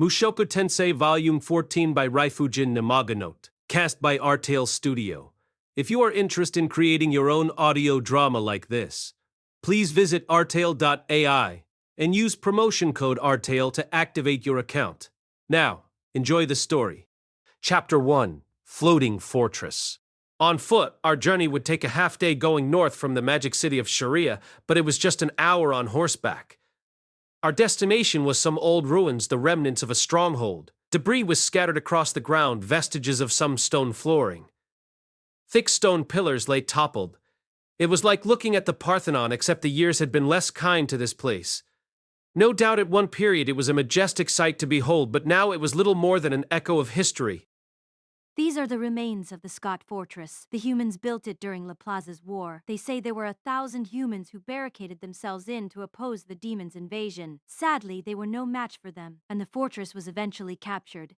Mushoku Tensei Volume 14 by Raifujin Namaganote, cast by Artale Studio. If you are interested in creating your own audio drama like this, please visit artale.ai and use promotion code ARTALE to activate your account. Now, enjoy the story. Chapter 1, Floating Fortress. On foot, our journey would take a half-day going north from the magic city of Sharia, but it was just an hour on horseback. Our destination was some old ruins, the remnants of a stronghold. Debris was scattered across the ground, vestiges of some stone flooring. Thick stone pillars lay toppled. It was like looking at the Parthenon, except the years had been less kind to this place. No doubt at one period it was a majestic sight to behold, but now it was little more than an echo of history. These are the remains of the Scott Fortress. The humans built it during Laplace's war. They say there were 1,000 humans who barricaded themselves in to oppose the demons' invasion. Sadly, they were no match for them, and the fortress was eventually captured.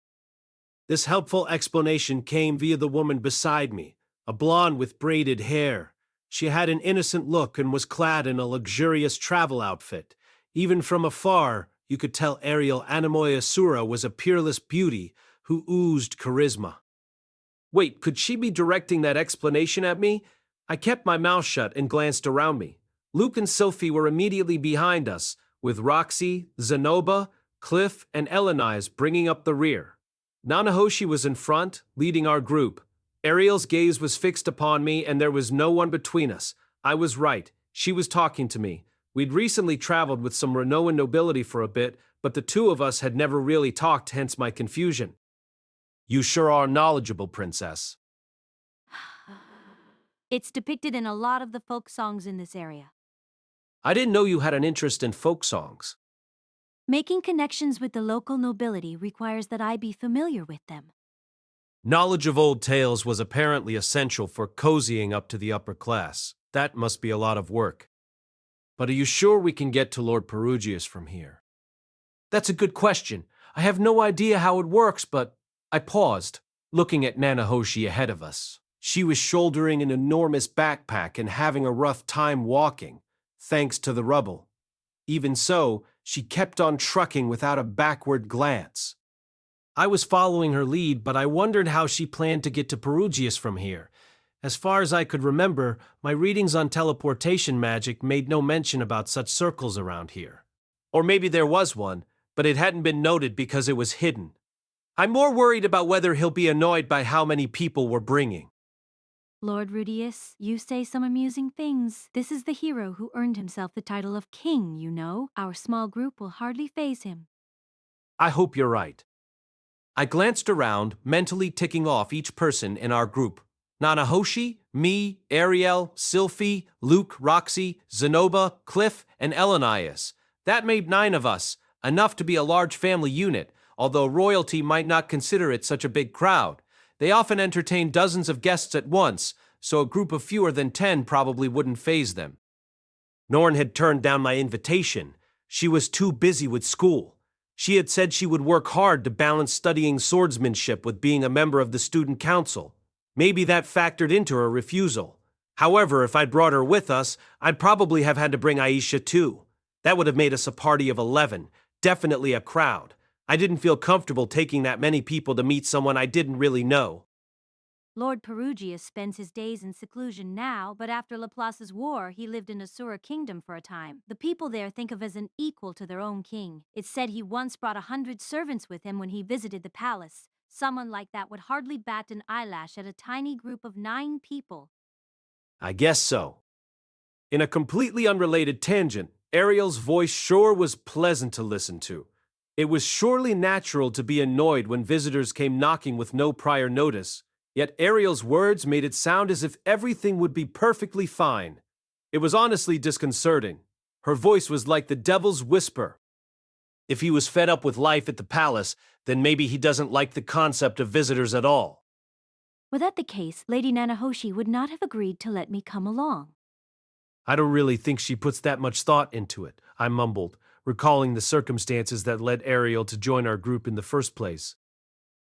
This helpful explanation came via the woman beside me, a blonde with braided hair. She had an innocent look and was clad in a luxurious travel outfit. Even from afar, you could tell Ariel Anamoyasura was a peerless beauty who oozed charisma. Wait, could she be directing that explanation at me? I kept my mouth shut and glanced around me. Luke and Sophie were immediately behind us, with Roxy, Zenoba, Cliff, and Elenise bringing up the rear. Nanahoshi was in front, leading our group. Ariel's gaze was fixed upon me, and there was no one between us. I was right. She was talking to me. We'd recently traveled with some Renoan nobility for a bit, but the two of us had never really talked, hence my confusion. You sure are knowledgeable, Princess. It's depicted in a lot of the folk songs in this area. I didn't know you had an interest in folk songs. Making connections with the local nobility requires that I be familiar with them. Knowledge of old tales was apparently essential for cozying up to the upper class. That must be a lot of work. But are you sure we can get to Lord Perugius from here? That's a good question. I have no idea how it works, but... I paused, looking at Nanahoshi ahead of us. She was shouldering an enormous backpack and having a rough time walking, thanks to the rubble. Even so, she kept on trucking without a backward glance. I was following her lead, but I wondered how she planned to get to Perugius from here. As far as I could remember, my readings on teleportation magic made no mention about such circles around here. Or maybe there was one, but it hadn't been noted because it was hidden. I'm more worried about whether he'll be annoyed by how many people we're bringing. Lord Rudius, you say some amusing things. This is the hero who earned himself the title of king, you know. Our small group will hardly faze him. I hope you're right. I glanced around, mentally ticking off each person in our group. Nanahoshi, me, Ariel, Sylphie, Luke, Roxy, Zenoba, Cliff, and Elenise. That made 9 of us, enough to be a large family unit. Although royalty might not consider it such a big crowd. They often entertain dozens of guests at once, so a group of fewer than 10 probably wouldn't faze them. Norn had turned down my invitation. She was too busy with school. She had said she would work hard to balance studying swordsmanship with being a member of the student council. Maybe that factored into her refusal. However, if I'd brought her with us, I'd probably have had to bring Aisha too. That would have made us a party of 11, definitely a crowd. I didn't feel comfortable taking that many people to meet someone I didn't really know. Lord Perugius spends his days in seclusion now, but after Laplace's war, he lived in Asura Kingdom for a time. The people there think of as an equal to their own king. It's said he once brought 100 servants with him when he visited the palace. Someone like that would hardly bat an eyelash at a tiny group of 9 people. I guess so. In a completely unrelated tangent, Ariel's voice sure was pleasant to listen to. It was surely natural to be annoyed when visitors came knocking with no prior notice, yet Ariel's words made it sound as if everything would be perfectly fine. It was honestly disconcerting. Her voice was like the devil's whisper. If he was fed up with life at the palace, then maybe he doesn't like the concept of visitors at all. Were that the case, Lady Nanahoshi would not have agreed to let me come along. I don't really think she puts that much thought into it, I mumbled, recalling the circumstances that led Ariel to join our group in the first place.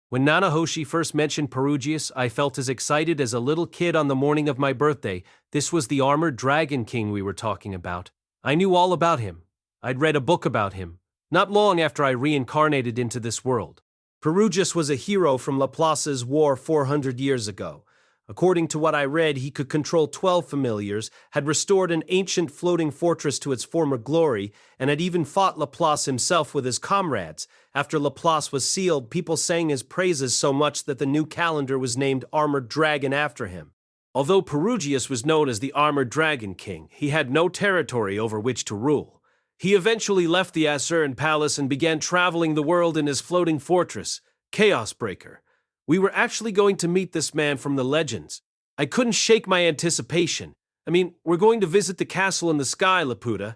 When Nanahoshi first mentioned Perugius, I felt as excited as a little kid on the morning of my birthday. This was the armored dragon king we were talking about. I knew all about him. I'd read a book about him. not long after I reincarnated into this world. Perugius was a hero from Laplace's war 400 years ago. According to what I read, he could control 12 familiars, had restored an ancient floating fortress to its former glory, and had even fought Laplace himself with his comrades. After Laplace was sealed, people sang his praises so much that the new calendar was named Armored Dragon after him. Although Perugius was known as the Armored Dragon King, he had no territory over which to rule. He eventually left the Asuran Palace and began traveling the world in his floating fortress, Chaos Breaker. We were actually going to meet this man from the legends. I couldn't shake my anticipation. We're going to visit the castle in the sky, Laputa.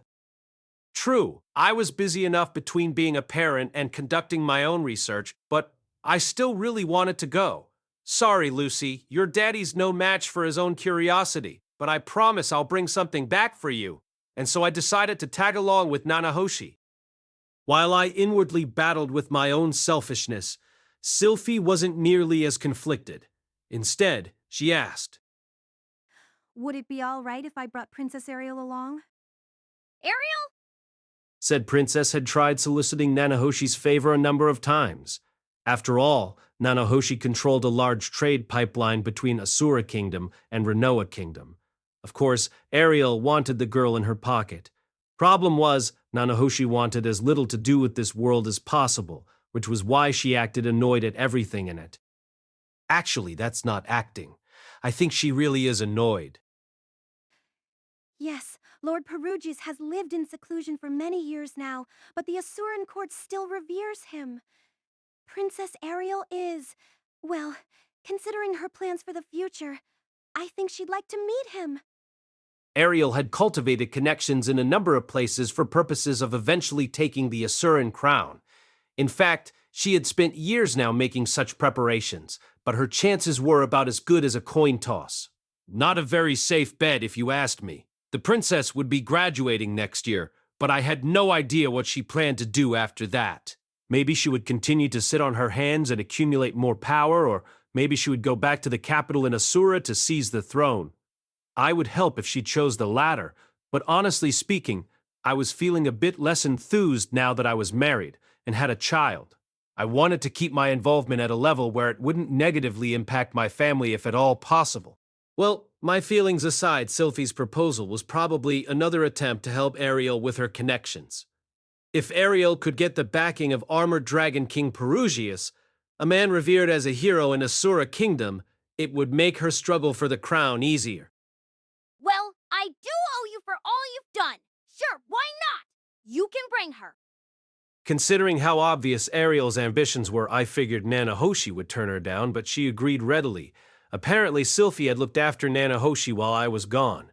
True, I was busy enough between being a parent and conducting my own research, but I still really wanted to go. Sorry, Lucy, your daddy's no match for his own curiosity, but I promise I'll bring something back for you. And so I decided to tag along with Nanahoshi. While I inwardly battled with my own selfishness, Sylphie wasn't nearly as conflicted. Instead, she asked, Would it be all right if I brought Princess Ariel along? Ariel? Said Princess had tried soliciting Nanahoshi's favor a number of times. After all, Nanahoshi controlled a large trade pipeline between Asura Kingdom and Renoa Kingdom. Of course, Ariel wanted the girl in her pocket. Problem was, Nanahoshi wanted as little to do with this world as possible, which was why she acted annoyed at everything in it. Actually, that's not acting. I think she really is annoyed. Yes, Lord Perugius has lived in seclusion for many years now, but the Asuran court still reveres him. Princess Ariel is, well, considering her plans for the future, I think she'd like to meet him. Ariel had cultivated connections in a number of places for purposes of eventually taking the Asuran crown. In fact, she had spent years now making such preparations, but her chances were about as good as a coin toss. Not a very safe bet, if you asked me. The princess would be graduating next year, but I had no idea what she planned to do after that. Maybe she would continue to sit on her hands and accumulate more power, or maybe she would go back to the capital in Asura to seize the throne. I would help if she chose the latter, but honestly speaking, I was feeling a bit less enthused now that I was married and had a child. I wanted to keep my involvement at a level where it wouldn't negatively impact my family if at all possible. Well, my feelings aside, Sylphie's proposal was probably another attempt to help Ariel with her connections. If Ariel could get the backing of Armored Dragon King Perugius, a man revered as a hero in Asura Kingdom, it would make her struggle for the crown easier. Well, I do owe you for all you've done. Sure, why not? You can bring her. Considering how obvious Ariel's ambitions were, I figured Nanahoshi would turn her down, but she agreed readily. Apparently, Sylphie had looked after Nanahoshi while I was gone.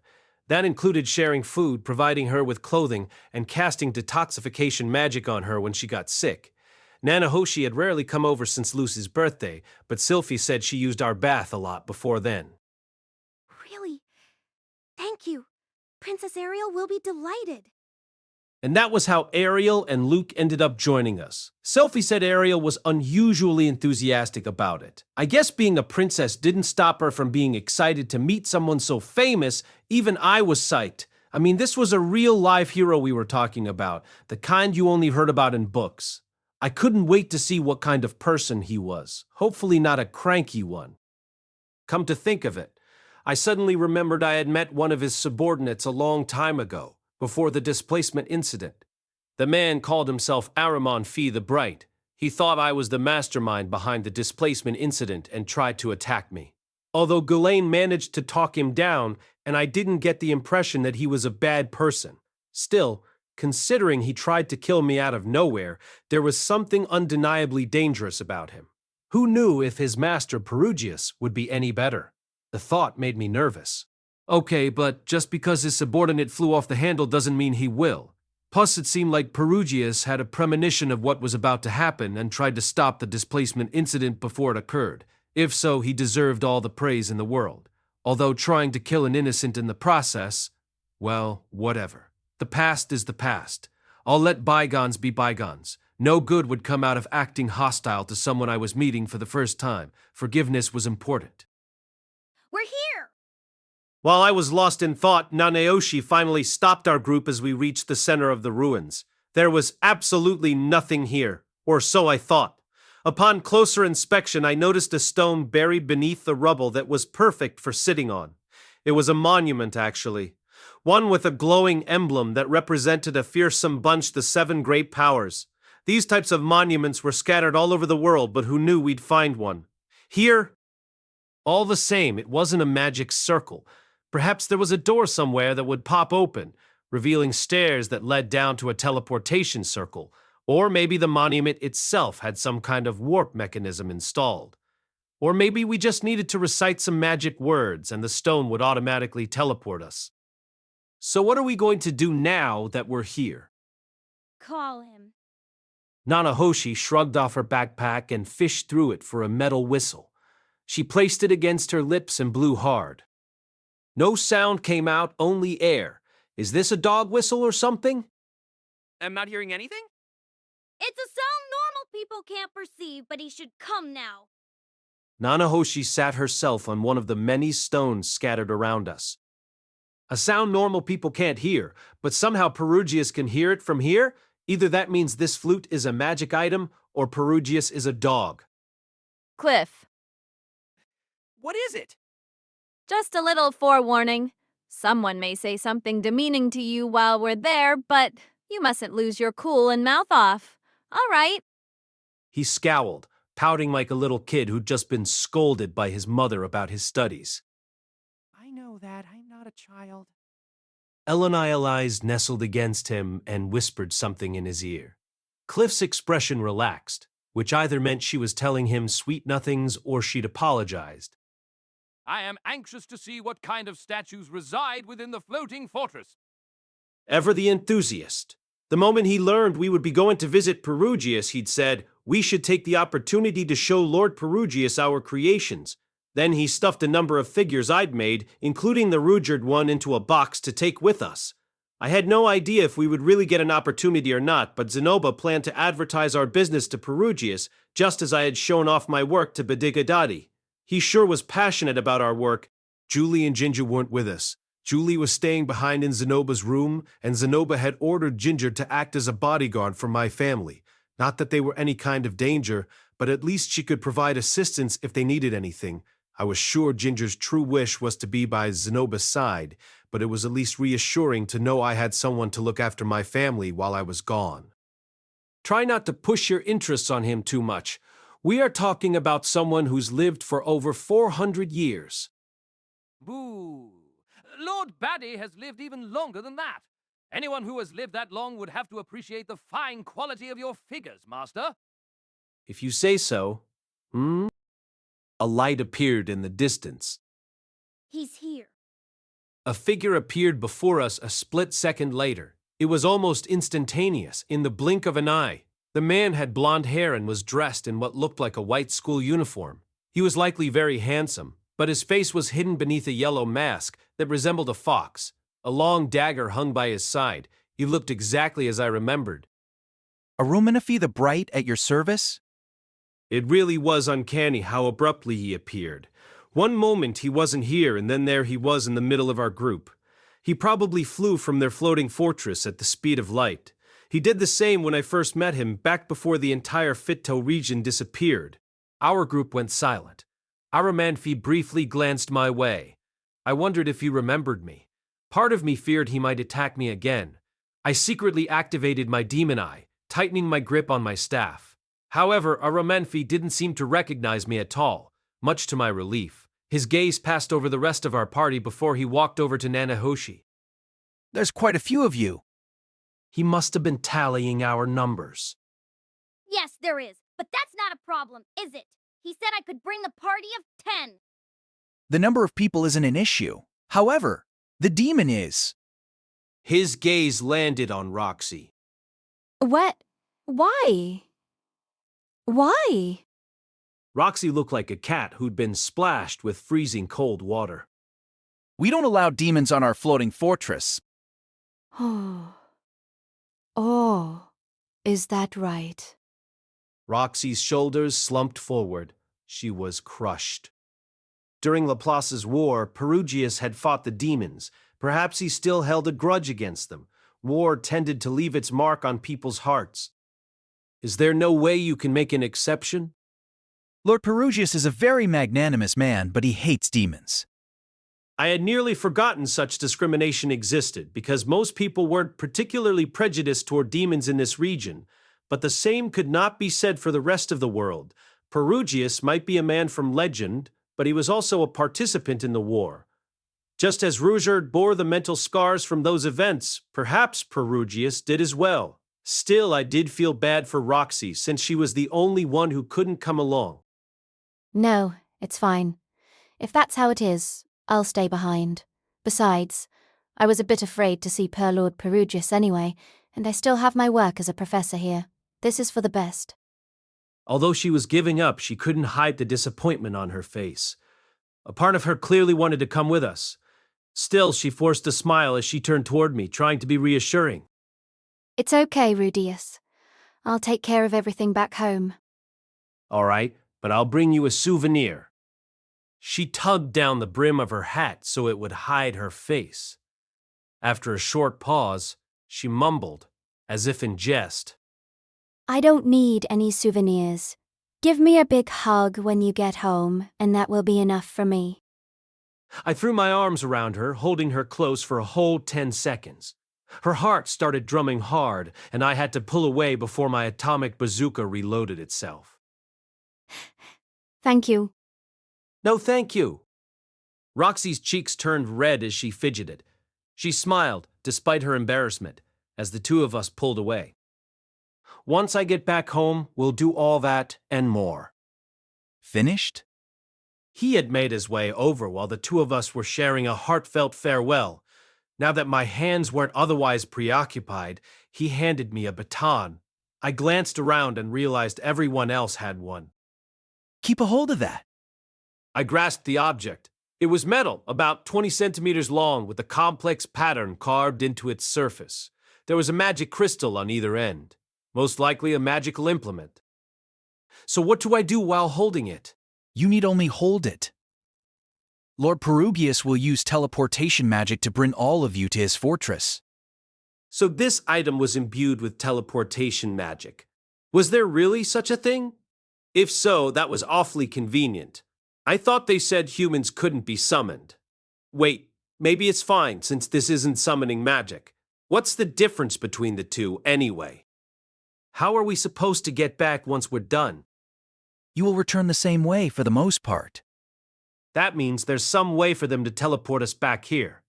That included sharing food, providing her with clothing, and casting detoxification magic on her when she got sick. Nanahoshi had rarely come over since Lucy's birthday, but Sylphie said she used our bath a lot before then. Really? Thank you. Princess Ariel will be delighted. And that was how Ariel and Luke ended up joining us. Sylphie said Ariel was unusually enthusiastic about it. I guess being a princess didn't stop her from being excited to meet someone so famous. Even I was psyched. This was a real live hero we were talking about, the kind you only heard about in books. I couldn't wait to see what kind of person he was. Hopefully not a cranky one. Come to think of it, I suddenly remembered I had met one of his subordinates a long time ago, before the displacement incident. The man called himself Aramon Fee the Bright. He thought I was the mastermind behind the displacement incident and tried to attack me. Although Ghislaine managed to talk him down, and I didn't get the impression that he was a bad person. Still, considering he tried to kill me out of nowhere, there was something undeniably dangerous about him. Who knew if his master Perugius would be any better? The thought made me nervous. Okay, but just because his subordinate flew off the handle doesn't mean he will. Plus, it seemed like Perugius had a premonition of what was about to happen and tried to stop the displacement incident before it occurred. If so, he deserved all the praise in the world. Although trying to kill an innocent in the process, well, whatever. The past is the past. I'll let bygones be bygones. No good would come out of acting hostile to someone I was meeting for the first time. Forgiveness was important. We're here! While I was lost in thought, Nanahoshi finally stopped our group as we reached the center of the ruins. There was absolutely nothing here, or so I thought. Upon closer inspection, I noticed a stone buried beneath the rubble that was perfect for sitting on. It was a monument, actually. One with a glowing emblem that represented a fearsome bunch, the seven great powers. These types of monuments were scattered all over the world, but who knew we'd find one? Here, all the same, it wasn't a magic circle. Perhaps there was a door somewhere that would pop open, revealing stairs that led down to a teleportation circle. Or maybe the monument itself had some kind of warp mechanism installed. Or maybe we just needed to recite some magic words and the stone would automatically teleport us. So what are we going to do now that we're here? Call him. Nanahoshi shrugged off her backpack and fished through it for a metal whistle. She placed it against her lips and blew hard. No sound came out, only air. Is this a dog whistle or something? I'm not hearing anything? It's a sound normal people can't perceive, but he should come now. Nanahoshi sat herself on one of the many stones scattered around us. A sound normal people can't hear, but somehow Perugius can hear it from here? Either that means this flute is a magic item, or Perugius is a dog. Cliff, What is it? just a little forewarning. Someone may say something demeaning to you while we're there, but you mustn't lose your cool and mouth off. All right. He scowled, pouting like a little kid who'd just been scolded by his mother about his studies. I know that. I'm not a child. Elenial eyes nestled against him and whispered something in his ear. Cliff's expression relaxed, which either meant she was telling him sweet nothings or she'd apologized. I am anxious to see what kind of statues reside within the floating fortress. Ever the enthusiast. The moment he learned we would be going to visit Perugius, he'd said, we should take the opportunity to show Lord Perugius our creations. Then he stuffed a number of figures I'd made, including the Rugered one, into a box to take with us. I had no idea if we would really get an opportunity or not, but Zenoba planned to advertise our business to Perugius, just as I had shown off my work to Bedigadadi. He sure was passionate about our work. Julie and Ginger weren't with us. Julie was staying behind in Zenoba's room, and Zenoba had ordered Ginger to act as a bodyguard for my family. Not that they were any kind of danger, but at least she could provide assistance if they needed anything. I was sure Ginger's true wish was to be by Zenoba's side, but it was at least reassuring to know I had someone to look after my family while I was gone. Try not to push your interests on him too much. We are talking about someone who's lived for over 400 years. Boo! Lord Baddy has lived even longer than that. Anyone who has lived that long would have to appreciate the fine quality of your figures, Master. If you say so. A light appeared in the distance. He's here. A figure appeared before us a split second later. It was almost instantaneous, in the blink of an eye. The man had blonde hair and was dressed in what looked like a white school uniform. He was likely very handsome, but his face was hidden beneath a yellow mask that resembled a fox. A long dagger hung by his side. He looked exactly as I remembered. Arumanafi the Bright at your service? It really was uncanny how abruptly he appeared. One moment he wasn't here, and then there he was in the middle of our group. He probably flew from their floating fortress at the speed of light. He did the same when I first met him, back before the entire Fitto region disappeared. Our group went silent. Aramanfi briefly glanced my way. I wondered if he remembered me. Part of me feared he might attack me again. I secretly activated my demon eye, tightening my grip on my staff. However, Aramanfi didn't seem to recognize me at all, much to my relief. His gaze passed over the rest of our party before he walked over to Nanahoshi. There's quite a few of you. He must have been tallying our numbers. Yes, there is, but that's not a problem, is it? He said I could bring a party of 10. The number of people isn't an issue. However, the demon is. His gaze landed on Roxy. What? Why? Why? Roxy looked like a cat who'd been splashed with freezing cold water. We don't allow demons on our floating fortress. Oh, is that right? Roxy's shoulders slumped forward. She was crushed. During Laplace's war, Perugius had fought the demons. Perhaps he still held a grudge against them. War tended to leave its mark on people's hearts. Is there no way you can make an exception? Lord Perugius is a very magnanimous man, but he hates demons. I had nearly forgotten such discrimination existed because most people weren't particularly prejudiced toward demons in this region, but the same could not be said for the rest of the world. Perugius might be a man from legend, but he was also a participant in the war. Just as Ruijerd bore the mental scars from those events, perhaps Perugius did as well. Still, I did feel bad for Roxy since she was the only one who couldn't come along. No, it's fine. If that's how it is, I'll stay behind. Besides, I was a bit afraid to see poor Lord Perugius anyway, and I still have my work as a professor here. This is for the best. Although she was giving up, she couldn't hide the disappointment on her face. A part of her clearly wanted to come with us. Still, she forced a smile as she turned toward me, trying to be reassuring. It's okay, Rudius. I'll take care of everything back home. All right, but I'll bring you a souvenir. She tugged down the brim of her hat so it would hide her face. After a short pause, she mumbled, as if in jest. I don't need any souvenirs. Give me a big hug when you get home, and that will be enough for me. I threw my arms around her, holding her close for a whole 10 seconds. Her heart started drumming hard, and I had to pull away before my atomic bazooka reloaded itself. Thank you. No, thank you. Roxy's cheeks turned red as she fidgeted. She smiled, despite her embarrassment, as the two of us pulled away. Once I get back home, we'll do all that and more. Finished? He had made his way over while the two of us were sharing a heartfelt farewell. Now that my hands weren't otherwise preoccupied, he handed me a baton. I glanced around and realized everyone else had one. Keep a hold of that. I grasped the object. It was metal, about 20 centimeters long, with a complex pattern carved into its surface. There was a magic crystal on either end, most likely a magical implement. So what do I do while holding it? You need only hold it. Lord Perugius will use teleportation magic to bring all of you to his fortress. So this item was imbued with teleportation magic. Was there really such a thing? If so, that was awfully convenient. I thought they said humans couldn't be summoned. Wait, maybe it's fine since this isn't summoning magic. What's the difference between the two, anyway? How are we supposed to get back once we're done? You will return the same way for the most part. That means there's some way for them to teleport us back here.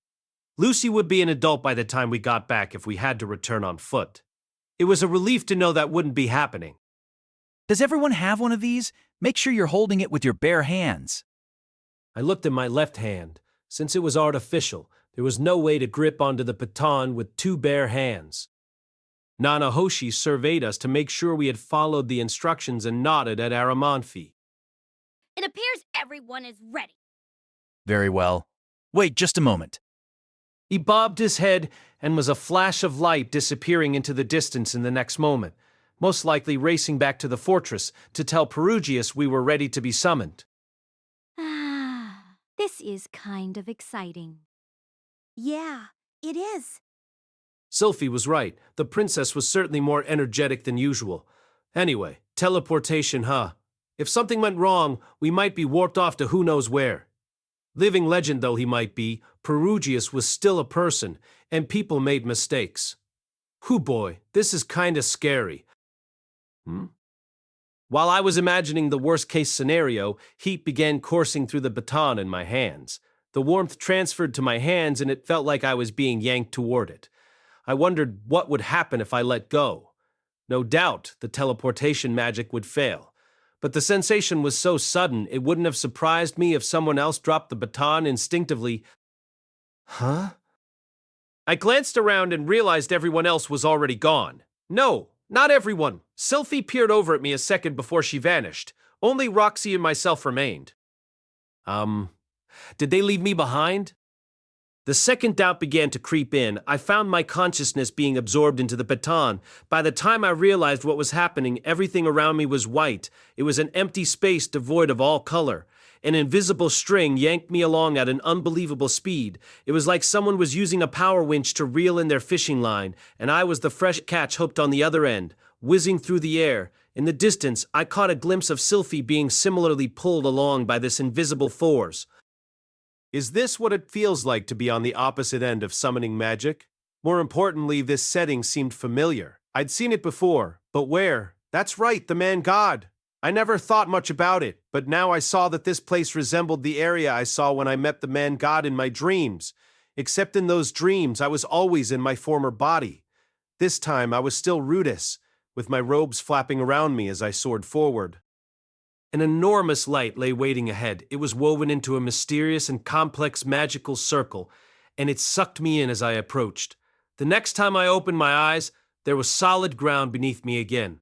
Lucy would be an adult by the time we got back if we had to return on foot. It was a relief to know that wouldn't be happening. Does everyone have one of these? Make sure you're holding it with your bare hands. I looked at my left hand. Since it was artificial, there was no way to grip onto the baton with two bare hands. Nanahoshi surveyed us to make sure we had followed the instructions and nodded at Aramanfi. It appears everyone is ready. Very well. Wait just a moment. He bobbed his head and was a flash of light disappearing into the distance in the next moment, most likely racing back to the fortress to tell Perugius we were ready to be summoned. Ah, this is kind of exciting. Yeah, it is. Sylphie was right. The princess was certainly more energetic than usual. Anyway, teleportation, huh? If something went wrong, we might be warped off to who knows where. Living legend though he might be, Perugius was still a person, and people made mistakes. Hoo boy, this is kinda scary. While I was imagining the worst-case scenario, heat began coursing through the baton in my hands. The warmth transferred to my hands and it felt like I was being yanked toward it. I wondered what would happen if I let go. No doubt the teleportation magic would fail. But the sensation was so sudden it wouldn't have surprised me if someone else dropped the baton instinctively. Huh? I glanced around and realized everyone else was already gone. No, not everyone. Sylphie peered over at me a second before she vanished. Only Roxy and myself remained. Did they leave me behind? The second doubt began to creep in. I found my consciousness being absorbed into the baton. By the time I realized what was happening, everything around me was white. It was an empty space devoid of all color. An invisible string yanked me along at an unbelievable speed. It was like someone was using a power winch to reel in their fishing line, and I was the fresh catch hooked on the other end, whizzing through the air. In the distance, I caught a glimpse of Sylphie being similarly pulled along by this invisible force. Is this what it feels like to be on the opposite end of summoning magic? More importantly, this setting seemed familiar. I'd seen it before, but where? That's right, the man god. I never thought much about it, but now I saw that this place resembled the area I saw when I met the man god in my dreams. Except in those dreams, I was always in my former body. This time, I was still Rudis, with my robes flapping around me as I soared forward. An enormous light lay waiting ahead. It was woven into a mysterious and complex magical circle, and it sucked me in as I approached. The next time I opened my eyes, there was solid ground beneath me again.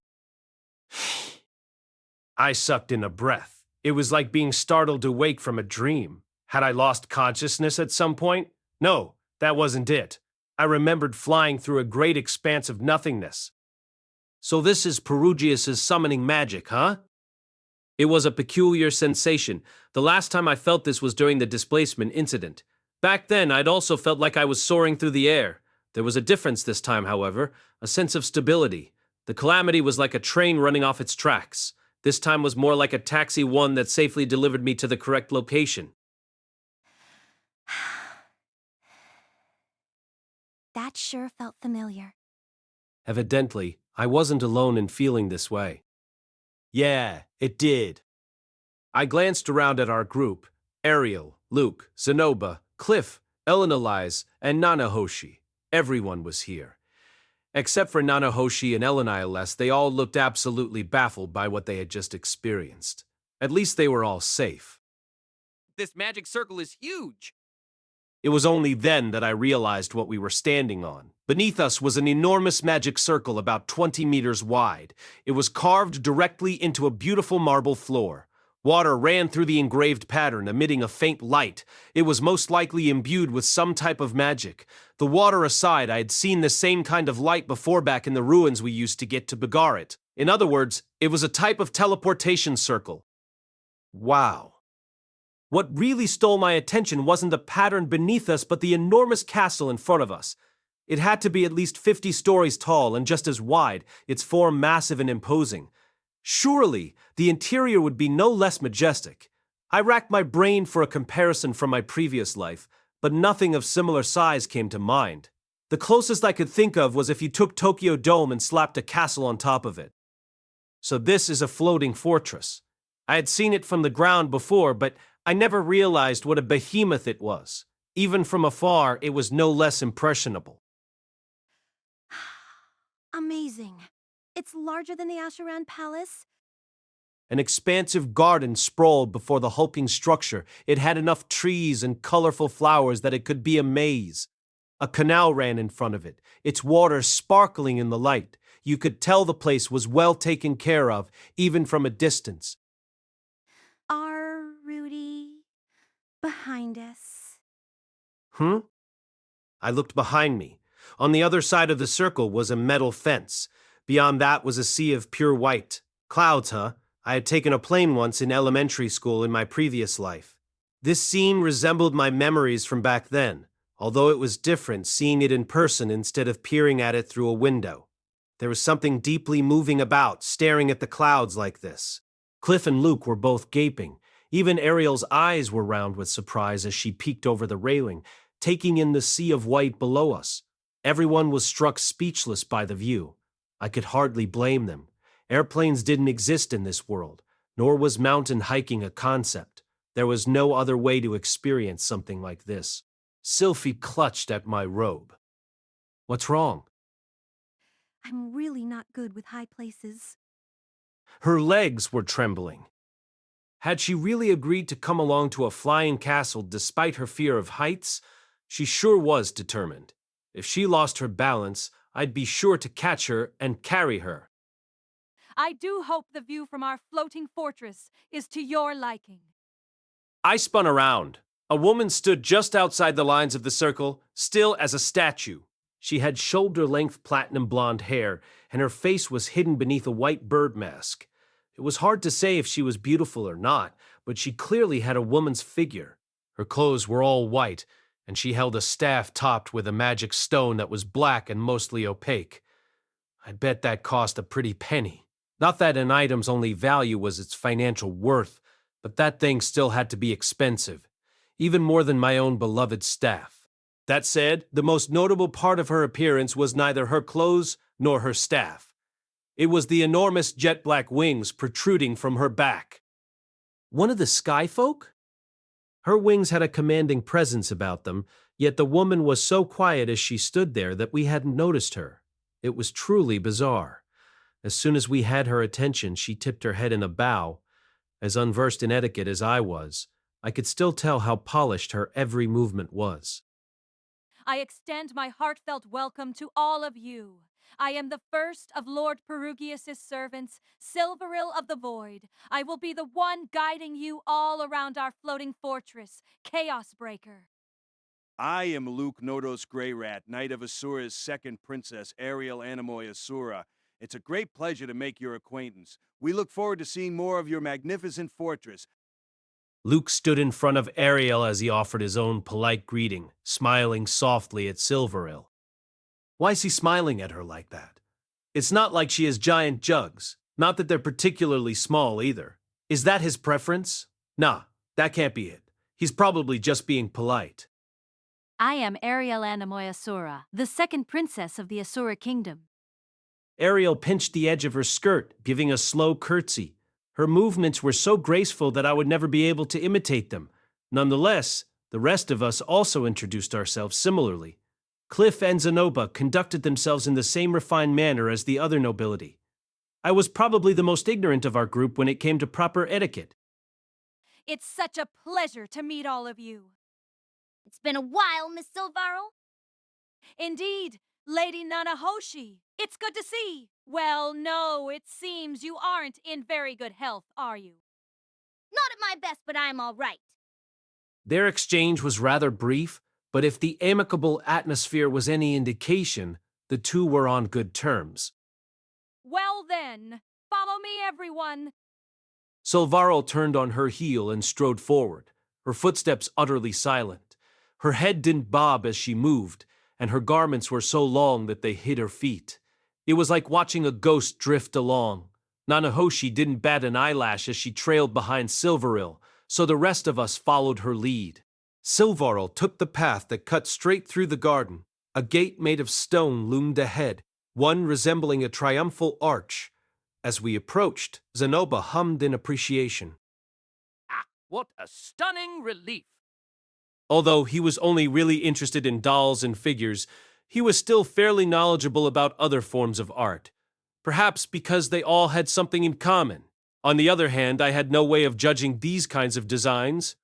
I sucked in a breath. It was like being startled awake from a dream. Had I lost consciousness at some point? No, that wasn't it. I remembered flying through a great expanse of nothingness. So this is Perugius' summoning magic, huh? It was a peculiar sensation. The last time I felt this was during the displacement incident. Back then, I'd also felt like I was soaring through the air. There was a difference this time, however, a sense of stability. The calamity was like a train running off its tracks. This time was more like a taxi, one that safely delivered me to the correct location. That sure felt familiar. Evidently, I wasn't alone in feeling this way. Yeah, it did. I glanced around at our group: Ariel, Luke, Zenoba, Cliff, Elenalize, and Nanahoshi. Everyone was here. Except for Nanahoshi and Elenalize, they all looked absolutely baffled by what they had just experienced. At least they were all safe. This magic circle is huge. It was only then that I realized what we were standing on. Beneath us was an enormous magic circle about 20 meters wide. It was carved directly into a beautiful marble floor. Water ran through the engraved pattern, emitting a faint light. It was most likely imbued with some type of magic. The water aside, I had seen the same kind of light before back in the ruins we used to get to Bagarit. In other words, it was a type of teleportation circle. Wow. What really stole my attention wasn't the pattern beneath us, but the enormous castle in front of us. It had to be at least 50 stories tall and just as wide, its form massive and imposing. Surely, the interior would be no less majestic. I racked my brain for a comparison from my previous life, but nothing of similar size came to mind. The closest I could think of was if you took Tokyo Dome and slapped a castle on top of it. So this is a floating fortress. I had seen it from the ground before, but I never realized what a behemoth it was. Even from afar, it was no less impressionable. Amazing. It's larger than the Asheran Palace. An expansive garden sprawled before the hulking structure. It had enough trees and colorful flowers that it could be a maze. A canal ran in front of it, its water sparkling in the light. You could tell the place was well taken care of, even from a distance. Are Rudy behind us? I looked behind me. On the other side of the circle was a metal fence. Beyond that was a sea of pure white. Clouds, huh? I had taken a plane once in elementary school in my previous life. This scene resembled my memories from back then, although it was different seeing it in person instead of peering at it through a window. There was something deeply moving about, staring at the clouds like this. Cliff and Luke were both gaping. Even Ariel's eyes were round with surprise as she peeked over the railing, taking in the sea of white below us. Everyone was struck speechless by the view. I could hardly blame them. Airplanes didn't exist in this world, nor was mountain hiking a concept. There was no other way to experience something like this. Sylphie clutched at my robe. What's wrong? I'm really not good with high places. Her legs were trembling. Had she really agreed to come along to a flying castle despite her fear of heights? She sure was determined. If she lost her balance, I'd be sure to catch her and carry her. I do hope the view from our floating fortress is to your liking. I spun around. A woman stood just outside the lines of the circle, still as a statue. She had shoulder-length platinum blonde hair, and her face was hidden beneath a white bird mask. It was hard to say if she was beautiful or not, but she clearly had a woman's figure. Her clothes were all white, and she held a staff topped with a magic stone that was black and mostly opaque. I bet that cost a pretty penny. Not that an item's only value was its financial worth, but that thing still had to be expensive, even more than my own beloved staff. That said, the most notable part of her appearance was neither her clothes nor her staff. It was the enormous jet black wings protruding from her back. One of the sky folk? Her wings had a commanding presence about them, yet the woman was so quiet as she stood there that we hadn't noticed her. It was truly bizarre. As soon as we had her attention, she tipped her head in a bow. As unversed in etiquette as I was, I could still tell how polished her every movement was. I extend my heartfelt welcome to all of you. I am the first of Lord Perugius' servants, Silveril of the Void. I will be the one guiding you all around our floating fortress, Chaos Breaker. I am Luke Nodos Greyrat, Knight of Asura's second princess, Ariel Animoy Asura. It's a great pleasure to make your acquaintance. We look forward to seeing more of your magnificent fortress. Luke stood in front of Ariel as he offered his own polite greeting, smiling softly at Silveril. Why is he smiling at her like that? It's not like she has giant jugs. Not that they're particularly small either. Is that his preference? Nah, that can't be it. He's probably just being polite. I am Ariel Animoy Asura, the second princess of the Asura kingdom. Ariel pinched the edge of her skirt, giving a slow curtsy. Her movements were so graceful that I would never be able to imitate them. Nonetheless, the rest of us also introduced ourselves similarly. Cliff and Zenoba conducted themselves in the same refined manner as the other nobility. I was probably the most ignorant of our group when it came to proper etiquette. It's such a pleasure to meet all of you. It's been a while, Miss Silvarl. Indeed, Lady Nanahoshi. It's good to see. Well, no, it seems you aren't in very good health, are you? Not at my best, but I'm all right. Their exchange was rather brief, but if the amicable atmosphere was any indication, the two were on good terms. Well then, follow me, everyone. Silvarl turned on her heel and strode forward, her footsteps utterly silent. Her head didn't bob as she moved, and her garments were so long that they hid her feet. It was like watching a ghost drift along. Nanahoshi didn't bat an eyelash as she trailed behind Silveril, so the rest of us followed her lead. Silvarl took the path that cut straight through the garden. A gate made of stone loomed ahead, one resembling a triumphal arch. As we approached, Zenoba hummed in appreciation. Ah, what a stunning relief! Although he was only really interested in dolls and figures, he was still fairly knowledgeable about other forms of art. Perhaps because they all had something in common. On the other hand, I had no way of judging these kinds of designs.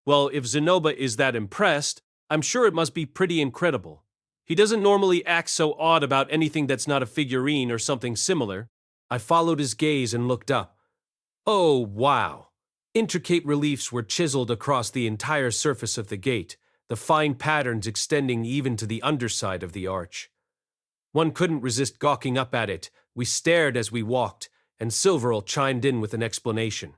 Well, if Zenoba is that impressed, I'm sure it must be pretty incredible. He doesn't normally act so odd about anything that's not a figurine or something similar. I followed his gaze and looked up. Oh, wow. Intricate reliefs were chiseled across the entire surface of the gate, the fine patterns extending even to the underside of the arch. One couldn't resist gawking up at it. We stared as we walked, and Silveril chimed in with an explanation.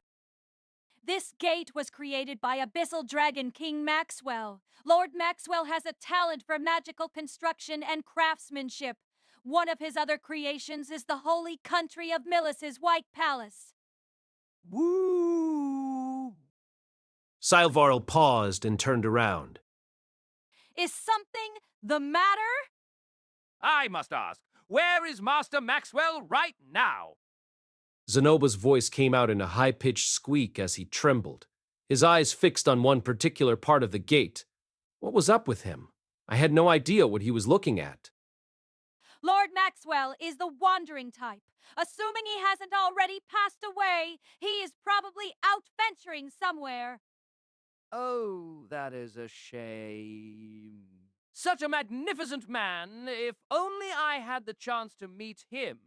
This gate was created by Abyssal Dragon King Maxwell. Lord Maxwell has a talent for magical construction and craftsmanship. One of his other creations is the holy country of Millis's White Palace. Woo! Silvarl paused and turned around. Is something the matter? I must ask, where is Master Maxwell right now? Zenoba's voice came out in a high-pitched squeak as he trembled, his eyes fixed on one particular part of the gate. What was up with him? I had no idea what he was looking at. Lord Maxwell is the wandering type. Assuming he hasn't already passed away, he is probably out venturing somewhere. Oh, that is a shame. Such a magnificent man, if only I had the chance to meet him.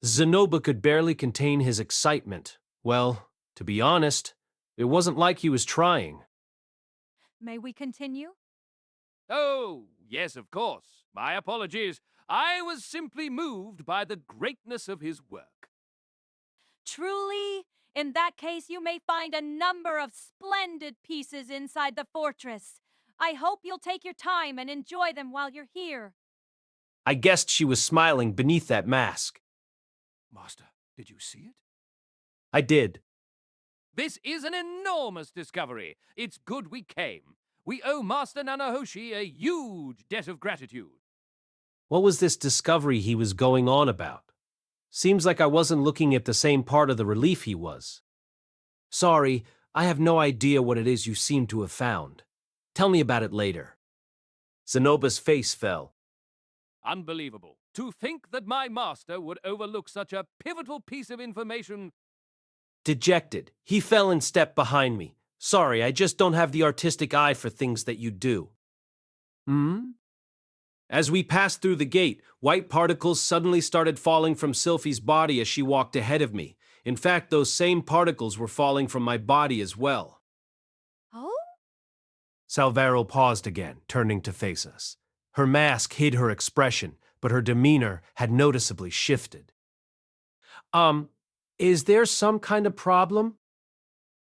Zenoba could barely contain his excitement. Well, to be honest, it wasn't like he was trying. May we continue? Oh, yes, of course. My apologies. I was simply moved by the greatness of his work. Truly? In that case, you may find a number of splendid pieces inside the fortress. I hope you'll take your time and enjoy them while you're here. I guessed she was smiling beneath that mask. Master, did you see it? I did. This is an enormous discovery. It's good we came. We owe Master Nanahoshi a huge debt of gratitude. What was this discovery he was going on about? Seems like I wasn't looking at the same part of the relief he was. Sorry, I have no idea what it is you seem to have found. Tell me about it later. Zenoba's face fell. Unbelievable. To think that my master would overlook such a pivotal piece of information. Dejected, he fell in step behind me. Sorry, I just don't have the artistic eye for things that you do. As we passed through the gate, white particles suddenly started falling from Sylphie's body as she walked ahead of me. In fact, those same particles were falling from my body as well. Oh? Salvero paused again, turning to face us. Her mask hid her expression, but her demeanor had noticeably shifted. Is there some kind of problem?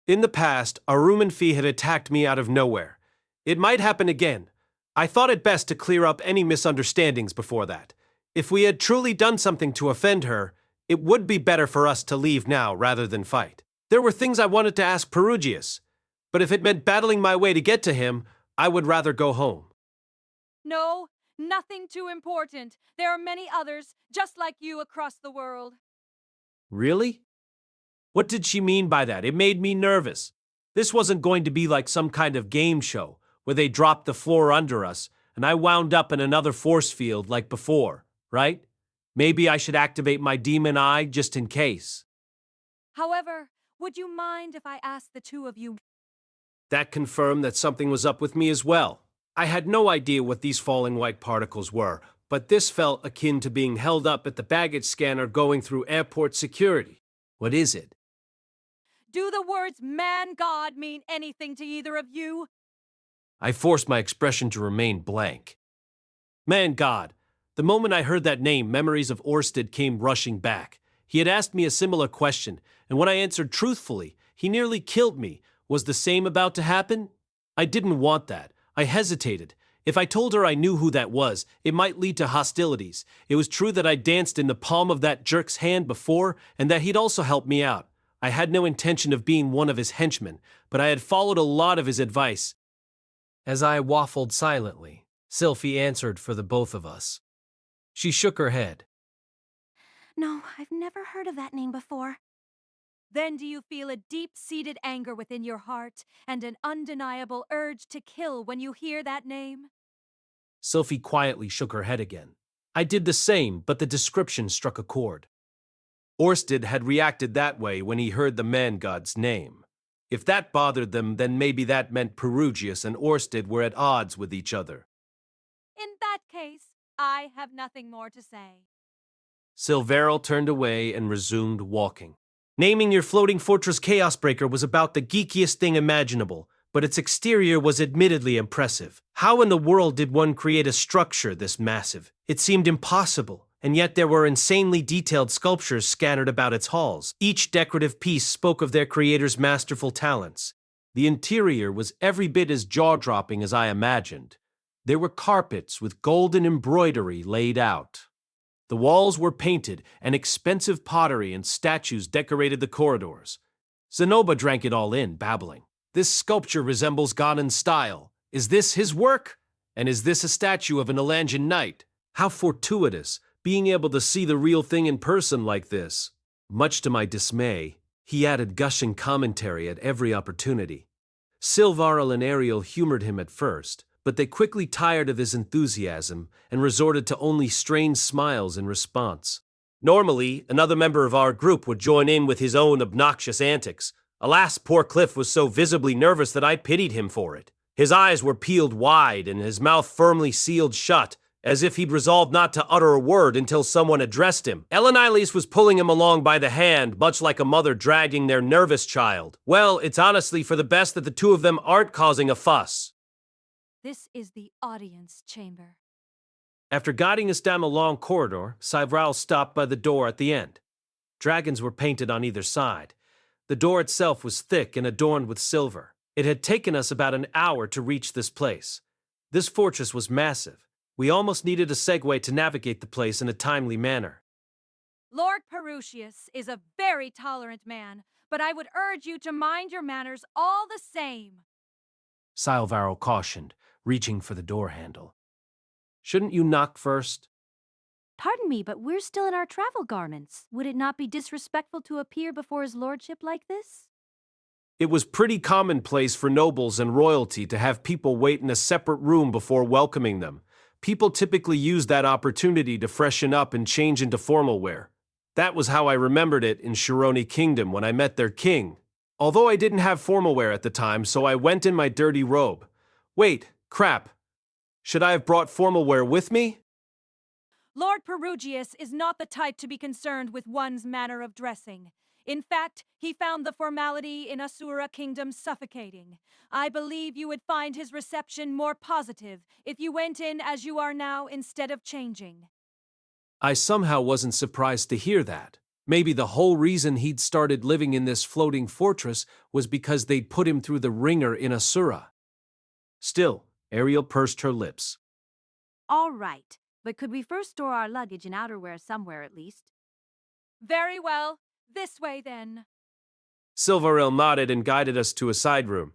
In the past, Arumanfi had attacked me out of nowhere. It might happen again. I thought it best to clear up any misunderstandings before that. If we had truly done something to offend her, it would be better for us to leave now rather than fight. There were things I wanted to ask Perugius, but if it meant battling my way to get to him, I would rather go home. No, nothing too important. There are many others, just like you across the world. Really? What did she mean by that? It made me nervous. This wasn't going to be like some kind of game show, where they dropped the floor under us, and I wound up in another force field like before, right? Maybe I should activate my demon eye just in case. However, would you mind if I asked the two of you? That confirmed that something was up with me as well. I had no idea what these falling white particles were, but this felt akin to being held up at the baggage scanner going through airport security. What is it? Do the words man-god mean anything to either of you? I forced my expression to remain blank. Man God, the moment I heard that name, memories of Orsted came rushing back. He had asked me a similar question, and when I answered truthfully, he nearly killed me. Was the same about to happen? I didn't want that. I hesitated. If I told her I knew who that was, it might lead to hostilities. It was true that I danced in the palm of that jerk's hand before, and that he'd also helped me out. I had no intention of being one of his henchmen, but I had followed a lot of his advice. As I waffled silently, Sylphie answered for the both of us. She shook her head. No, I've never heard of that name before. Then do you feel a deep-seated anger within your heart and an undeniable urge to kill when you hear that name? Sylphie quietly shook her head again. I did the same, but the description struck a chord. Orsted had reacted that way when he heard the man-god's name. If that bothered them, then maybe that meant Perugius and Orsted were at odds with each other. In that case, I have nothing more to say. Silveril turned away and resumed walking. Naming your floating fortress Chaosbreaker was about the geekiest thing imaginable, but its exterior was admittedly impressive. How in the world did one create a structure this massive? It seemed impossible, and yet there were insanely detailed sculptures scattered about its halls. Each decorative piece spoke of their creator's masterful talents. The interior was every bit as jaw-dropping as I imagined. There were carpets with golden embroidery laid out. The walls were painted, and expensive pottery and statues decorated the corridors. Zenoba drank it all in, babbling. This sculpture resembles God in style. Is this his work? And is this a statue of an Elangian knight? How fortuitous, being able to see the real thing in person like this. Much to my dismay, he added gushing commentary at every opportunity. Silvaril and Ariel humored him at first, but they quickly tired of his enthusiasm and resorted to only strained smiles in response. Normally, another member of our group would join in with his own obnoxious antics. Alas, poor Cliff was so visibly nervous that I pitied him for it. His eyes were peeled wide and his mouth firmly sealed shut, as if he'd resolved not to utter a word until someone addressed him. Elenilis was pulling him along by the hand, much like a mother dragging their nervous child. Well, it's honestly for the best that the two of them aren't causing a fuss. This is the audience chamber. After guiding us down the long corridor, Silvaril stopped by the door at the end. Dragons were painted on either side. The door itself was thick and adorned with silver. It had taken us about an hour to reach this place. This fortress was massive. We almost needed a Segway to navigate the place in a timely manner. Lord Perugius is a very tolerant man, but I would urge you to mind your manners all the same. Silvaro cautioned, reaching for the door handle. Shouldn't you knock first? Pardon me, but we're still in our travel garments. Would it not be disrespectful to appear before his lordship like this? It was pretty commonplace for nobles and royalty to have people wait in a separate room before welcoming them. People typically used that opportunity to freshen up and change into formal wear. That was how I remembered it in Shironi Kingdom when I met their king. Although I didn't have formal wear at the time, so I went in my dirty robe. Wait, crap. Should I have brought formal wear with me? Lord Perugius is not the type to be concerned with one's manner of dressing. In fact, he found the formality in Asura Kingdom suffocating. I believe you would find his reception more positive if you went in as you are now instead of changing. I somehow wasn't surprised to hear that. Maybe the whole reason he'd started living in this floating fortress was because they'd put him through the ringer in Asura. Still, Ariel pursed her lips. All right, but could we first store our luggage and outerwear somewhere at least? Very well. This way, then. Silveril nodded and guided us to a side room.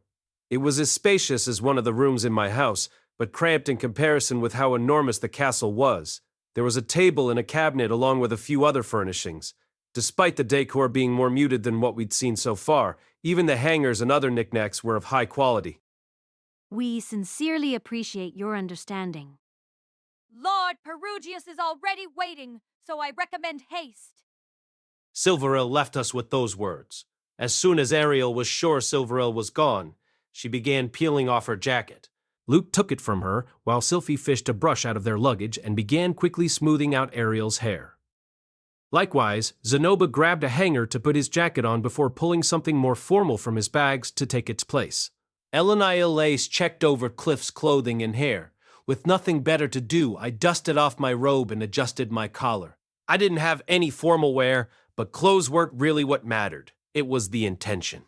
It was as spacious as one of the rooms in my house, but cramped in comparison with how enormous the castle was. There was a table and a cabinet along with a few other furnishings. Despite the decor being more muted than what we'd seen so far, even the hangers and other knickknacks were of high quality. We sincerely appreciate your understanding. Lord Perugius is already waiting, so I recommend haste. Silveril left us with those words. As soon as Ariel was sure Silveril was gone, she began peeling off her jacket. Luke took it from her, while Sylphie fished a brush out of their luggage and began quickly smoothing out Ariel's hair. Likewise, Zenoba grabbed a hanger to put his jacket on before pulling something more formal from his bags to take its place. Eleniel Lace checked over Cliff's clothing and hair. With nothing better to do, I dusted off my robe and adjusted my collar. I didn't have any formal wear, but clothes weren't really what mattered. It was the intention.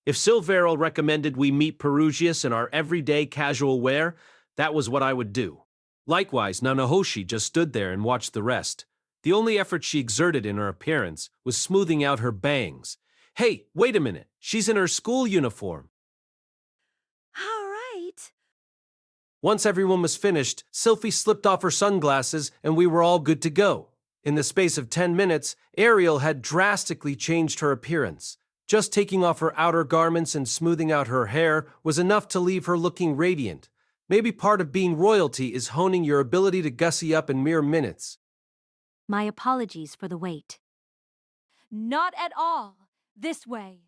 If Silveril recommended we meet Perugius in our everyday casual wear, that was what I would do. Likewise, Nanahoshi just stood there and watched the rest. The only effort she exerted in her appearance was smoothing out her bangs. Hey, wait a minute, she's in her school uniform. All right. Once everyone was finished, Sylphie slipped off her sunglasses and we were all good to go. In the space of 10 minutes, Ariel had drastically changed her appearance. Just taking off her outer garments and smoothing out her hair was enough to leave her looking radiant. Maybe part of being royalty is honing your ability to gussy up in mere minutes. My apologies for the wait. Not at all. This way.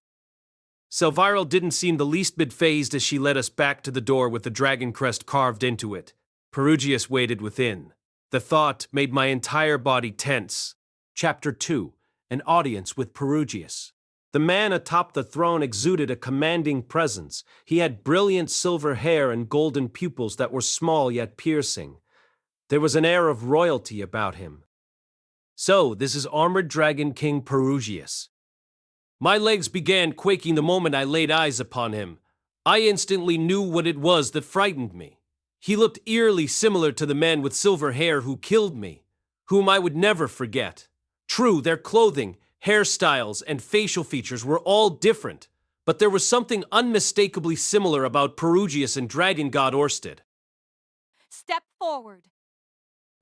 Silviril didn't seem the least bit fazed as she led us back to the door with the dragon crest carved into it. Perugius waited within. The thought made my entire body tense. Chapter 2. An Audience with Perugius. The man atop the throne exuded a commanding presence. He had brilliant silver hair and golden pupils that were small yet piercing. There was an air of royalty about him. So, this is Armored Dragon King Perugius. My legs began quaking the moment I laid eyes upon him. I instantly knew what it was that frightened me. He looked eerily similar to the man with silver hair who killed me, whom I would never forget. True, their clothing, hairstyles, and facial features were all different, but there was something unmistakably similar about Perugius and Dragon God Orsted. Step forward.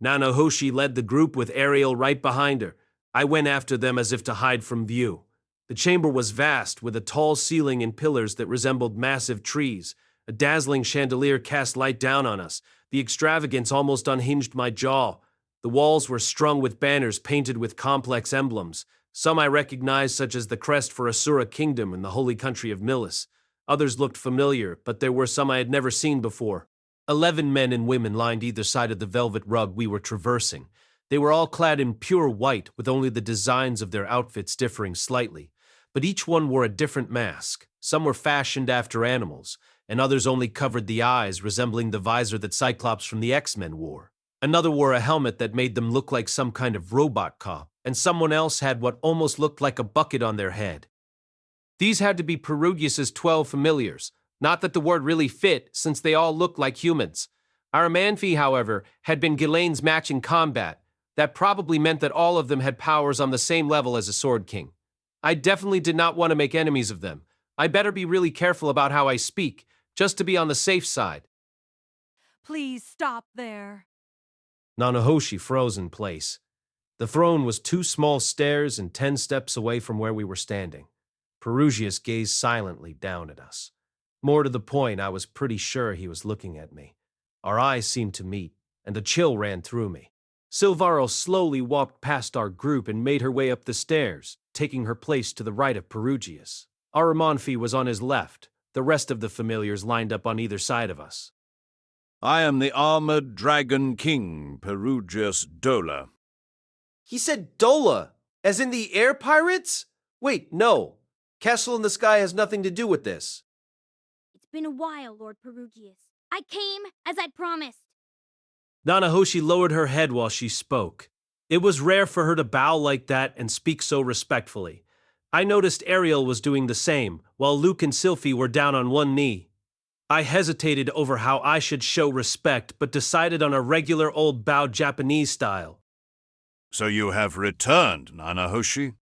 Nanahoshi led the group with Ariel right behind her. I went after them as if to hide from view. The chamber was vast, with a tall ceiling and pillars that resembled massive trees. A dazzling chandelier cast light down on us. The extravagance almost unhinged my jaw. The walls were strung with banners painted with complex emblems. Some I recognized, such as the crest for Asura Kingdom and the holy country of Milis. Others looked familiar, but there were some I had never seen before. 11 men and women lined either side of the velvet rug we were traversing. They were all clad in pure white, with only the designs of their outfits differing slightly. But each one wore a different mask. Some were fashioned after animals, and others only covered the eyes, resembling the visor that Cyclops from the X-Men wore. Another wore a helmet that made them look like some kind of robot cop. and someone else had what almost looked like a bucket on their head. These had to be Perugius's 12 familiars, not that the word really fit since they all looked like humans. Our Manfi, however, had been Ghislaine's match in combat. That probably meant that all of them had powers on the same level as a Sword King. I definitely did not want to make enemies of them. I better be really careful about how I speak, just to be on the safe side. Please stop there. Nanahoshi froze in place. The throne was 2 small stairs and 10 steps away from where we were standing. Perugius gazed silently down at us. More to the point, I was pretty sure he was looking at me. Our eyes seemed to meet, and a chill ran through me. Silvaro slowly walked past our group and made her way up the stairs, taking her place to the right of Perugius. Our Manfi was on his left, the rest of the familiars lined up on either side of us. I am the armored dragon king, Perugius Dola. He said Dola, as in the air pirates? Wait, no. Castle in the Sky has nothing to do with this. It's been a while, Lord Perugius. I came as I promised. Nanahoshi lowered her head while she spoke. It was rare for her to bow like that and speak so respectfully. I noticed Ariel was doing the same, while Luke and Sylphie were down on one knee. I hesitated over how I should show respect, but decided on a regular old bow Japanese style. So you have returned, Nanahoshi?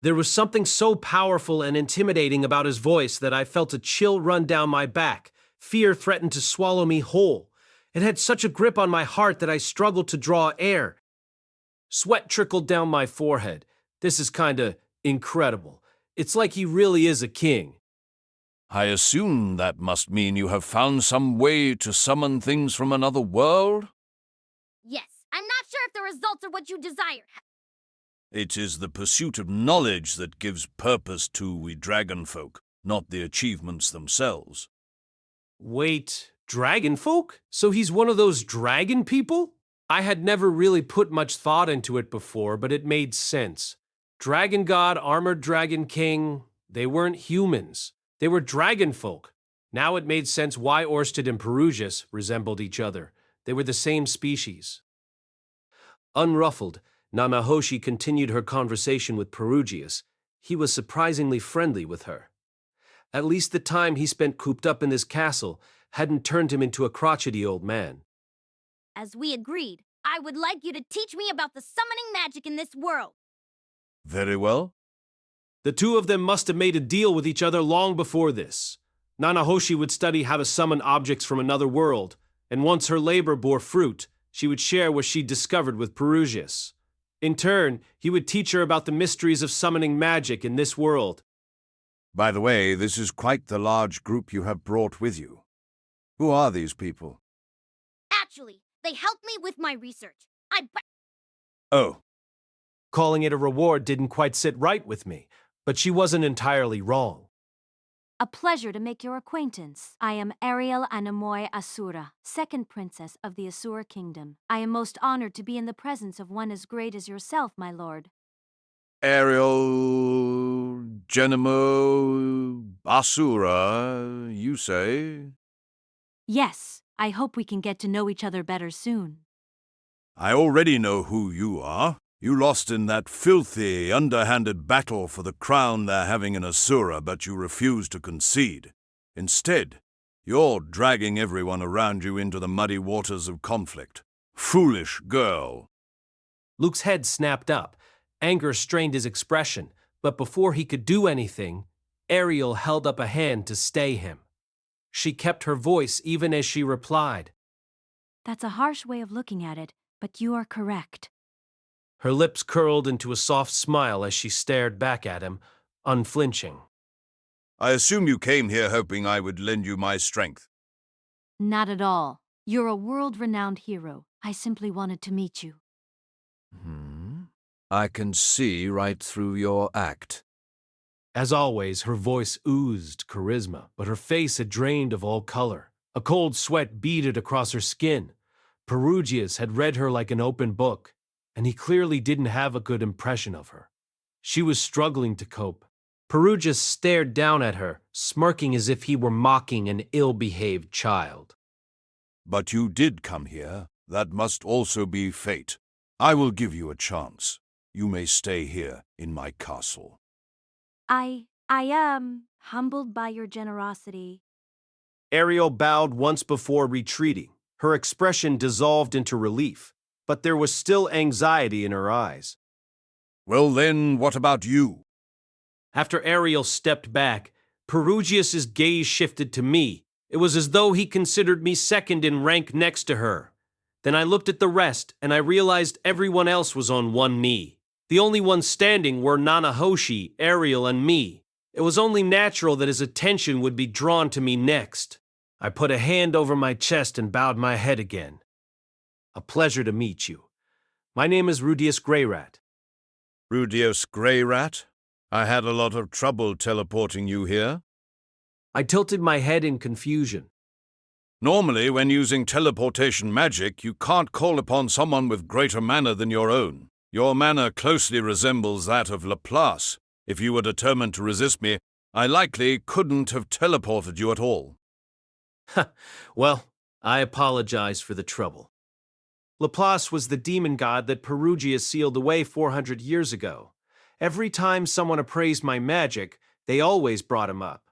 There was something so powerful and intimidating about his voice that I felt a chill run down my back. Fear threatened to swallow me whole. It had such a grip on my heart that I struggled to draw air. Sweat trickled down my forehead. This is kinda incredible. It's like he really is a king. I assume that must mean you have found some way to summon things from another world? Yes, I'm not sure if the results are what you desire. It is the pursuit of knowledge that gives purpose to we dragon folk, not the achievements themselves. Wait, dragon folk? So he's one of those dragon people? I had never really put much thought into it before, but it made sense. Dragon god, armored dragon king, they weren't humans. They were dragon folk. Now it made sense why Orsted and Perugius resembled each other. They were the same species. Unruffled, Nanahoshi continued her conversation with Perugius. He was surprisingly friendly with her. At least the time he spent cooped up in this castle hadn't turned him into a crotchety old man. As we agreed, I would like you to teach me about the summoning magic in this world. Very well. The two of them must have made a deal with each other long before this. Nanahoshi would study how to summon objects from another world, and once her labor bore fruit, she would share what she'd discovered with Perugius. In turn, he would teach her about the mysteries of summoning magic in this world. By the way, this is quite the large group you have brought with you. Who are these people? Actually, they helped me with my research. Oh. Calling it a reward didn't quite sit right with me, but she wasn't entirely wrong. A pleasure to make your acquaintance. I am Ariel Anamoy Asura, second princess of the Asura kingdom. I am most honored to be in the presence of one as great as yourself, my lord. Ariel, Genemo, Asura, you say? Yes, I hope we can get to know each other better soon. I already know who you are. You lost in that filthy, underhanded battle for the crown they're having in Asura, but you refuse to concede. Instead, you're dragging everyone around you into the muddy waters of conflict. Foolish girl. Luke's head snapped up. Anger strained his expression, but before he could do anything, Ariel held up a hand to stay him. She kept her voice even as she replied. That's a harsh way of looking at it, but you are correct. Her lips curled into a soft smile as she stared back at him, unflinching. I assume you came here hoping I would lend you my strength. Not at all. You're a world-renowned hero. I simply wanted to meet you. I can see right through your act. As always, her voice oozed charisma, but her face had drained of all color. A cold sweat beaded across her skin. Perugius had read her like an open book, and he clearly didn't have a good impression of her. She was struggling to cope. Perugius stared down at her, smirking as if he were mocking an ill-behaved child. But you did come here. That must also be fate. I will give you a chance. You may stay here in my castle. I am humbled by your generosity. Ariel bowed once before retreating. Her expression dissolved into relief, but there was still anxiety in her eyes. Well then, what about you? After Ariel stepped back, Perugius's gaze shifted to me. It was as though he considered me second in rank next to her. Then I looked at the rest, and I realized everyone else was on one knee. The only ones standing were Nanahoshi, Ariel, and me. It was only natural that his attention would be drawn to me next. I put a hand over my chest and bowed my head again. A pleasure to meet you. My name is Rudius Greyrat. Perugius Greyrat? I had a lot of trouble teleporting you here. I tilted my head in confusion. Normally, when using teleportation magic, you can't call upon someone with greater mana than your own. Your mana closely resembles that of Laplace. If you were determined to resist me, I likely couldn't have teleported you at all. Well, I apologize for the trouble. Laplace was the demon god that Perugius sealed away 400 years ago. Every time someone appraised my magic, they always brought him up.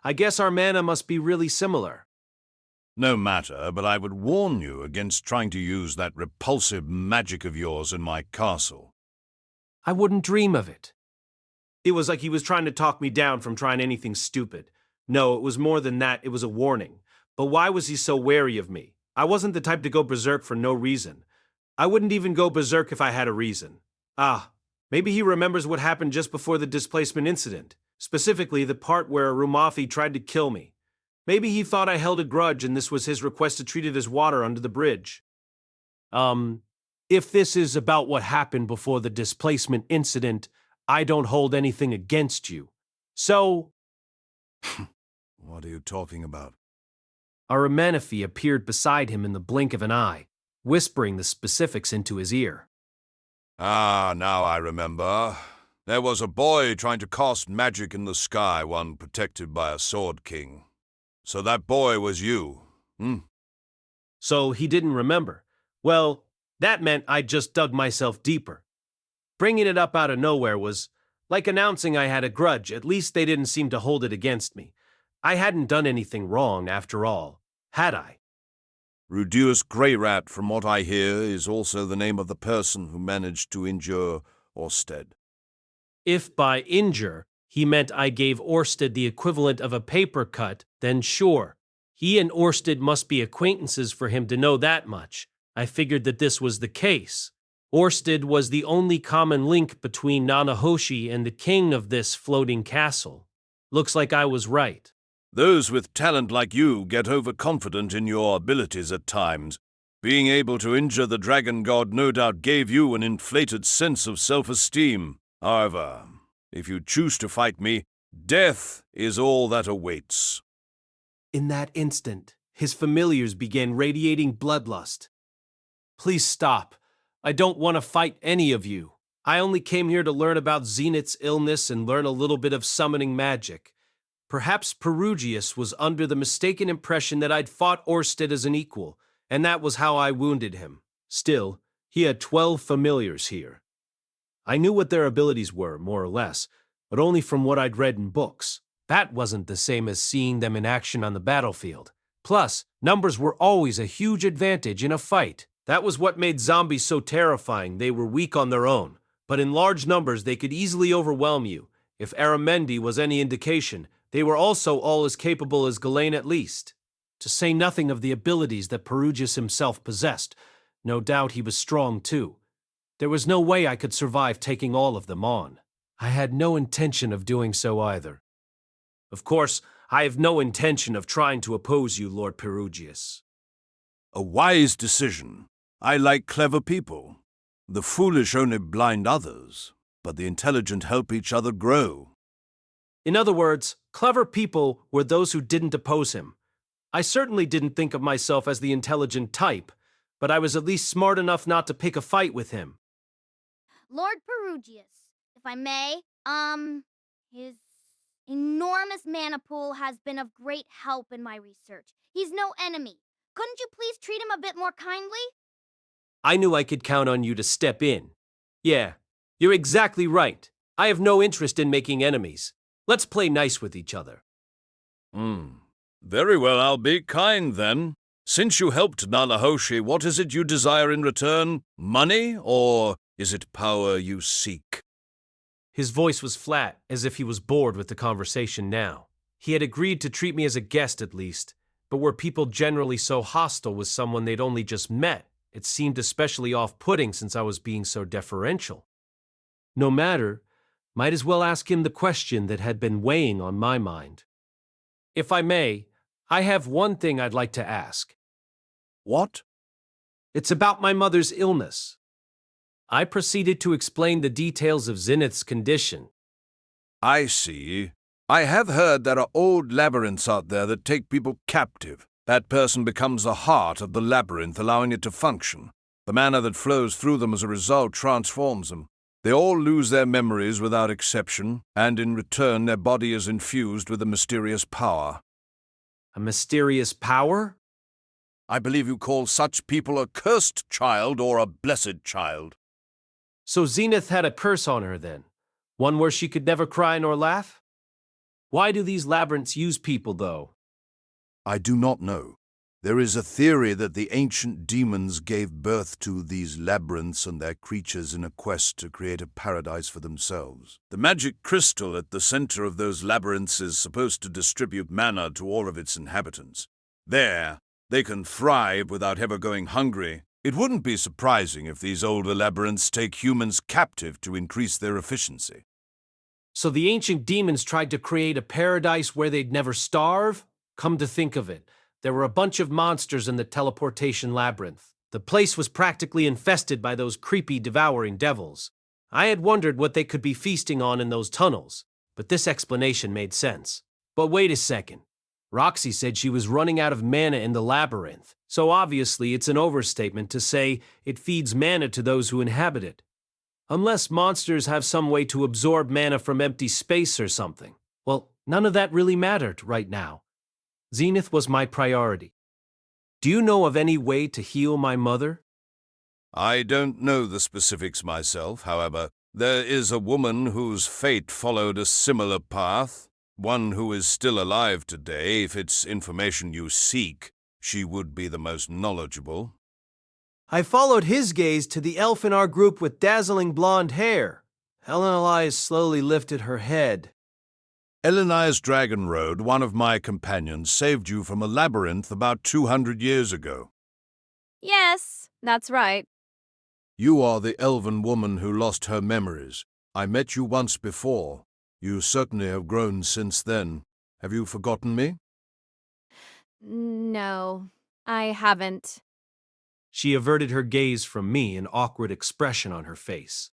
I guess our mana must be really similar. No matter, but I would warn you against trying to use that repulsive magic of yours in my castle. I wouldn't dream of it. It was like he was trying to talk me down from trying anything stupid. No, it was more than that, it was a warning. But why was he so wary of me? I wasn't the type to go berserk for no reason. I wouldn't even go berserk if I had a reason. Maybe he remembers what happened just before the displacement incident, specifically the part where Rumafi tried to kill me. Maybe he thought I held a grudge and this was his request to treat it as water under the bridge. If this is about what happened before the displacement incident, I don't hold anything against you. So... What are you talking about? Aramenefi appeared beside him in the blink of an eye, whispering the specifics into his ear. Ah, now I remember. There was a boy trying to cast magic in the sky, one protected by a sword king. So that boy was you, So he didn't remember. Well, that meant I just dug myself deeper. Bringing it up out of nowhere was like announcing I had a grudge. At least they didn't seem to hold it against me. I hadn't done anything wrong, after all, had I? Rudius Greyrat, from what I hear, is also the name of the person who managed to injure Orsted. If by injure he meant I gave Orsted the equivalent of a paper cut, then sure. He and Orsted must be acquaintances for him to know that much. I figured that this was the case. Orsted was the only common link between Nanahoshi and the king of this floating castle. Looks like I was right. Those with talent like you get overconfident in your abilities at times. Being able to injure the dragon god no doubt gave you an inflated sense of self-esteem. However, if you choose to fight me, death is all that awaits. In that instant, his familiars began radiating bloodlust. Please stop. I don't want to fight any of you. I only came here to learn about Zenith's illness and learn a little bit of summoning magic. Perhaps Perugius was under the mistaken impression that I'd fought Orsted as an equal, and that was how I wounded him. Still, he had 12 familiars here. I knew what their abilities were, more or less, but only from what I'd read in books. That wasn't the same as seeing them in action on the battlefield. Plus, numbers were always a huge advantage in a fight. That was what made zombies so terrifying. They were weak on their own, but in large numbers they could easily overwhelm you. If Aramendi was any indication, they were also all as capable as Ghislaine at least. To say nothing of the abilities that Perugius himself possessed. No doubt he was strong too. There was no way I could survive taking all of them on. I had no intention of doing so either. Of course, I have no intention of trying to oppose you, Lord Perugius. A wise decision. I like clever people. The foolish only blind others, but the intelligent help each other grow. In other words, clever people were those who didn't oppose him. I certainly didn't think of myself as the intelligent type, but I was at least smart enough not to pick a fight with him. Lord Perugius, if I may, his enormous mana pool has been of great help in my research. He's no enemy. Couldn't you please treat him a bit more kindly? I knew I could count on you to step in. Yeah, You're exactly right. I have no interest in making enemies. Let's play nice with each other. Very well, I'll be kind then. Since you helped Nanahoshi, what is it you desire in return? Money, or is it power you seek? His voice was flat, as if he was bored with the conversation now. He had agreed to treat me as a guest at least, but were people generally so hostile with someone they'd only just met? It seemed especially off-putting since I was being so deferential. No matter, might as well ask him the question that had been weighing on my mind. If I may, I have one thing I'd like to ask. What? It's about my mother's illness. I proceeded to explain the details of Zenith's condition. I see. I have heard there are old labyrinths out there that take people captive. That person becomes the heart of the labyrinth, allowing it to function. The mana that flows through them as a result transforms them. They all lose their memories without exception, and in return their body is infused with a mysterious power. A mysterious power? I believe you call such people a cursed child or a blessed child. So Zenith had a curse on her then? One where she could never cry nor laugh? Why do these labyrinths use people, though? I do not know. There is a theory that the ancient demons gave birth to these labyrinths and their creatures in a quest to create a paradise for themselves. The magic crystal at the center of those labyrinths is supposed to distribute mana to all of its inhabitants. There, they can thrive without ever going hungry. It wouldn't be surprising if these older labyrinths take humans captive to increase their efficiency. So the ancient demons tried to create a paradise where they'd never starve? Come to think of it, there were a bunch of monsters in the teleportation labyrinth. The place was practically infested by those creepy devouring devils. I had wondered what they could be feasting on in those tunnels, but this explanation made sense. But wait a second. Roxy said she was running out of mana in the labyrinth, so obviously it's an overstatement to say it feeds mana to those who inhabit it. Unless monsters have some way to absorb mana from empty space or something. Well, none of that really mattered right now. Zenith was my priority. Do you know of any way to heal my mother? I don't know the specifics myself, however. There is a woman whose fate followed a similar path, one who is still alive today. If it's information you seek, she would be the most knowledgeable. I followed his gaze to the elf in our group with dazzling blonde hair. Helen Elias slowly lifted her head. Elenias Dragon Road, one of my companions, saved you from a labyrinth about 200 years ago. Yes, that's right. You are the elven woman who lost her memories. I met you once before. You certainly have grown since then. Have you forgotten me? No, I haven't. She averted her gaze from me, an awkward expression on her face.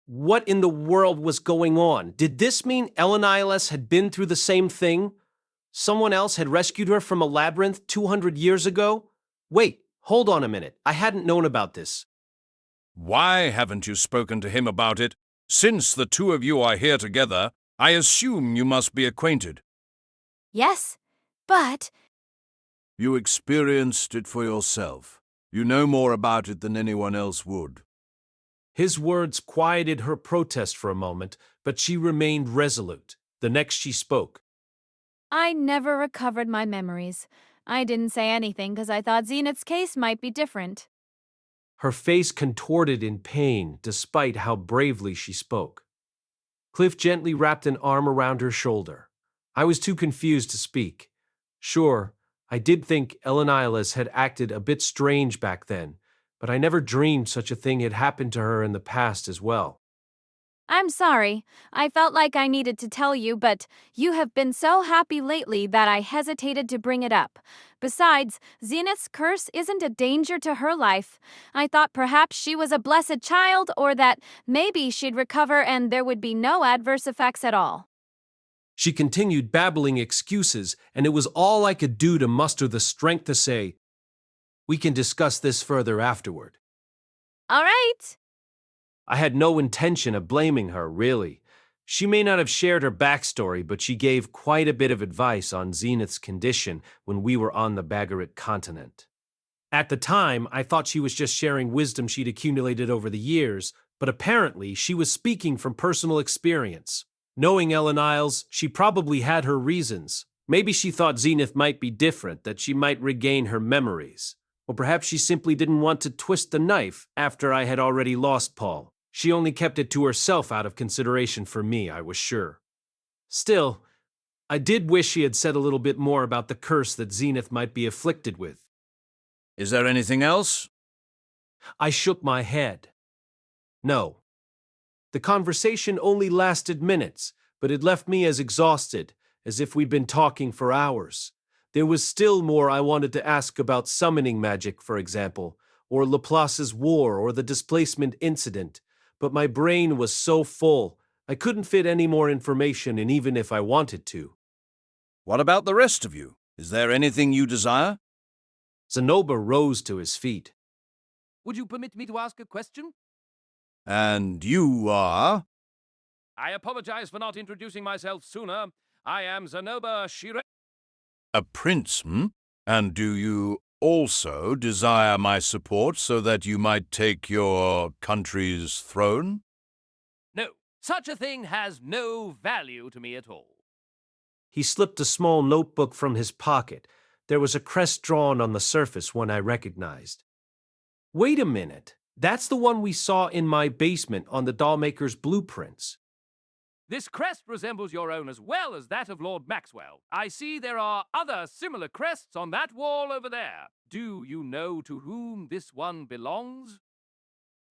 What in the world was going on? Did this mean Elenias had been through the same thing? Someone else had rescued her from a labyrinth 200 years ago? Wait, hold on a minute. I hadn't known about this. Why haven't you spoken to him about it? Since the two of you are here together, I assume you must be acquainted. Yes, but... You experienced it for yourself. You know more about it than anyone else would. His words quieted her protest for a moment, but she remained resolute. The next she spoke. I never recovered my memories. I didn't say anything because I thought Zenith's case might be different. Her face contorted in pain, despite how bravely she spoke. Cliff gently wrapped an arm around her shoulder. I was too confused to speak. Sure, I did think Elenias had acted a bit strange back then, but I never dreamed such a thing had happened to her in the past as well. I'm sorry. I felt like I needed to tell you, but you have been so happy lately that I hesitated to bring it up. Besides, Zenith's curse isn't a danger to her life. I thought perhaps she was a blessed child, or that maybe she'd recover and there would be no adverse effects at all. She continued babbling excuses, and it was all I could do to muster the strength to say, "We can discuss this further afterward." All right. I had no intention of blaming her, really. She may not have shared her backstory, but she gave quite a bit of advice on Zenith's condition when we were on the Bagarit continent. At the time, I thought she was just sharing wisdom she'd accumulated over the years, but apparently she was speaking from personal experience. Knowing Ellen Isles, she probably had her reasons. Maybe she thought Zenith might be different, that she might regain her memories. Or perhaps she simply didn't want to twist the knife after I had already lost Paul. She only kept it to herself out of consideration for me, I was sure. Still, I did wish she had said a little bit more about the curse that Zenith might be afflicted with. Is there anything else? I shook my head. No. The conversation only lasted minutes, but it left me as exhausted as if we'd been talking for hours. There was still more I wanted to ask about summoning magic, for example, or Laplace's war or the displacement incident, but my brain was so full, I couldn't fit any more information in even if I wanted to. What about the rest of you? Is there anything you desire? Zenoba rose to his feet. Would you permit me to ask a question? And you are? I apologize for not introducing myself sooner. I am Zenoba Shire. A prince, hmm? And do you also desire my support so that you might take your country's throne? No, such a thing has no value to me at all. He slipped a small notebook from his pocket. There was a crest drawn on the surface, one I recognized. Wait a minute. That's the one we saw in my basement on the dollmaker's blueprints. This crest resembles your own as well as that of Lord Maxwell. I see there are other similar crests on that wall over there. Do you know to whom this one belongs?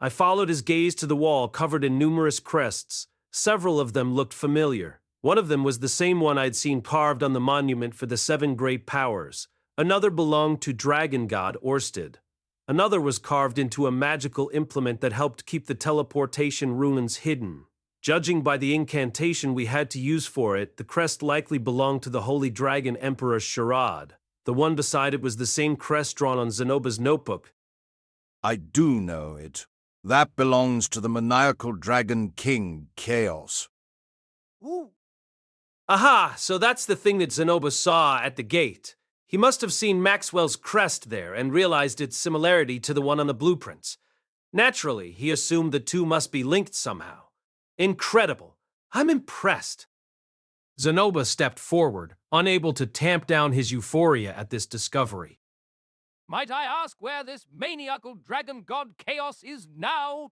I followed his gaze to the wall covered in numerous crests. Several of them looked familiar. One of them was the same one I'd seen carved on the monument for the 7 great powers. Another belonged to dragon god Orsted. Another was carved into a magical implement that helped keep the teleportation runes hidden. Judging by the incantation we had to use for it, the crest likely belonged to the Holy Dragon Emperor Sharad. The one beside it was the same crest drawn on Zenoba's notebook. I do know it. That belongs to the maniacal dragon king, Chaos. Ooh. Aha! So that's the thing that Zenoba saw at the gate. He must have seen Maxwell's crest there and realized its similarity to the one on the blueprints. Naturally, he assumed the two must be linked somehow. Incredible. I'm impressed. Zenoba stepped forward, unable to tamp down his euphoria at this discovery. Might I ask where this maniacal dragon god Chaos is now?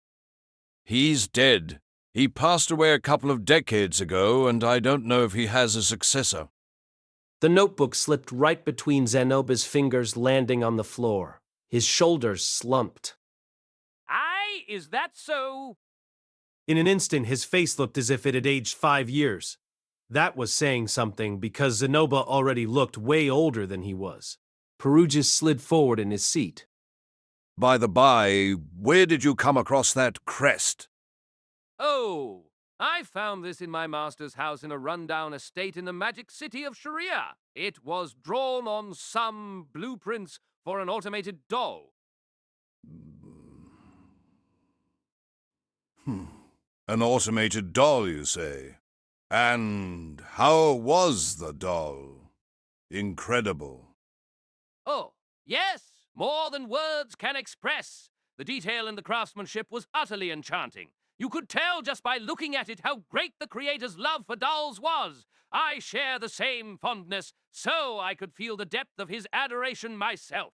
He's dead. He passed away a couple of decades ago, and I don't know if he has a successor. The notebook slipped right between Zenoba's fingers, landing on the floor. His shoulders slumped. Aye, is that so? In an instant, his face looked as if it had aged 5 years. That was saying something because Zenoba already looked way older than he was. Perugius slid forward in his seat. By the by, where did you come across that crest? Oh, I found this in my master's house in a rundown estate in the magic city of Sharia. It was drawn on some blueprints for an automated doll. An automated doll, you say? And how was the doll? Incredible. Oh, yes, more than words can express. The detail in the craftsmanship was utterly enchanting. You could tell just by looking at it how great the creator's love for dolls was. I share the same fondness, so I could feel the depth of his adoration myself.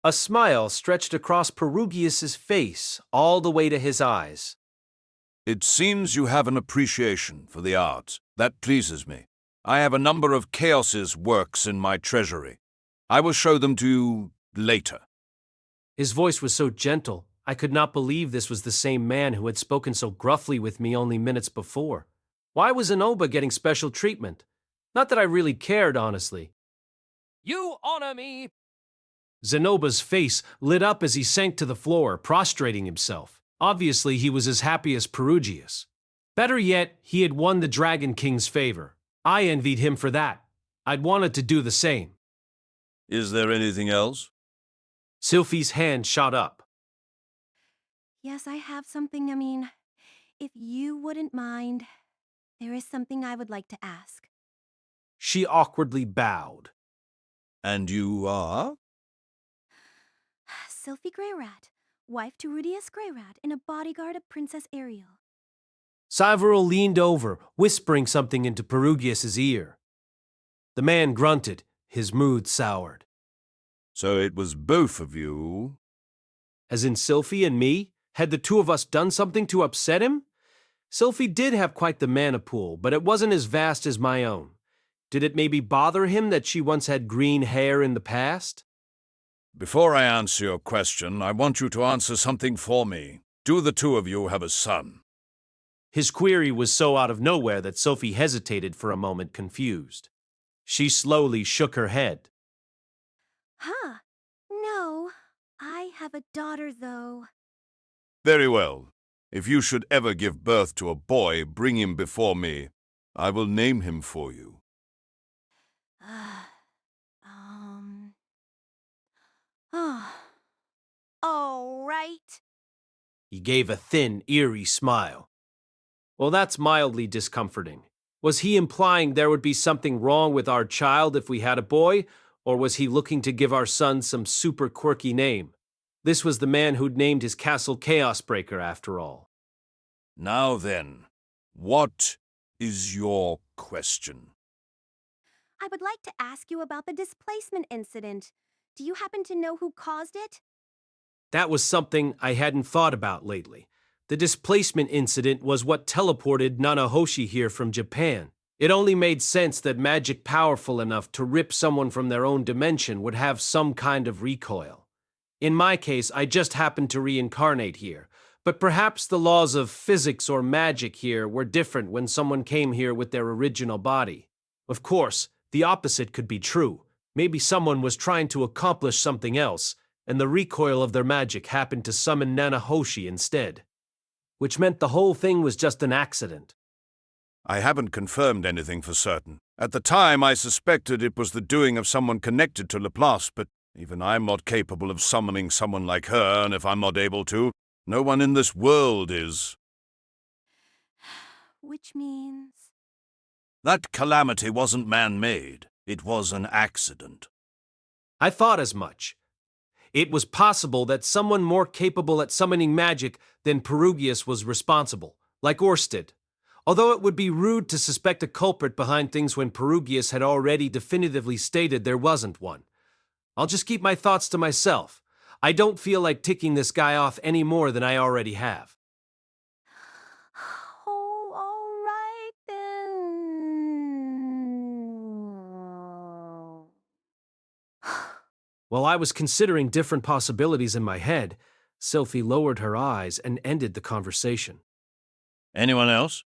A smile stretched across Perugius's face, all the way to his eyes. It seems you have an appreciation for the arts. That pleases me. I have a number of Chaos's works in my treasury. I will show them to you later. His voice was so gentle, I could not believe this was the same man who had spoken so gruffly with me only minutes before. Why was Zenoba getting special treatment? Not that I really cared, honestly. You honor me. Zenoba's face lit up as he sank to the floor, prostrating himself. Obviously, he was as happy as Perugius. Better yet, he had won the Dragon King's favor. I envied him for that. I'd wanted to do the same. Is there anything else? Sylphie's hand shot up. Yes, I have something. If you wouldn't mind, there is something I would like to ask. She awkwardly bowed. And you are? Sylphie Greyrat, wife to Rudius Greyrat and a bodyguard of Princess Ariel. Syveril leaned over, whispering something into Perugius's ear. The man grunted, his mood soured. So it was both of you? As in Sylphie and me? Had the two of us done something to upset him? Sylphie did have quite the mana pool, but it wasn't as vast as my own. Did it maybe bother him that she once had green hair in the past? Before I answer your question, I want you to answer something for me. Do the two of you have a son? His query was so out of nowhere that Sophie hesitated for a moment, confused. She slowly shook her head. Huh. No. I have a daughter, though. Very well. If you should ever give birth to a boy, bring him before me. I will name him for you. All right. He gave a thin, eerie smile. Well, that's mildly discomforting. Was he implying there would be something wrong with our child if we had a boy, or was he looking to give our son some super quirky name? This was the man who'd named his castle Chaosbreaker, after all. Now then, what is your question? I would like to ask you about the displacement incident. Do you happen to know who caused it? That was something I hadn't thought about lately. The displacement incident was what teleported Nanahoshi here from Japan. It only made sense that magic powerful enough to rip someone from their own dimension would have some kind of recoil. In my case, I just happened to reincarnate here, but perhaps the laws of physics or magic here were different when someone came here with their original body. Of course, the opposite could be true. Maybe someone was trying to accomplish something else, and the recoil of their magic happened to summon Nanahoshi instead. Which meant the whole thing was just an accident. I haven't confirmed anything for certain. At the time, I suspected it was the doing of someone connected to Laplace, but even I'm not capable of summoning someone like her, and if I'm not able to, no one in this world is. Which means... That calamity wasn't man-made. It was an accident. I thought as much. It was possible that someone more capable at summoning magic than Perugius was responsible, like Orsted. Although it would be rude to suspect a culprit behind things when Perugius had already definitively stated there wasn't one. I'll just keep my thoughts to myself. I don't feel like ticking this guy off any more than I already have. Oh, all right then. While I was considering different possibilities in my head, Sylphie lowered her eyes and ended the conversation. Anyone else?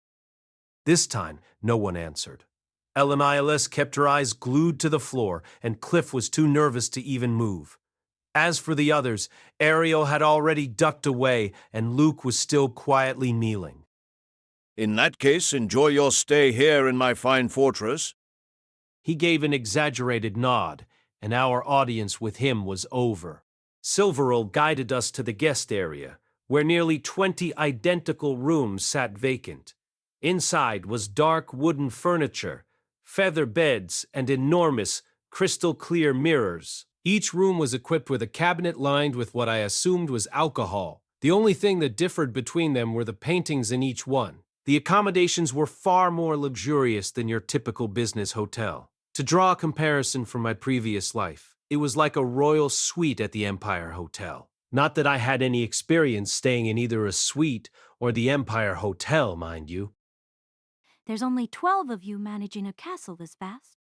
This time, no one answered. Elenialis kept her eyes glued to the floor, and Cliff was too nervous to even move. As for the others, Ariel had already ducked away, and Luke was still quietly kneeling. In that case, enjoy your stay here in my fine fortress. He gave an exaggerated nod, and our audience with him was over. Silveril guided us to the guest area, where nearly 20 identical rooms sat vacant. Inside was dark wooden furniture, feather beds, and enormous, crystal-clear mirrors. Each room was equipped with a cabinet lined with what I assumed was alcohol. The only thing that differed between them were the paintings in each one. The accommodations were far more luxurious than your typical business hotel. To draw a comparison from my previous life, it was like a royal suite at the Empire Hotel. Not that I had any experience staying in either a suite or the Empire Hotel, mind you. There's only 12 of you managing a castle this fast.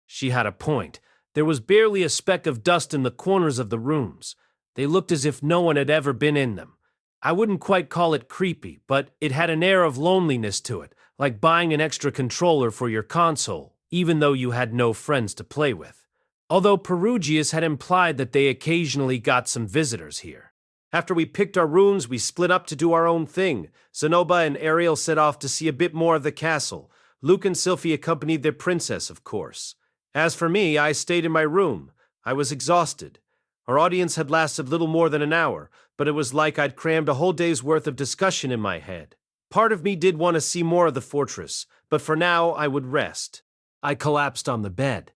She had a point. There was barely a speck of dust in the corners of the rooms. They looked as if no one had ever been in them. I wouldn't quite call it creepy, but it had an air of loneliness to it, like buying an extra controller for your console, even though you had no friends to play with. Although Perugius had implied that they occasionally got some visitors here. After we picked our rooms, we split up to do our own thing. Zenoba and Ariel set off to see a bit more of the castle. Luke and Sylphie accompanied their princess, of course. As for me, I stayed in my room. I was exhausted. Our audience had lasted little more than an hour, but it was like I'd crammed a whole day's worth of discussion in my head. Part of me did want to see more of the fortress, but for now I would rest. I collapsed on the bed.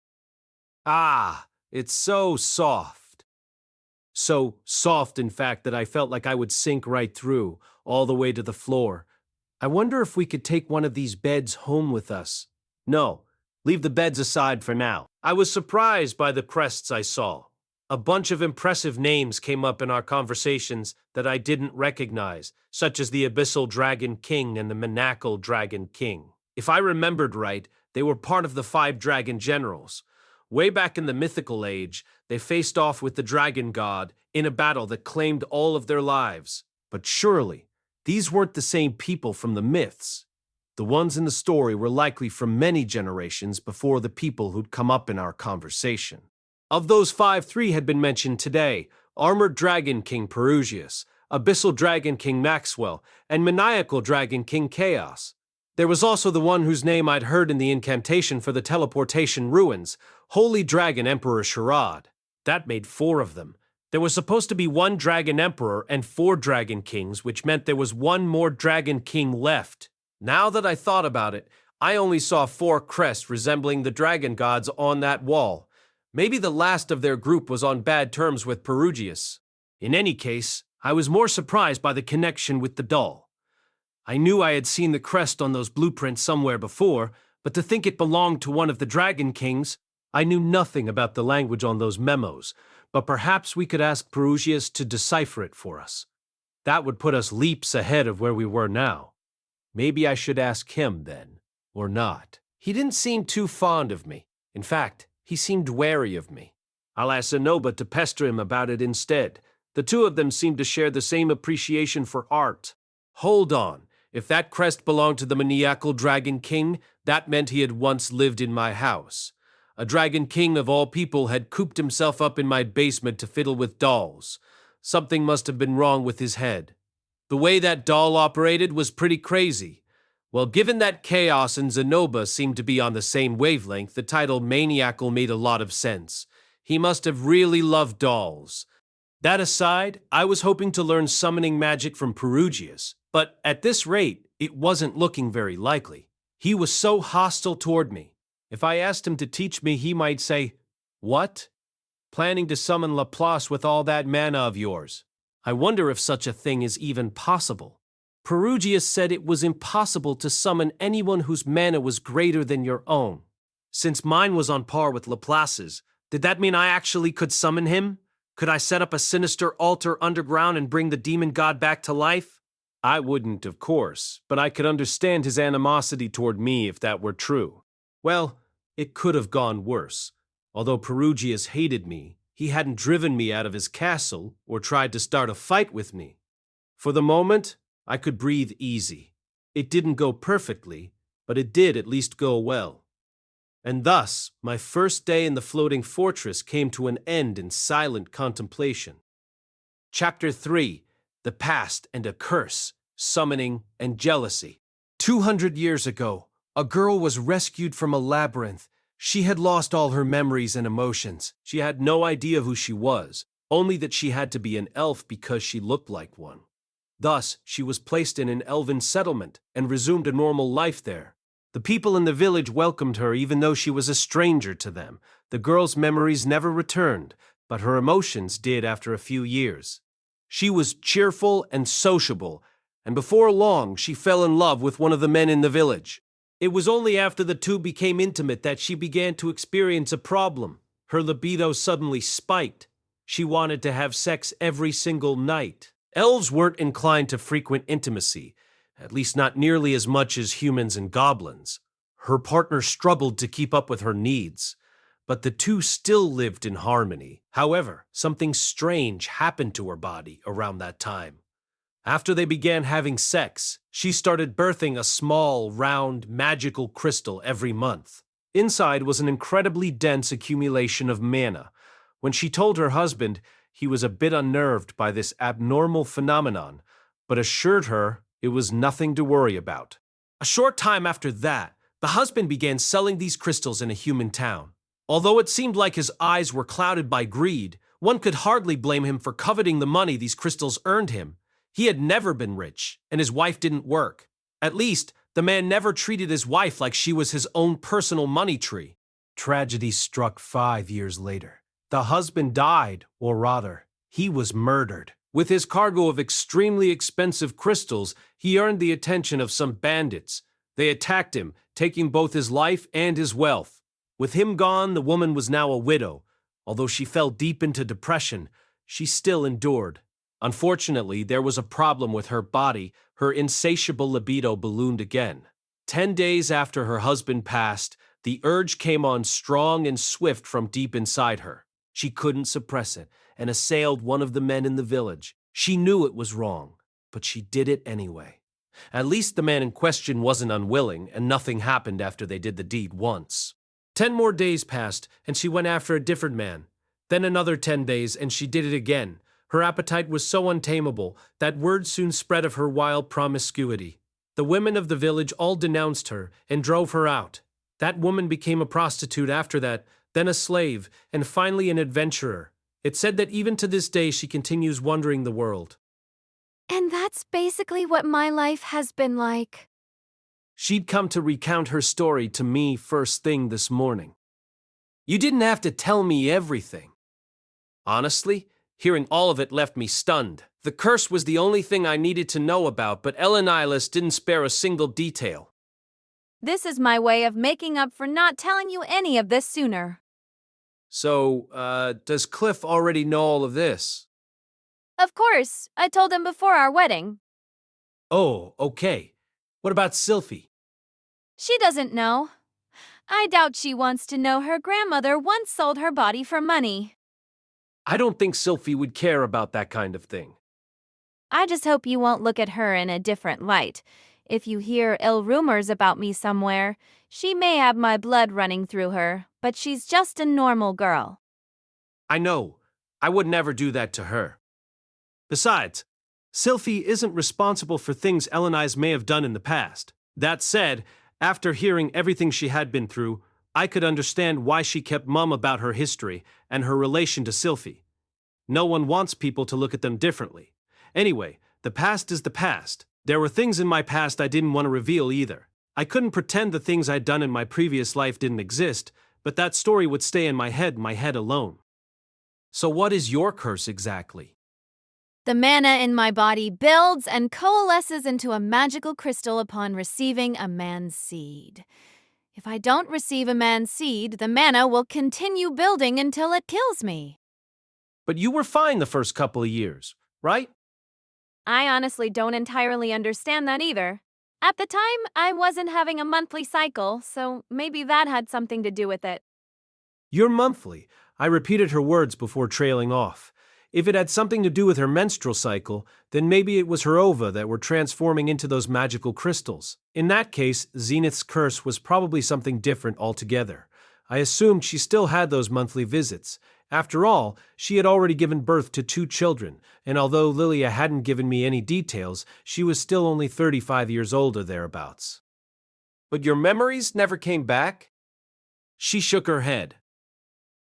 Ah, it's so soft. So soft, in fact, that I felt like I would sink right through, all the way to the floor. I wonder if we could take one of these beds home with us. No, leave the beds aside for now. I was surprised by the crests I saw. A bunch of impressive names came up in our conversations that I didn't recognize, such as the Abyssal Dragon King and the Maniacal Dragon King. If I remembered right, they were part of the 5 dragon generals. Way back in the mythical age, they faced off with the dragon god in a battle that claimed all of their lives. But surely, these weren't the same people from the myths. The ones in the story were likely from many generations before the people who'd come up in our conversation. Of those 5, 3 had been mentioned today: Armored Dragon King Perugius, Abyssal Dragon King Maxwell, and Maniacal Dragon King Chaos. There was also the one whose name I'd heard in the incantation for the teleportation ruins, Holy Dragon Emperor Sharad. That made 4 of them. There was supposed to be 1 Dragon Emperor and 4 Dragon Kings, which meant there was 1 more Dragon King left. Now that I thought about it, I only saw 4 crests resembling the dragon gods on that wall. Maybe the last of their group was on bad terms with Perugius. In any case, I was more surprised by the connection with the doll. I knew I had seen the crest on those blueprints somewhere before, but to think it belonged to one of the Dragon Kings, I knew nothing about the language on those memos, but perhaps we could ask Perugius to decipher it for us. That would put us leaps ahead of where we were now. Maybe I should ask him then, or not. He didn't seem too fond of me. In fact, he seemed wary of me. I'll ask Zenoba to pester him about it instead. The 2 of them seemed to share the same appreciation for art. Hold on. If that crest belonged to the Maniacal Dragon King, that meant he had once lived in my house. A Dragon King of all people had cooped himself up in my basement to fiddle with dolls. Something must have been wrong with his head. The way that doll operated was pretty crazy. Well, given that Chaos and Zenoba seemed to be on the same wavelength, the title Maniacal made a lot of sense. He must have really loved dolls. That aside, I was hoping to learn summoning magic from Perugius, but at this rate, it wasn't looking very likely. He was so hostile toward me. If I asked him to teach me, he might say, "What? Planning to summon Laplace with all that mana of yours? I wonder if such a thing is even possible." Perugius said it was impossible to summon anyone whose mana was greater than your own. Since mine was on par with Laplace's, did that mean I actually could summon him? Could I set up a sinister altar underground and bring the demon god back to life? I wouldn't, of course, but I could understand his animosity toward me if that were true. Well, it could have gone worse. Although Perugius hated me, he hadn't driven me out of his castle or tried to start a fight with me. For the moment, I could breathe easy. It didn't go perfectly, but it did at least go well. And thus, my first day in the floating fortress came to an end in silent contemplation. Chapter 3: The Past and a Curse, Summoning and Jealousy. 200 years ago, a girl was rescued from a labyrinth. She had lost all her memories and emotions. She had no idea who she was, only that she had to be an elf because she looked like one. Thus, she was placed in an elven settlement and resumed a normal life there. The people in the village welcomed her even though she was a stranger to them. The girl's memories never returned, but her emotions did after a few years. She was cheerful and sociable, and before long she fell in love with one of the men in the village. It was only after the 2 became intimate that she began to experience a problem. Her libido suddenly spiked. She wanted to have sex every single night. Elves weren't inclined to frequent intimacy, at least not nearly as much as humans and goblins. Her partner struggled to keep up with her needs, but the 2 still lived in harmony. However, something strange happened to her body around that time. After they began having sex, she started birthing a small, round, magical crystal every month. Inside was an incredibly dense accumulation of mana. When she told her husband, he was a bit unnerved by this abnormal phenomenon, but assured her it was nothing to worry about. A short time after that, the husband began selling these crystals in a human town. Although it seemed like his eyes were clouded by greed, one could hardly blame him for coveting the money these crystals earned him. He had never been rich, and his wife didn't work. At least, the man never treated his wife like she was his own personal money tree. Tragedy struck 5 years later. The husband died, or rather, He was murdered. With his cargo of extremely expensive crystals, he earned the attention of some bandits. They attacked him, taking both his life and his wealth. With him gone, the woman was now a widow. Although she fell deep into depression, she still endured. Unfortunately, there was a problem with her body. Her insatiable libido ballooned again. 10 days after her husband passed, the urge came on strong and swift from deep inside her. She couldn't suppress it and assailed one of the men in the village. She knew it was wrong, but she did it anyway. At least the man in question wasn't unwilling, and nothing happened after they did the deed once. 10 more days passed, and she went after a different man. Then another 10 days, and she did it again. Her appetite was so untamable that word soon spread of her wild promiscuity. The women of the village all denounced her and drove her out. That woman became a prostitute after that, then a slave, and finally an adventurer. It's said that even to this day she continues wandering the world. And that's basically what my life has been like. She'd come to recount her story to me first thing this morning. You didn't have to tell me everything. Honestly, hearing all of it left me stunned. The curse was the only thing I needed to know about, but Elenilis didn't spare a single detail. This is my way of making up for not telling you any of this sooner. So, does Cliff already know all of this? Of course, I told him before our wedding. Oh, okay. What about Sylphie? She doesn't know. I doubt she wants to know her grandmother once sold her body for money. I don't think Sylphie would care about that kind of thing. I just hope you won't look at her in a different light. If you hear ill rumors about me somewhere, she may have my blood running through her, but she's just a normal girl. I know. I would never do that to her. Besides, Sylphie isn't responsible for things Elenice may have done in the past. That said, after hearing everything she had been through, I could understand why she kept mum about her history and her relation to Sylphie. No one wants people to look at them differently. Anyway, the past is the past. There were things in my past I didn't want to reveal either. I couldn't pretend the things I'd done in my previous life didn't exist, but that story would stay in my head alone. So what is your curse exactly? The mana in my body builds and coalesces into a magical crystal upon receiving a man's seed. If I don't receive a man's seed, the mana will continue building until it kills me. But you were fine the first couple of years, right? I honestly don't entirely understand that either. At the time, I wasn't having a monthly cycle, so maybe that had something to do with it. You're monthly. I repeated her words before trailing off. If it had something to do with her menstrual cycle, then maybe it was her ova that were transforming into those magical crystals. In that case, Zenith's curse was probably something different altogether. I assumed she still had those monthly visits. After all, she had already given birth to 2 children, and although Lilia hadn't given me any details, she was still only 35 years old or thereabouts. But your memories never came back? She shook her head.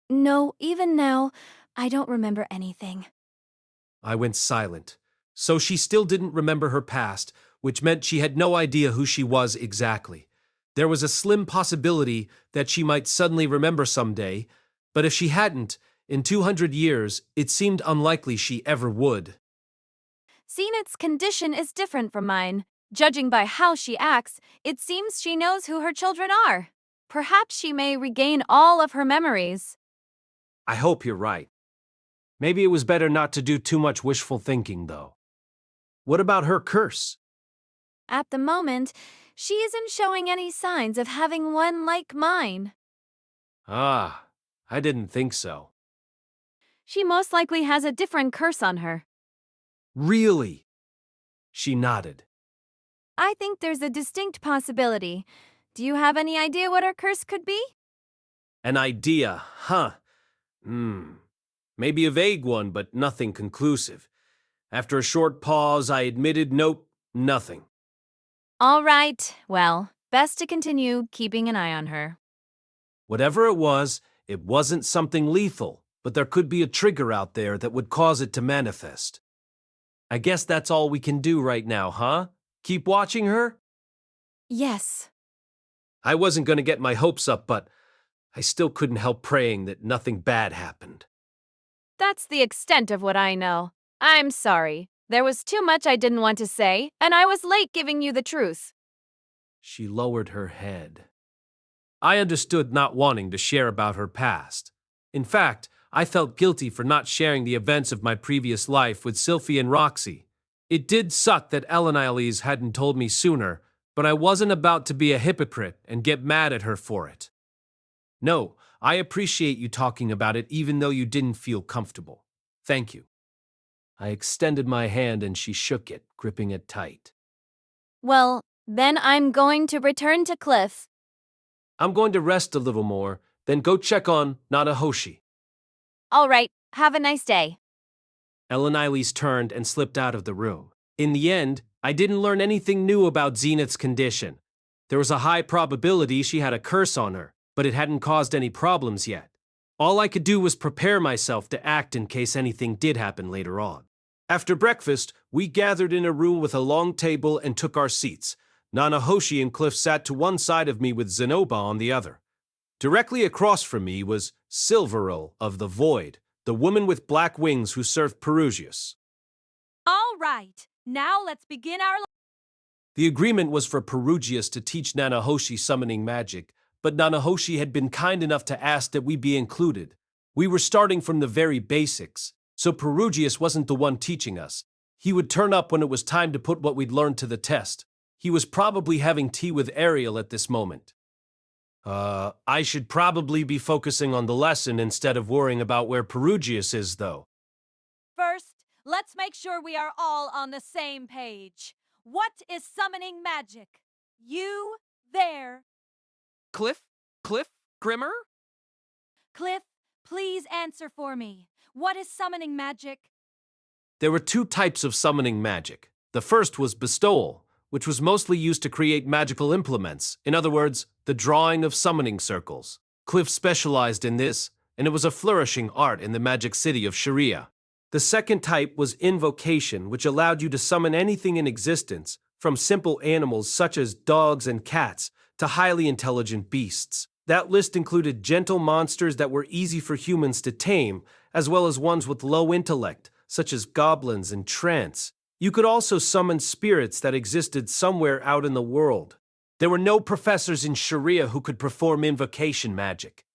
No, even now, I don't remember anything. I went silent. So she still didn't remember her past, which meant she had no idea who she was exactly. There was a slim possibility that she might suddenly remember someday, but if she hadn't, in 200 years, it seemed unlikely she ever would. Zenith's condition is different from mine. Judging by how she acts, it seems she knows who her children are. Perhaps she may regain all of her memories. I hope you're right. Maybe it was better not to do too much wishful thinking, though. What about her curse? At the moment, she isn't showing any signs of having one like mine. Ah, I didn't think so. She most likely has a different curse on her. Really? She nodded. I think there's a distinct possibility. Do you have any idea what her curse could be? An idea, huh? Maybe a vague one, but nothing conclusive. After a short pause, I admitted, nope, nothing. All right, well, best to continue keeping an eye on her. Whatever it wasn't something lethal, but there could be a trigger out there that would cause it to manifest. I guess that's all we can do right now, huh? Keep watching her? Yes. I wasn't going to get my hopes up, but I still couldn't help praying that nothing bad happened. That's the extent of what I know. I'm sorry. There was too much I didn't want to say, and I was late giving you the truth. She lowered her head. I understood not wanting to share about her past. In fact, I felt guilty for not sharing the events of my previous life with Sylphie and Roxy. It did suck that Eleniles hadn't told me sooner, but I wasn't about to be a hypocrite and get mad at her for it. No, I appreciate you talking about it even though you didn't feel comfortable. Thank you. I extended my hand and she shook it, gripping it tight. Well, then I'm going to return to Cliff. I'm going to rest a little more, then go check on Nanahoshi. All right, have a nice day. Eleniles turned and slipped out of the room. In the end, I didn't learn anything new about Zenith's condition. There was a high probability she had a curse on her, but it hadn't caused any problems yet. All I could do was prepare myself to act in case anything did happen later on. After breakfast, we gathered in a room with a long table and took our seats. Nanahoshi and Cliff sat to one side of me with Zenoba on the other. Directly across from me was Silveril of the Void, the woman with black wings who served Perugius. All right, now let's begin our... The agreement was for Perugius to teach Nanahoshi summoning magic, but Nanahoshi had been kind enough to ask that we be included. We were starting from the very basics, so Perugius wasn't the one teaching us. He would turn up when it was time to put what we'd learned to the test. He was probably having tea with Ariel at this moment. I should probably be focusing on the lesson instead of worrying about where Perugius is, though. First, let's make sure we are all on the same page. What is summoning magic? You there. Cliff? Grimmer? Cliff, please answer for me. What is summoning magic? There were two types of summoning magic. The first was bestowal, which was mostly used to create magical implements, in other words, the drawing of summoning circles. Cliff specialized in this, and it was a flourishing art in the magic city of Sharia. The second type was invocation, which allowed you to summon anything in existence, from simple animals such as dogs and cats to highly intelligent beasts. That list included gentle monsters that were easy for humans to tame, as well as ones with low intellect, such as goblins and trants. You could also summon spirits that existed somewhere out in the world. There were no professors in Sharia who could perform invocation magic.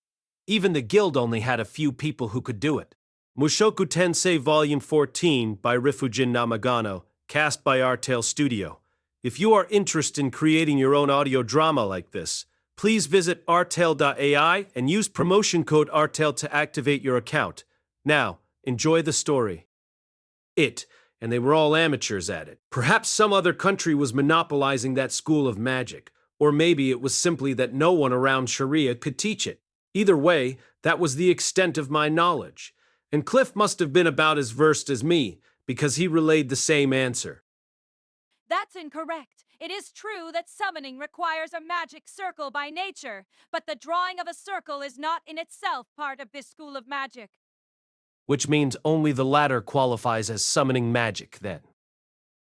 Even the guild only had a few people who could do it. Mushoku Tensei Vol14 by Rifujin Namagano, cast by Artale Studio. If you are interested in creating your own audio drama like this, please visit artale.ai and use promotion code ARTALE to activate your account. Now, enjoy the story. And they were all amateurs at it. Perhaps some other country was monopolizing that school of magic, or maybe it was simply that no one around Sharia could teach it. Either way, that was the extent of my knowledge. And Cliff must have been about as versed as me, because he relayed the same answer. That's incorrect. It is true that summoning requires a magic circle by nature, but the drawing of a circle is not in itself part of this school of magic. Which means only the latter qualifies as summoning magic, then.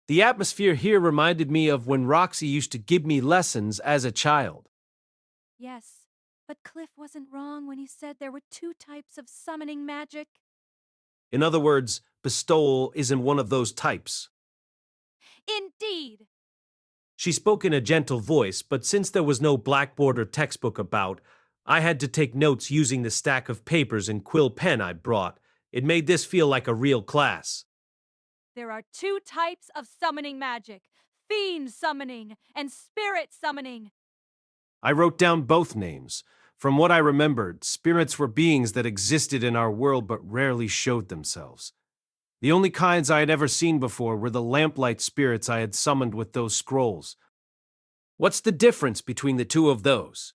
The atmosphere here reminded me of when Roxy used to give me lessons as a child. Yes, but Cliff wasn't wrong when he said there were two types of summoning magic. In other words, bestowal isn't one of those types. Indeed. She spoke in a gentle voice, but since there was no blackboard or textbook about, I had to take notes using the stack of papers and quill pen I brought. It made this feel like a real class. There are two types of summoning magic: fiend summoning and spirit summoning. I wrote down both names. From what I remembered, spirits were beings that existed in our world but rarely showed themselves. The only kinds I had ever seen before were the lamplight spirits I had summoned with those scrolls. What's the difference between the two of those?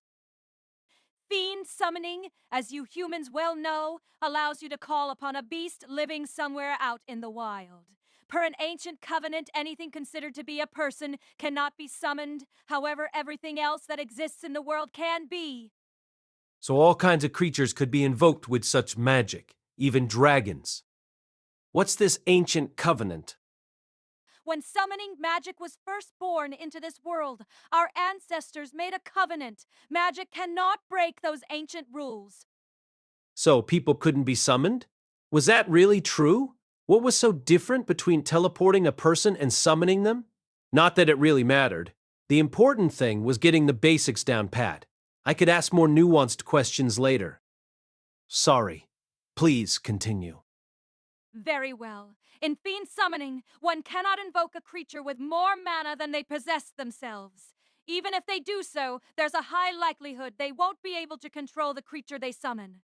Fiend summoning, as you humans well know, allows you to call upon a beast living somewhere out in the wild. Per an ancient covenant, anything considered to be a person cannot be summoned. However, everything else that exists in the world can be. So all kinds of creatures could be invoked with such magic, even dragons. What's this ancient covenant? When summoning magic was first born into this world, our ancestors made a covenant. Magic cannot break those ancient rules. So people couldn't be summoned? Was that really true? What was so different between teleporting a person and summoning them? Not that it really mattered. The important thing was getting the basics down pat. I could ask more nuanced questions later. Sorry. Please continue. Very well. In fiend summoning, one cannot invoke a creature with more mana than they possess themselves. Even if they do so, there's a high likelihood they won't be able to control the creature they summon.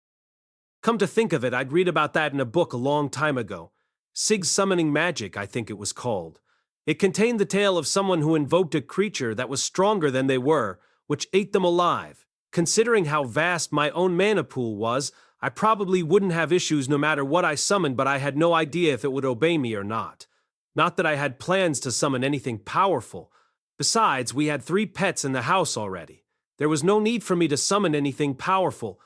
Come to think of it, I'd read about that in a book a long time ago. Sig's Summoning Magic, I think it was called. It contained the tale of someone who invoked a creature that was stronger than they were, which ate them alive. Considering how vast my own mana pool was, I probably wouldn't have issues no matter what I summoned, but I had no idea if it would obey me or not. Not that I had plans to summon anything powerful. Besides, we had 3 pets in the house already. There was no need for me to summon anything powerful.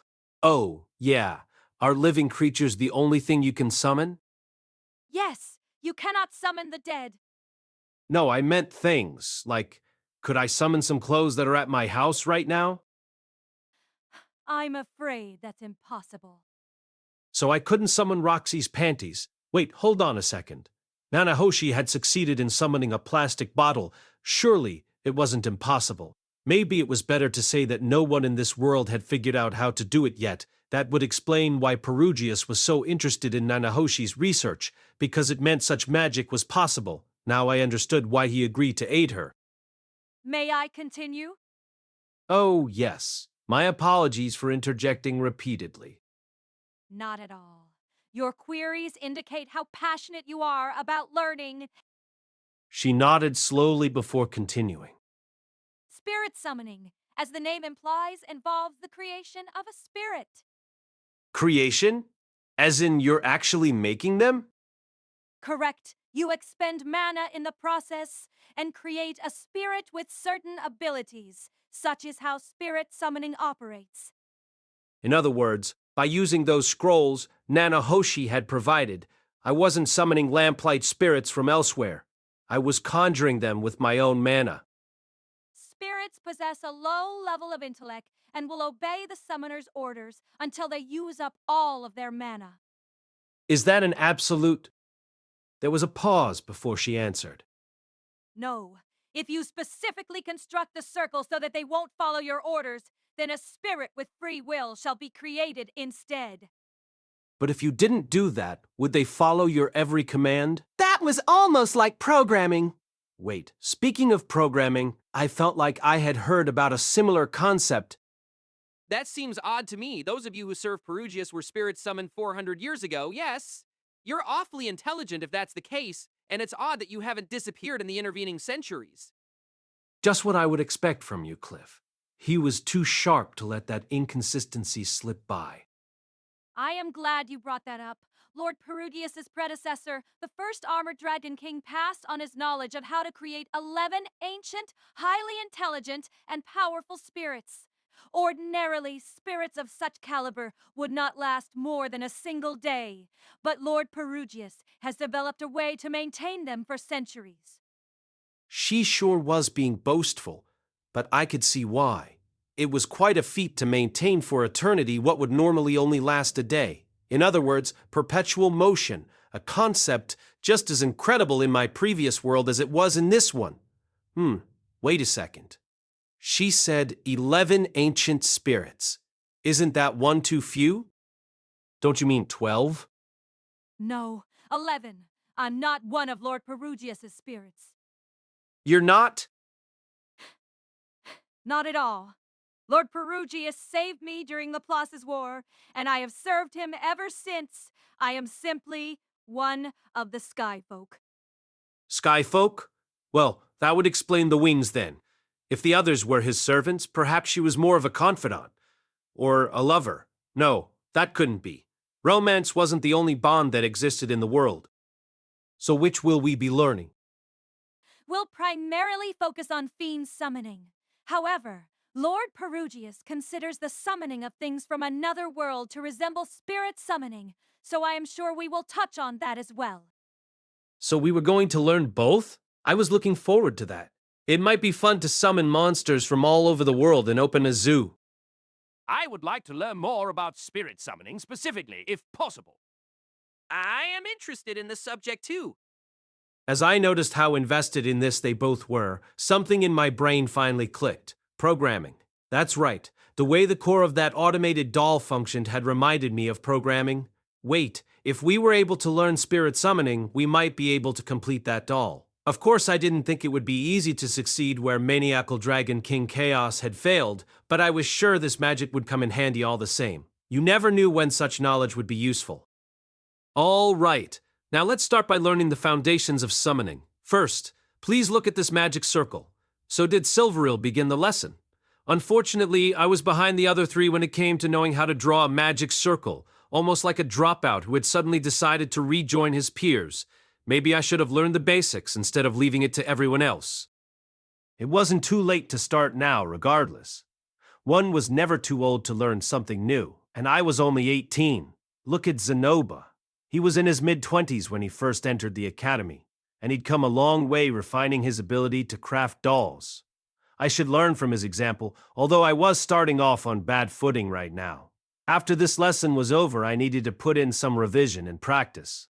Oh, yeah. Are living creatures the only thing you can summon? Yes, you cannot summon the dead. No, I meant things. Like, could I summon some clothes that are at my house right now? I'm afraid that's impossible. So I couldn't summon Roxy's panties. Wait, hold on a second. Nanahoshi had succeeded in summoning a plastic bottle. Surely it wasn't impossible. Maybe it was better to say that no one in this world had figured out how to do it yet. That would explain why Perugius was so interested in Nanahoshi's research, because it meant such magic was possible. Now I understood why he agreed to aid her. May I continue? Oh, yes. My apologies for interjecting repeatedly. Not at all. Your queries indicate how passionate you are about learning. She nodded slowly before continuing. Spirit summoning, as the name implies, involves the creation of a spirit. Creation? As in you're actually making them? Correct. You expend mana in the process and create a spirit with certain abilities, such is how spirit summoning operates. In other words, by using those scrolls Nanahoshi had provided, I wasn't summoning lamplight spirits from elsewhere. I was conjuring them with my own mana. Spirits possess a low level of intellect and will obey the summoner's orders until they use up all of their mana. Is that an absolute? There was a pause before she answered. No. If you specifically construct the circle so that they won't follow your orders, then a spirit with free will shall be created instead. But if you didn't do that, would they follow your every command? That was almost like programming. Wait, speaking of programming, I felt like I had heard about a similar concept. That seems odd to me. Those of you who served Perugius were spirits summoned 400 years ago, yes. You're awfully intelligent if that's the case, and it's odd that you haven't disappeared in the intervening centuries. Just what I would expect from you, Cliff. He was too sharp to let that inconsistency slip by. I am glad you brought that up. Lord Perugius' predecessor, the first armored dragon king, passed on his knowledge of how to create 11 ancient, highly intelligent, and powerful spirits. Ordinarily, spirits of such caliber would not last more than a single day, but Lord Perugius has developed a way to maintain them for centuries. She sure was being boastful, but I could see why. It was quite a feat to maintain for eternity what would normally only last a day. In other words, perpetual motion, a concept just as incredible in my previous world as it was in this one. Wait a second. She said 11 ancient spirits. Isn't that one too few? Don't you mean 12? No, 11. I'm not one of Lord Perugius' spirits. You're not? Not at all. Lord Perugius saved me during Laplace's war, and I have served him ever since. I am simply one of the Skyfolk. Skyfolk? Well, that would explain the wings then. If the others were his servants, perhaps she was more of a confidant. Or a lover. No, that couldn't be. Romance wasn't the only bond that existed in the world. So which will we be learning? We'll primarily focus on fiend summoning. However, Lord Perugius considers the summoning of things from another world to resemble spirit summoning, so I am sure we will touch on that as well. So we were going to learn both? I was looking forward to that. It might be fun to summon monsters from all over the world and open a zoo. I would like to learn more about spirit summoning specifically, if possible. I am interested in the subject too. As I noticed how invested in this they both were, something in my brain finally clicked. Programming. That's right. The way the core of that automated doll functioned had reminded me of programming. Wait, if we were able to learn spirit summoning, we might be able to complete that doll. Of course, I didn't think it would be easy to succeed where Maniacal Dragon King Chaos had failed, but I was sure this magic would come in handy all the same. You never knew when such knowledge would be useful. All right. Now let's start by learning the foundations of summoning. First, please look at this magic circle. So did Silveril begin the lesson? Unfortunately, I was behind the other three when it came to knowing how to draw a magic circle, almost like a dropout who had suddenly decided to rejoin his peers. Maybe I should have learned the basics instead of leaving it to everyone else. It wasn't too late to start now, regardless. One was never too old to learn something new, and I was only 18. Look at Zenoba. He was in his mid-20s when he first entered the academy, and he'd come a long way refining his ability to craft dolls. I should learn from his example, although I was starting off on bad footing right now. After this lesson was over, I needed to put in some revision and practice.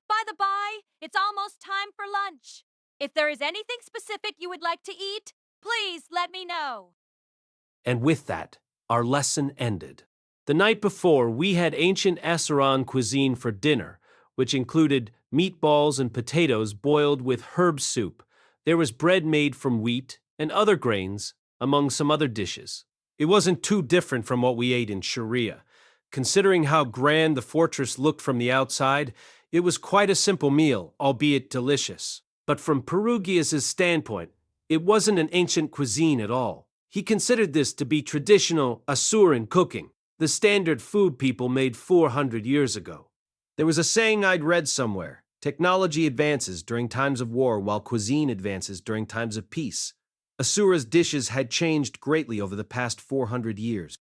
By the by, it's almost time for lunch. If there is anything specific you would like to eat, please let me know. And with that, our lesson ended. The night before, we had ancient Aceran cuisine for dinner, which included meatballs and potatoes boiled with herb soup. There was bread made from wheat and other grains, among some other dishes. It wasn't too different from what we ate in Sharia. Considering how grand the fortress looked from the outside, it was quite a simple meal, albeit delicious. But from Perugius' standpoint, it wasn't an ancient cuisine at all. He considered this to be traditional Asuran cooking, the standard food people made 400 years ago. There was a saying I'd read somewhere: technology advances during times of war while cuisine advances during times of peace. Asura's dishes had changed greatly over the past 400 years.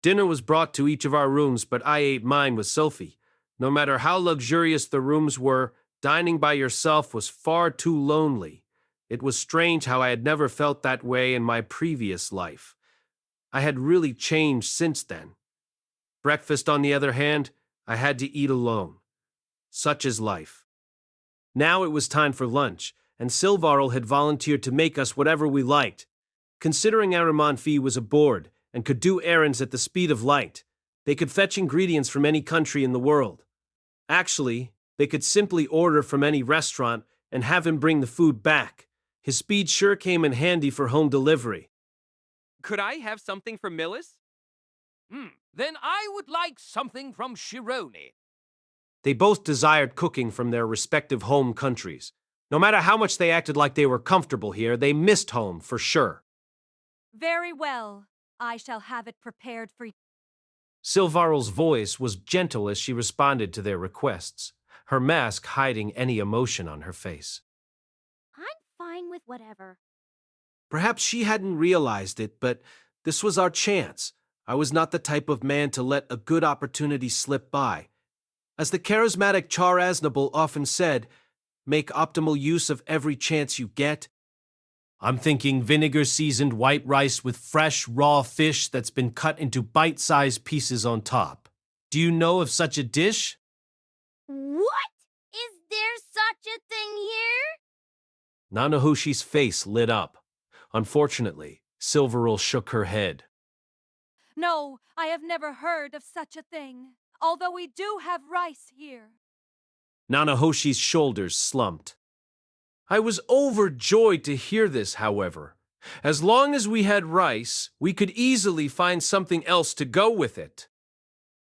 Dinner was brought to each of our rooms, but I ate mine with Sophie. No matter how luxurious the rooms were, dining by yourself was far too lonely. It was strange how I had never felt that way in my previous life. I had really changed since then. Breakfast, on the other hand, I had to eat alone. Such is life. Now it was time for lunch, and Silvaril had volunteered to make us whatever we liked. Considering Aramanfi was aboard and could do errands at the speed of light, they could fetch ingredients from any country in the world. Actually, they could simply order from any restaurant and have him bring the food back. His speed sure came in handy for home delivery. Could I have something from Millis? Then I would like something from Shironi. They both desired cooking from their respective home countries. No matter how much they acted like they were comfortable here, they missed home for sure. Very well. I shall have it prepared for you. Silvaril's voice was gentle as she responded to their requests, her mask hiding any emotion on her face. I'm fine with whatever. Perhaps she hadn't realized it, but this was our chance. I was not the type of man to let a good opportunity slip by. As the charismatic Char Aznable often said, make optimal use of every chance you get. I'm thinking vinegar-seasoned white rice with fresh, raw fish that's been cut into bite-sized pieces on top. Do you know of such a dish? What? Is there such a thing here? Nanahoshi's face lit up. Unfortunately, Silveril shook her head. No, I have never heard of such a thing, although we do have rice here. Nanahoshi's shoulders slumped. I was overjoyed to hear this, however. As long as we had rice, we could easily find something else to go with it.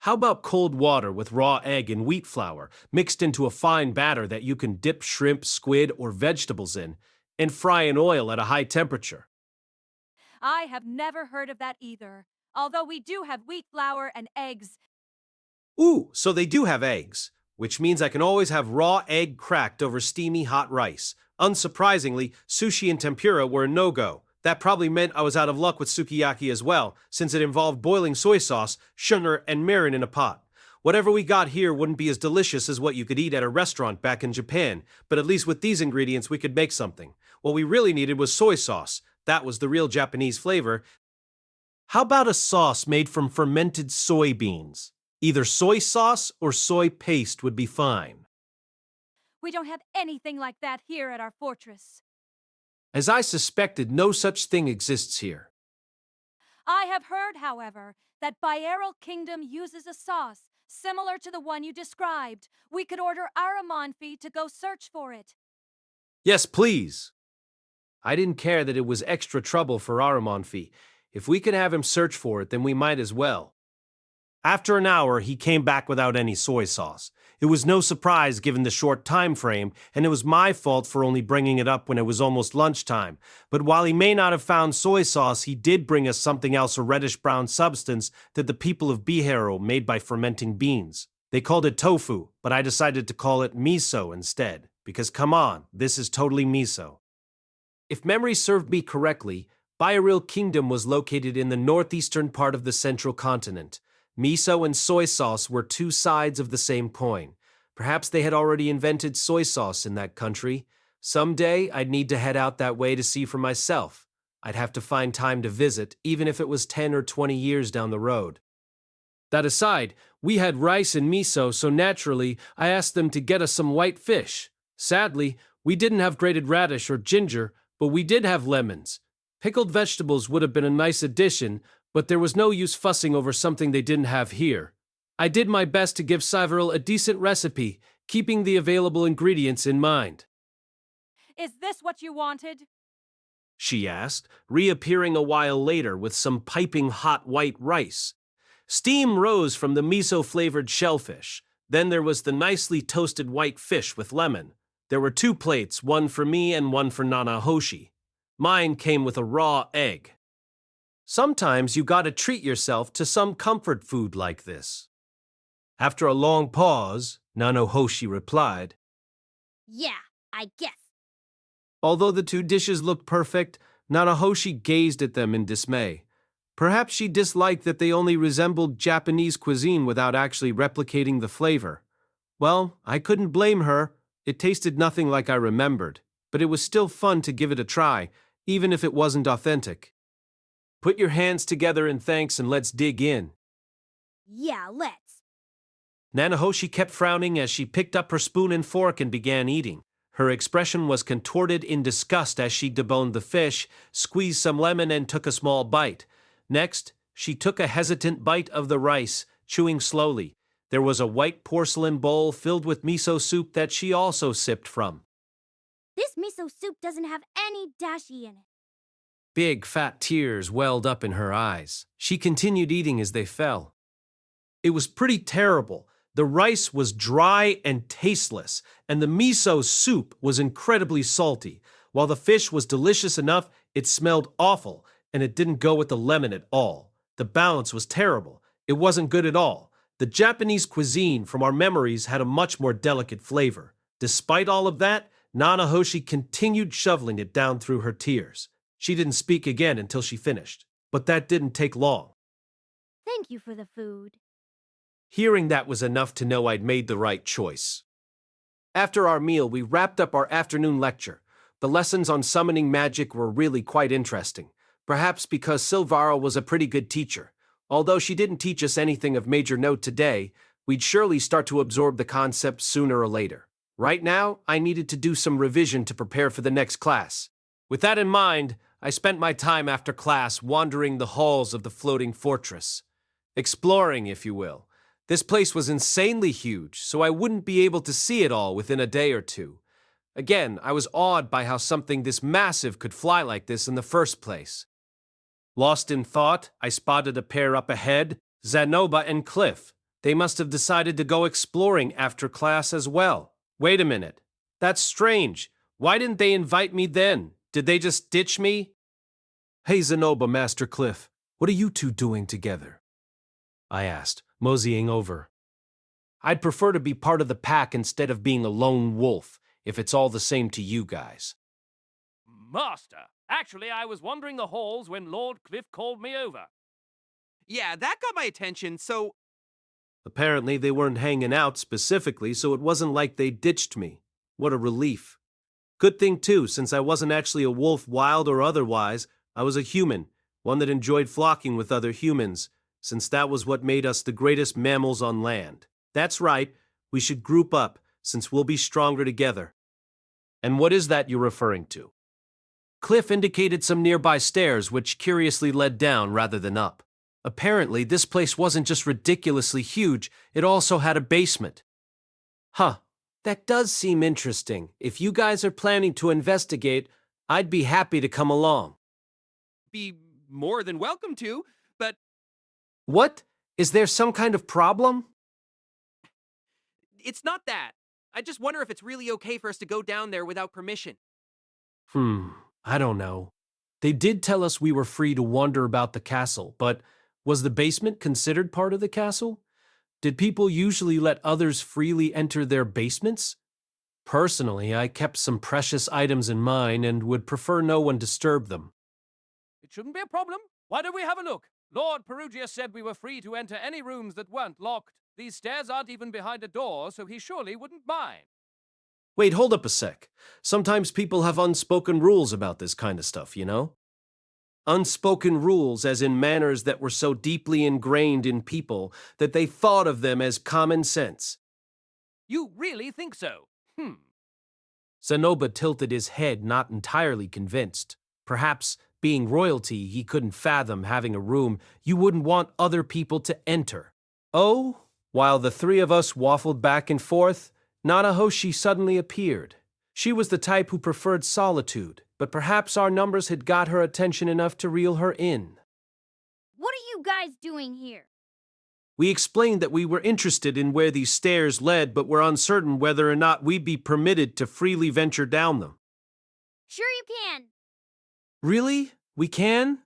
How about cold water with raw egg and wheat flour mixed into a fine batter that you can dip shrimp, squid, or vegetables in and fry in oil at a high temperature? I have never heard of that either, although we do have wheat flour and eggs. Ooh, so they do have eggs, which means I can always have raw egg cracked over steamy hot rice. Unsurprisingly, sushi and tempura were a no-go. That probably meant I was out of luck with sukiyaki as well, since it involved boiling soy sauce, sugar, and mirin in a pot. Whatever we got here wouldn't be as delicious as what you could eat at a restaurant back in Japan, but at least with these ingredients we could make something. What we really needed was soy sauce. That was the real Japanese flavor. How about a sauce made from fermented soybeans? Either soy sauce or soy paste would be fine. We don't have anything like that here at our fortress. As I suspected, no such thing exists here. I have heard, however, that Byeral Kingdom uses a sauce similar to the one you described. We could order Aramonfi to go search for it. Yes, please. I didn't care that it was extra trouble for Aramonfi. If we could have him search for it, then we might as well. After an hour, he came back without any soy sauce. It was no surprise given the short time frame, and it was my fault for only bringing it up when it was almost lunchtime. But while he may not have found soy sauce, he did bring us something else, a reddish-brown substance that the people of Bihero made by fermenting beans. They called it tofu, but I decided to call it miso instead, because come on, this is totally miso. If memory served me correctly, Byeral Kingdom was located in the northeastern part of the central continent. Miso and soy sauce were two sides of the same coin. Perhaps they had already invented soy sauce in that country. Someday, I'd need to head out that way to see for myself. I'd have to find time to visit, even if it was 10 or 20 years down the road. That aside, we had rice and miso, so naturally, I asked them to get us some white fish. Sadly, we didn't have grated radish or ginger, but we did have lemons. Pickled vegetables would have been a nice addition, but there was no use fussing over something they didn't have here. I did my best to give Syveril a decent recipe, keeping the available ingredients in mind. Is this what you wanted? She asked, reappearing a while later with some piping hot white rice. Steam rose from the miso-flavored shellfish. Then there was the nicely toasted white fish with lemon. There were 2 plates, one for me and one for Nanahoshi. Mine came with a raw egg. Sometimes you gotta treat yourself to some comfort food like this. After a long pause, Nanahoshi replied, Yeah, I guess. Although the 2 dishes looked perfect, Nanahoshi gazed at them in dismay. Perhaps she disliked that they only resembled Japanese cuisine without actually replicating the flavor. Well, I couldn't blame her. It tasted nothing like I remembered, but it was still fun to give it a try, even if it wasn't authentic. Put your hands together in thanks and let's dig in. Yeah, let's. Nanahoshi kept frowning as she picked up her spoon and fork and began eating. Her expression was contorted in disgust as she deboned the fish, squeezed some lemon, and took a small bite. Next, she took a hesitant bite of the rice, chewing slowly. There was a white porcelain bowl filled with miso soup that she also sipped from. This miso soup doesn't have any dashi in it. Big, fat tears welled up in her eyes. She continued eating as they fell. It was pretty terrible. The rice was dry and tasteless, and the miso soup was incredibly salty. While the fish was delicious enough, it smelled awful, and it didn't go with the lemon at all. The balance was terrible. It wasn't good at all. The Japanese cuisine from our memories had a much more delicate flavor. Despite all of that, Nanahoshi continued shoveling it down through her tears. She didn't speak again until she finished, but that didn't take long. Thank you for the food. Hearing that was enough to know I'd made the right choice. After our meal, we wrapped up our afternoon lecture. The lessons on summoning magic were really quite interesting, perhaps because Silvara was a pretty good teacher. Although she didn't teach us anything of major note today, we'd surely start to absorb the concepts sooner or later. Right now, I needed to do some revision to prepare for the next class. With that in mind, I spent my time after class wandering the halls of the floating fortress. Exploring, if you will. This place was insanely huge, so I wouldn't be able to see it all within a day or 2. Again, I was awed by how something this massive could fly like this in the first place. Lost in thought, I spotted a pair up ahead, Zanoba and Cliff. They must have decided to go exploring after class as well. Wait a minute. That's strange. Why didn't they invite me then? Did they just ditch me? Hey Zanoba, Master Cliff, what are you 2 doing together? I asked, moseying over. I'd prefer to be part of the pack instead of being a lone wolf, if it's all the same to you guys. Master, actually I was wandering the halls when Lord Cliff called me over. Yeah, that got my attention, so... Apparently they weren't hanging out specifically, so it wasn't like they ditched me. What a relief. Good thing too, since I wasn't actually a wolf, wild or otherwise. I was a human, one that enjoyed flocking with other humans. since that was what made us the greatest mammals on land. That's right, we should group up, since we'll be stronger together. And what is that you're referring to? Cliff indicated some nearby stairs which curiously led down rather than up. Apparently, this place wasn't just ridiculously huge, it also had a basement. Huh, that does seem interesting. If you guys are planning to investigate, I'd be happy to come along. Be more than welcome to, but What? Is there some kind of problem? it's not that. I just wonder if it's really okay for us to go down there without permission. I don't know. They did tell us we were free to wander about the castle, but was the basement considered part of the castle? Did people usually let others freely enter their basements? Personally, I kept some precious items in mine and would prefer no one disturb them. It shouldn't be a problem. Why don't we have a look? Lord Perugius said we were free to enter any rooms that weren't locked. These stairs aren't even behind a door, so he surely wouldn't mind. Wait, hold up a sec. Sometimes people have unspoken rules about this kind of stuff, you know? Unspoken rules as in manners that were so deeply ingrained in people that they thought of them as common sense. You really think so? Zenoba tilted his head, not entirely convinced. Perhaps, being royalty, he couldn't fathom having a room you wouldn't want other people to enter. Oh, while the three of us waffled back and forth, Nanahoshi suddenly appeared. She was the type who preferred solitude, but perhaps our numbers had got her attention enough to reel her in. What are you guys doing here? We explained that we were interested in where these stairs led, but were uncertain whether or not we'd be permitted to freely venture down them. Sure you can. Really? We can?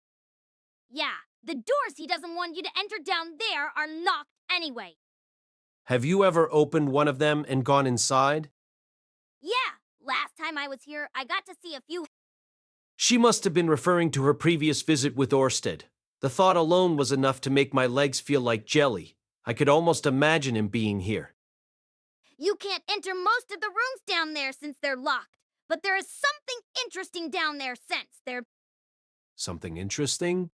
Yeah, the doors he doesn't want you to enter down there are locked anyway. Have you ever opened one of them and gone inside? Yeah, last time I was here, I got to see a few. She must have been referring to her previous visit with Orsted. The thought alone was enough to make my legs feel like jelly. I could almost imagine him being here. You can't enter most of the rooms down there since they're locked. But there is something interesting down there since they're... Something interesting?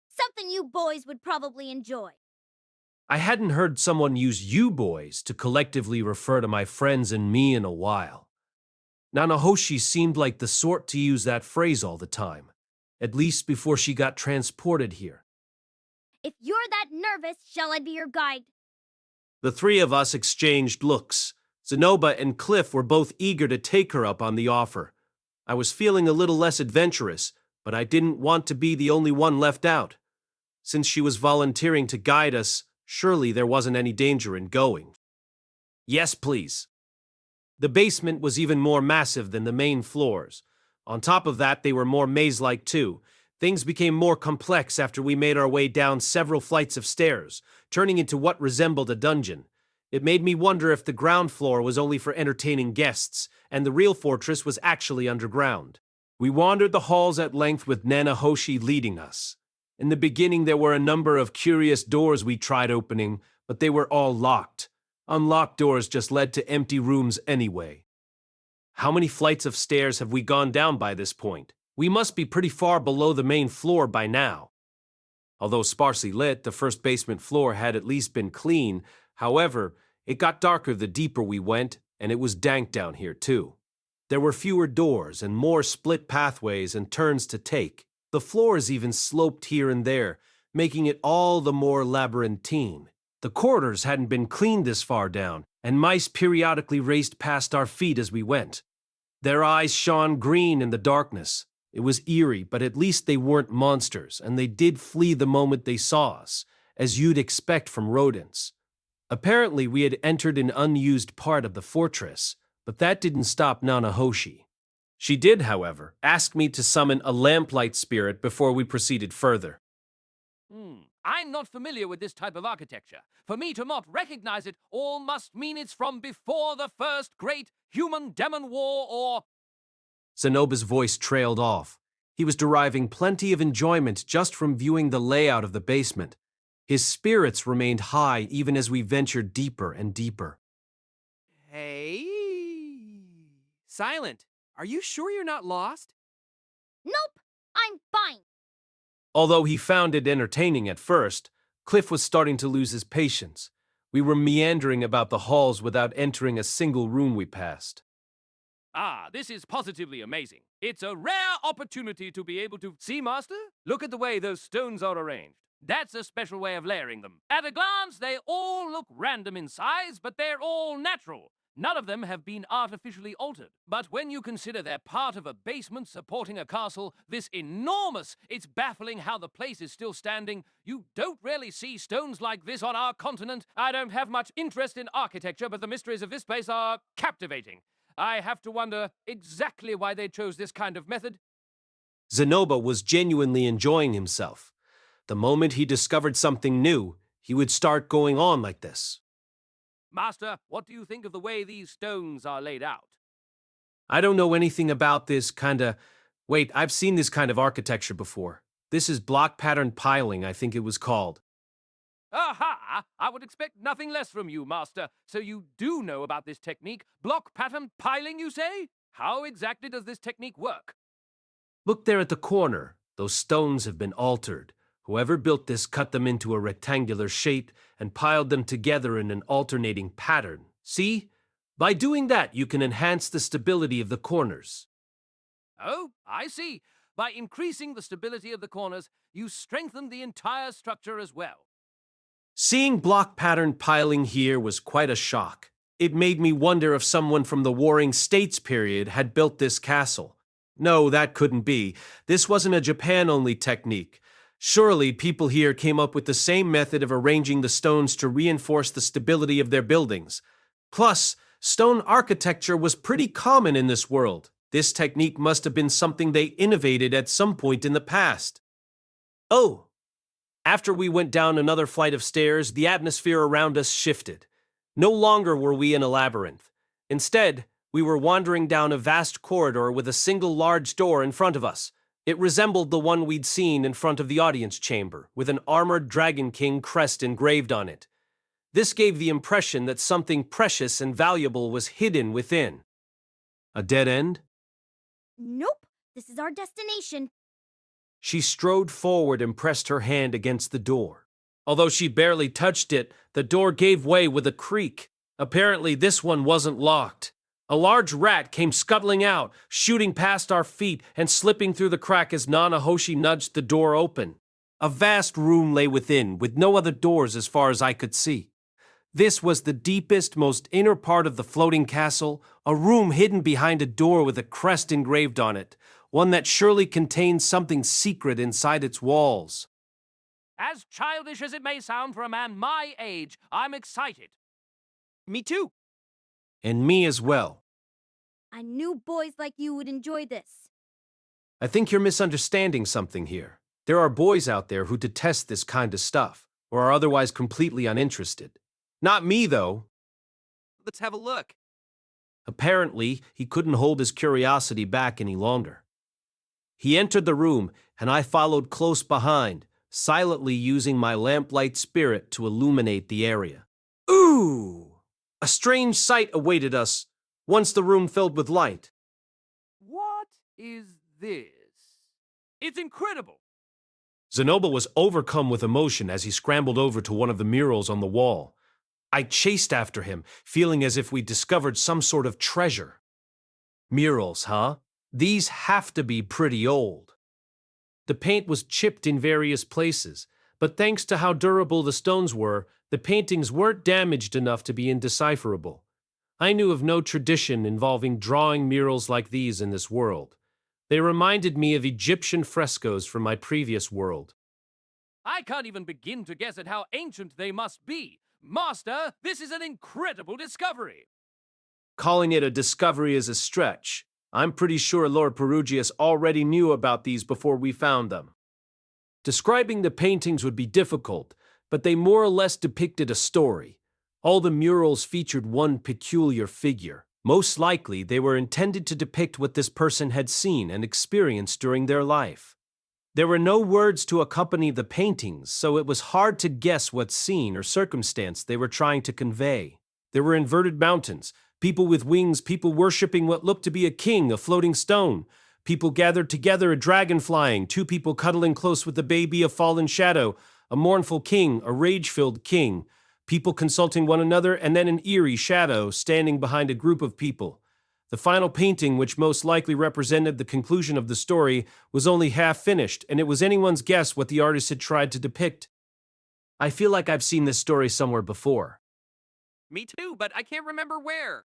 Something you boys would probably enjoy. I hadn't heard someone use you boys to collectively refer to my friends and me in a while. Nanahoshi seemed like the sort to use that phrase all the time, at least before she got transported here. If you're that nervous, shall I be your guide? The three of us exchanged looks. Zenoba and Cliff were both eager to take her up on the offer. I was feeling a little less adventurous, but I didn't want to be the only one left out. Since she was volunteering to guide us, surely there wasn't any danger in going. Yes, please. The basement was even more massive than the main floors. On top of that, they were more maze-like too. Things became more complex after we made our way down several flights of stairs, turning into what resembled a dungeon. It made me wonder if the ground floor was only for entertaining guests, and the real fortress was actually underground. We wandered the halls at length with Nanahoshi leading us. In the beginning, there were a number of curious doors we tried opening, but they were all locked. Unlocked doors just led to empty rooms anyway. How many flights of stairs have we gone down by this point? We must be pretty far below the main floor by now. Although sparsely lit, the first basement floor had at least been clean. However, it got darker the deeper we went, and it was dank down here too. There were fewer doors and more split pathways and turns to take. The floors even sloped here and there, making it all the more labyrinthine. The corridors hadn't been cleaned this far down, and mice periodically raced past our feet as we went. Their eyes shone green in the darkness. It was eerie, but at least they weren't monsters, and they did flee the moment they saw us, as you'd expect from rodents. Apparently, we had entered an unused part of the fortress, but that didn't stop Nanahoshi. She did, however, ask me to summon a lamplight spirit before we proceeded further. I'm not familiar with this type of architecture. For me to not recognize it all must mean it's from before the first great human-demon war or... Zenoba's voice trailed off. He was deriving plenty of enjoyment just from viewing the layout of the basement. His spirits remained high even as we ventured deeper and deeper. Hey. Silent, are you sure you're not lost? Nope, I'm fine. Although he found it entertaining at first, Cliff was starting to lose his patience. We were meandering about the halls without entering a single room we passed. Ah, this is positively amazing. It's a rare opportunity to be able to see, Master. Look at the way those stones are arranged. That's a special way of layering them. At a glance, they all look random in size, but they're all natural. None of them have been artificially altered. But when you consider they're part of a basement supporting a castle, this enormous, it's baffling how the place is still standing. You don't really see stones like this on our continent. I don't have much interest in architecture, but the mysteries of this place are captivating. I have to wonder exactly why they chose this kind of method. Zenoba was genuinely enjoying himself. The moment he discovered something new, he would start going on like this. Master, what do you think of the way these stones are laid out? I don't know anything about this Wait, I've seen this kind of architecture before. This is block pattern piling, I think it was called. Aha! I would expect nothing less from you, Master. So you do know about this technique. Block pattern piling, you say? How exactly does this technique work? Look there at the corner. Those stones have been altered. Whoever built this cut them into a rectangular shape and piled them together in an alternating pattern. See? By doing that, you can enhance the stability of the corners. Oh, I see. By increasing the stability of the corners, you strengthen the entire structure as well. Seeing block pattern piling here was quite a shock. It made me wonder if someone from the Warring States period had built this castle. No, that couldn't be. This wasn't a Japan-only technique. Surely people here came up with the same method of arranging the stones to reinforce the stability of their buildings. Plus, stone architecture was pretty common in this world. This technique must have been something they innovated at some point in the past. Oh! After we went down another flight of stairs, the atmosphere around us shifted. No longer were we in a labyrinth. Instead, we were wandering down a vast corridor with a single large door in front of us. It resembled the one we'd seen in front of the audience chamber, with an armored Dragon King crest engraved on it. This gave the impression that something precious and valuable was hidden within. A dead end? Nope, this is our destination. She strode forward and pressed her hand against the door. Although she barely touched it, the door gave way with a creak. Apparently, this one wasn't locked. A large rat came scuttling out, shooting past our feet and slipping through the crack as Nanahoshi nudged the door open. A vast room lay within, with no other doors as far as I could see. This was the deepest, most inner part of the floating castle, a room hidden behind a door with a crest engraved on it, one that surely contained something secret inside its walls. As childish as it may sound for a man my age, I'm excited. Me too. And me as well. I knew boys like you would enjoy this. I think you're misunderstanding something here. There are boys out there who detest this kind of stuff, or are otherwise completely uninterested. Not me, though. Let's have a look. Apparently, he couldn't hold his curiosity back any longer. He entered the room, and I followed close behind, silently using my lamplight spirit to illuminate the area. Ooh! A strange sight awaited us once the room filled with light. What is this? It's incredible! Zenoba was overcome with emotion as he scrambled over to one of the murals on the wall. I chased after him, feeling as if we'd discovered some sort of treasure. Murals, huh? These have to be pretty old. The paint was chipped in various places, but thanks to how durable the stones were, the paintings weren't damaged enough to be indecipherable. I knew of no tradition involving drawing murals like these in this world. They reminded me of Egyptian frescoes from my previous world. I can't even begin to guess at how ancient they must be. Master, this is an incredible discovery. Calling it a discovery is a stretch. I'm pretty sure Lord Perugius already knew about these before we found them. Describing the paintings would be difficult, but they more or less depicted a story. All the murals featured one peculiar figure. Most likely, they were intended to depict what this person had seen and experienced during their life. There were no words to accompany the paintings, so it was hard to guess what scene or circumstance they were trying to convey. There were inverted mountains, people with wings, people worshipping what looked to be a king, a floating stone, people gathered together, a dragon flying, two people cuddling close with the baby, a fallen shadow, A mournful king, a rage-filled king, people consulting one another, and then an eerie shadow standing behind a group of people. The final painting, which most likely represented the conclusion of the story, was only half finished, and it was anyone's guess what the artist had tried to depict. I feel like I've seen this story somewhere before. Me too, but I can't remember where.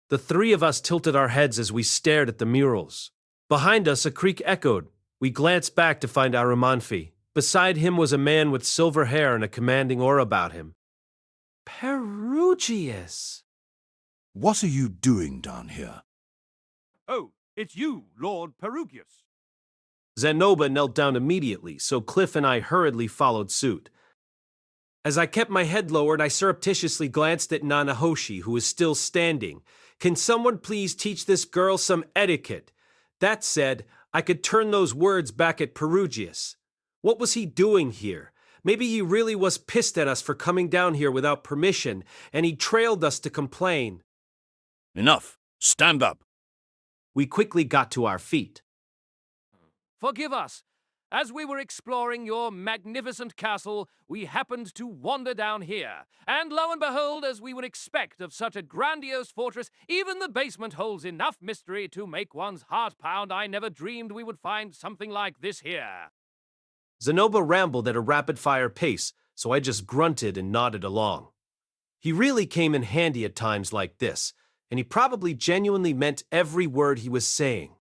The three of us tilted our heads as we stared at the murals. Behind us, a creak echoed. We glanced back to find Arumanfi. Beside him was a man with silver hair and a commanding aura about him. Perugius! What are you doing down here? Oh, it's you, Lord Perugius. Zenoba knelt down immediately, so Cliff and I hurriedly followed suit. As I kept my head lowered, I surreptitiously glanced at Nanahoshi, who was still standing. Can someone please teach this girl some etiquette? That said, I could turn those words back at Perugius. What was he doing here? Maybe he really was pissed at us for coming down here without permission, and he trailed us to complain. Enough. Stand up. We quickly got to our feet. Forgive us. As we were exploring your magnificent castle, we happened to wander down here. And lo and behold, as we would expect of such a grandiose fortress, even the basement holds enough mystery to make one's heart pound. I never dreamed we would find something like this here. Zenoba rambled at a rapid-fire pace, so I just grunted and nodded along. He really came in handy at times like this, and he probably genuinely meant every word he was saying.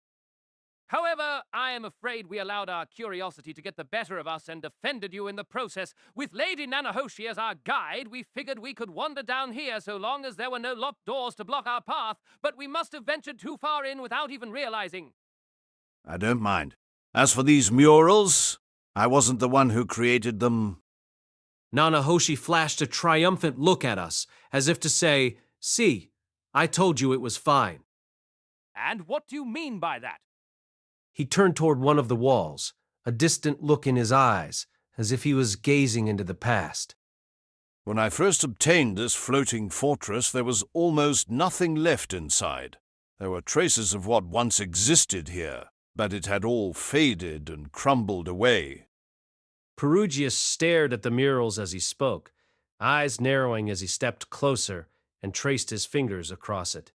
However, I am afraid we allowed our curiosity to get the better of us and offended you in the process. With Lady Nanahoshi as our guide, we figured we could wander down here so long as there were no locked doors to block our path, but we must have ventured too far in without even realizing. I don't mind. As for these murals, I wasn't the one who created them. Nanahoshi flashed a triumphant look at us, as if to say, "See, I told you it was fine." And what do you mean by that? He turned toward one of the walls, a distant look in his eyes, as if he was gazing into the past. When I first obtained this floating fortress, there was almost nothing left inside. There were traces of what once existed here, but it had all faded and crumbled away. Perugius stared at the murals as he spoke, eyes narrowing as he stepped closer and traced his fingers across it.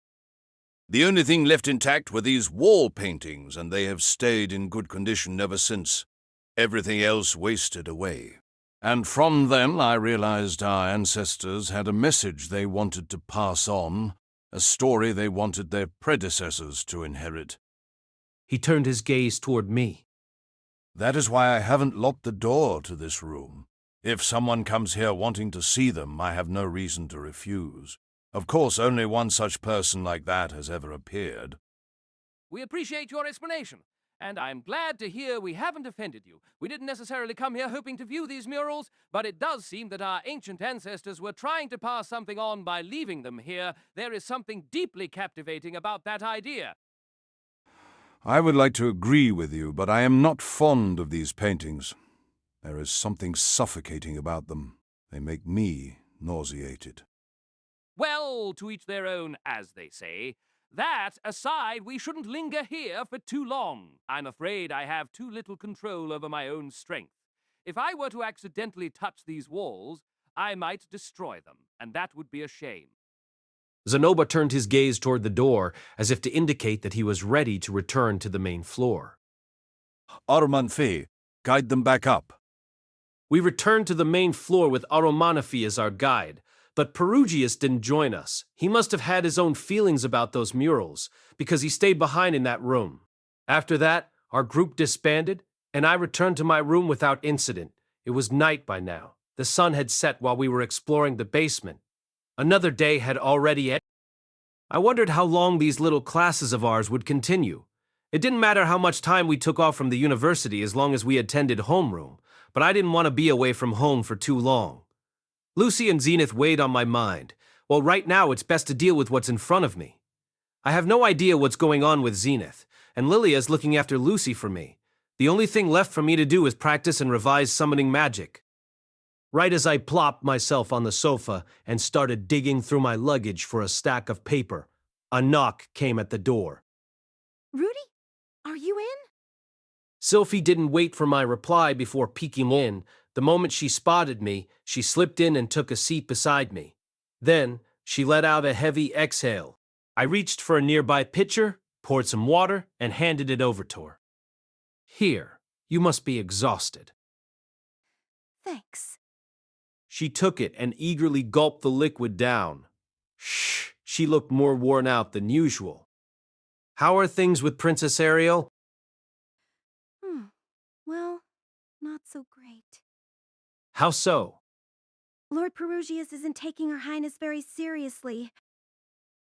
The only thing left intact were these wall paintings, and they have stayed in good condition ever since. Everything else wasted away. And from them I realized our ancestors had a message they wanted to pass on, a story they wanted their predecessors to inherit. He turned his gaze toward me. That is why I haven't locked the door to this room. If someone comes here wanting to see them, I have no reason to refuse. Of course, only one such person like that has ever appeared. We appreciate your explanation, and I'm glad to hear we haven't offended you. We didn't necessarily come here hoping to view these murals, but it does seem that our ancient ancestors were trying to pass something on by leaving them here. There is something deeply captivating about that idea. I would like to agree with you, but I am not fond of these paintings. There is something suffocating about them. They make me nauseated. Well, to each their own, as they say. That aside, we shouldn't linger here for too long. I'm afraid I have too little control over my own strength. If I were to accidentally touch these walls, I might destroy them, and that would be a shame. Zenoba turned his gaze toward the door, as if to indicate that he was ready to return to the main floor. Arumanfi, guide them back up. We returned to the main floor with Arumanfi as our guide. But Perugius didn't join us. He must have had his own feelings about those murals, because he stayed behind in that room. After that, our group disbanded, and I returned to my room without incident. It was night by now. The sun had set while we were exploring the basement. Another day had already ended. I wondered how long these little classes of ours would continue. It didn't matter how much time we took off from the university as long as we attended homeroom, but I didn't want to be away from home for too long. Lucy and Zenith weighed on my mind. Well, right now it's best to deal with what's in front of me. I have no idea what's going on with Zenith, and Lilia's looking after Lucy for me. The only thing left for me to do is practice and revise summoning magic. Right as I plopped myself on the sofa and started digging through my luggage for a stack of paper, a knock came at the door. Rudy, are you in? Sylphie didn't wait for my reply before peeking in, The moment she spotted me, she slipped in and took a seat beside me. Then, she let out a heavy exhale. I reached for a nearby pitcher, poured some water, and handed it over to her. Here, you must be exhausted. Thanks. She took it and eagerly gulped the liquid down. Shh, she looked more worn out than usual. How are things with Princess Ariel? Well, not so great. How so? Lord Perugius isn't taking Her Highness very seriously.